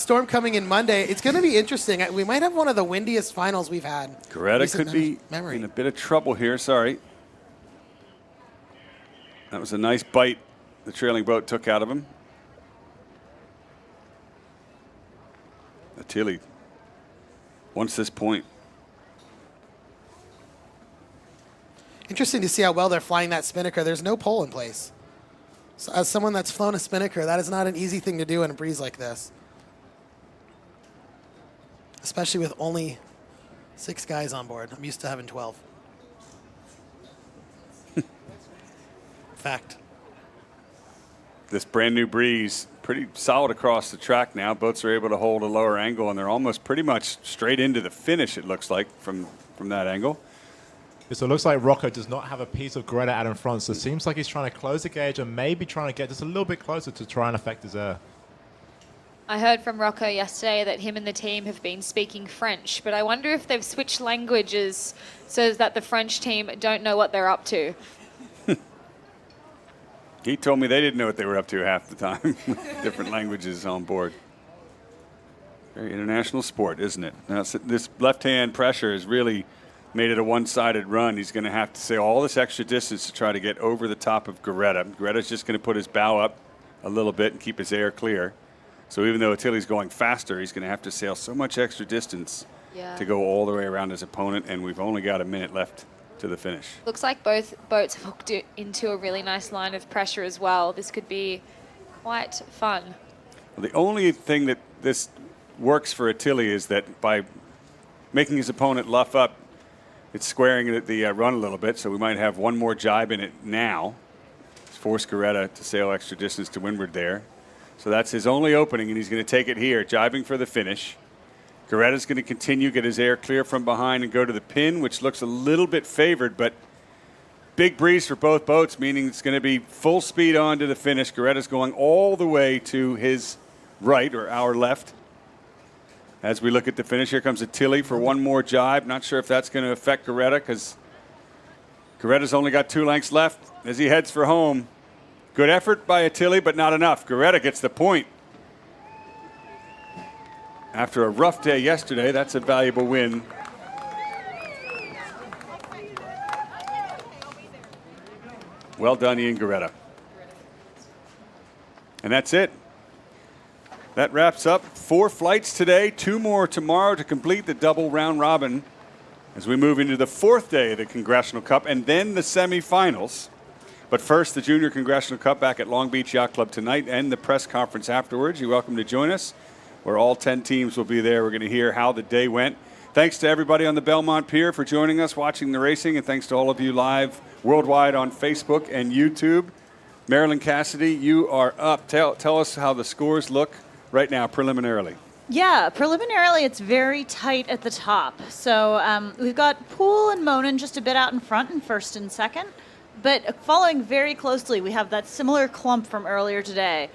Speaker 13: storm coming in Monday. It's going to be interesting. We might have one of the windiest finals we've had.
Speaker 8: Geretta could be in a bit of trouble here. Sorry. That was a nice bite the trailing boat took out of him. Attili wants this point.
Speaker 13: Interesting to see how well they're flying that spinnaker. There's no pole in place. So as someone that's flown a spinnaker, that is not an easy thing to do in a breeze like this. Especially with only 6 guys on board. I'm used to having 12. Fact.
Speaker 8: This brand new breeze, pretty solid across the track now. Boats are able to hold a lower angle, and they're almost pretty much straight into the finish, it looks like, from that angle.
Speaker 10: So it looks like Rocco does not have a piece of Geretta out in front, so it seems like he's trying to close the gauge and maybe trying to get just a little bit closer to try and affect his air.
Speaker 17: I heard from Rocco yesterday that him and the team have been speaking French, but I wonder if they've switched languages so that the French team don't know what they're up to.
Speaker 8: He told me they didn't know what they were up to half the time with different languages on board. Very international sport, isn't it? Now, this left-hand pressure has really made it a one-sided run. He's going to have to sail all this extra distance to try to get over the top of Geretta. Geretta's just going to put his bow up a little bit and keep his air clear. So even though Attili's going faster, he's going to have to sail so much extra distance to go all the way around his opponent, and we've only got a minute left to the finish.
Speaker 17: Looks like both boats have hooked it into a really nice line of pressure as well. This could be quite fun.
Speaker 8: Well, the only thing that this works for Attili is that by making his opponent luff up, it's squaring the run a little bit, so we might have one more jibe in it now. Force Geretta to sail extra distance to windward there. So that's his only opening, and he's going to take it here, jibing for the finish. Geretta's going to continue, get his air clear from behind and go to the pin, which looks a little bit favored, but big breeze for both boats, meaning it's going to be full speed on to the finish. Geretta's going all the way to his right, or our left. As we look at the finish, here comes Attili for one more jibe. Not sure if that's going to affect Geretta, because Geretta's only got 2 lengths left as he heads for home. Good effort by Attili, but not enough. Geretta gets the point. After a rough day yesterday, that's a valuable win. Well done, Ian Geretta. And that's it. That wraps up 4 flights today, 2 more tomorrow to complete the double round robin as we move into the 4th day of the Congressional Cup and then the semifinals. But first, the Junior Congressional Cup back at Long Beach Yacht Club tonight and the press conference afterwards. You're welcome to join us, where all 10 teams will be there. We're going to hear how the day went. Thanks to everybody on the Belmont Pier for joining us, watching the racing, and thanks to all of you live worldwide on Facebook and YouTube. Marilyn Cassidy, you are up. Tell us how the scores look right now, preliminarily.
Speaker 9: Yeah, preliminarily it's very tight at the top. So we've got Poole and Monnin just a bit out in front in first and second. But following very closely, we have that similar clump from earlier today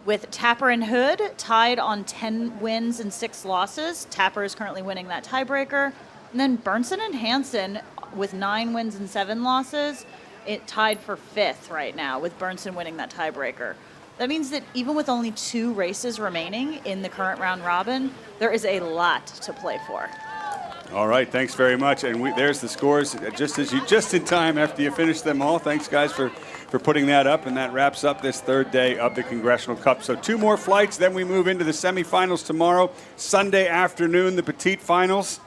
Speaker 9: with Tapper and Hood tied on 10 wins and 6 losses. Tapper is currently winning that tiebreaker. And then Bernson and Hansen with 9 wins and 7 losses, it tied for 5th right now with Bernson winning that tiebreaker. That means that even with only 2 races remaining in the current round robin, there is a lot to play for.
Speaker 8: All right, thanks very much. And there's the scores just in time after you finish them all. Thanks, guys, for putting that up. And that wraps up this third day of the Congressional Cup. So 2 more flights, then we move into the semifinals tomorrow. Sunday afternoon, the petite finals.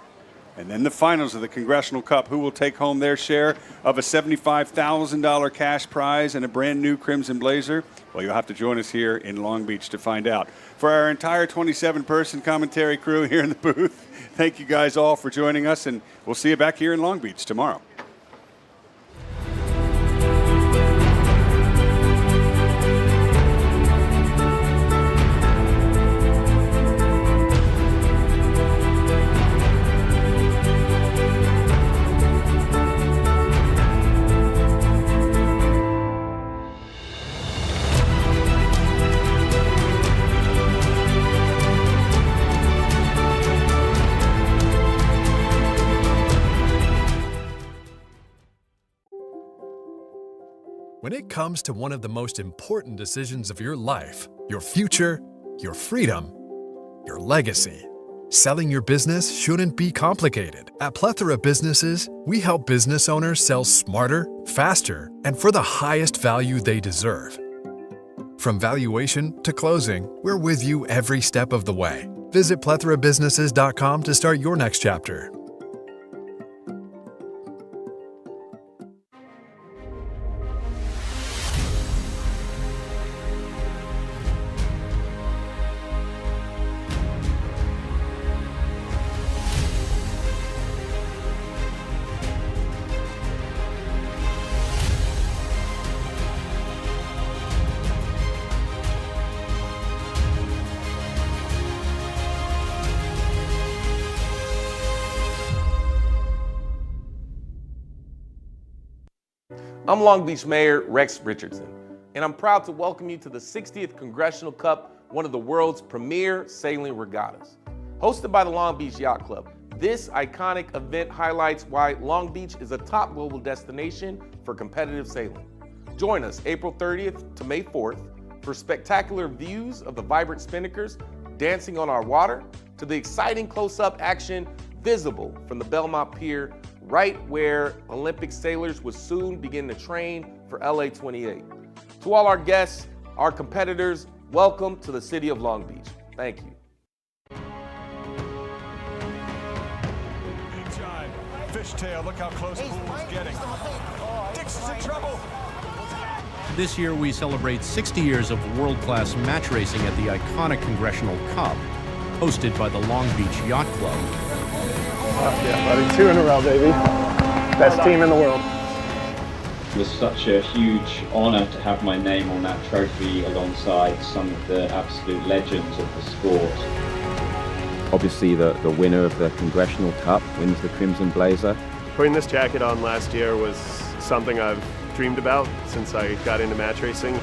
Speaker 8: And then the finals of the Congressional Cup. Who will take home their share of a $75,000 cash prize and a brand new Crimson Blazer? Well, you'll have to join us here in Long Beach to find out. For our entire 27-person commentary crew here in the booth, thank you guys all for joining us, and we'll see you back here in Long Beach tomorrow.
Speaker 6: When it comes to one of the most important decisions of your life, your future, your freedom, your legacy, selling your business shouldn't be complicated. At Plethora Businesses, we help business owners sell smarter, faster, and for the highest value they deserve. From valuation to closing, we're with you every step of the way. Visit plethorabusinesses.com to start your next chapter.
Speaker 7: I'm Long Beach Mayor Rex Richardson, and I'm proud to welcome you to the 60th Congressional Cup, one of the world's premier sailing regattas. Hosted by the Long Beach Yacht Club, this iconic event highlights why Long Beach is a top global destination for competitive sailing. Join us April 30th to May 4th for spectacular views of the vibrant spinnakers dancing on our water, to the exciting close-up action visible from the Belmont Pier, right where Olympic sailors will soon begin to train for LA 28. To all our guests, our competitors, welcome to the city of Long Beach. Thank you.
Speaker 8: Big time. Fishtail, look how close Poole's getting. Dix is in trouble.
Speaker 20: This year we celebrate 60 years of world-class match racing at the iconic Congressional Cup, hosted by the Long Beach Yacht Club.
Speaker 5: Yeah, buddy, 2 in a row, baby. Best team in the world.
Speaker 21: It was such a huge honor to have my name on that trophy alongside some of the absolute legends of the sport.
Speaker 23: Obviously the winner of the Congressional Cup wins the Crimson Blazer.
Speaker 5: Putting this jacket on last year was something I've dreamed about since I got into match racing.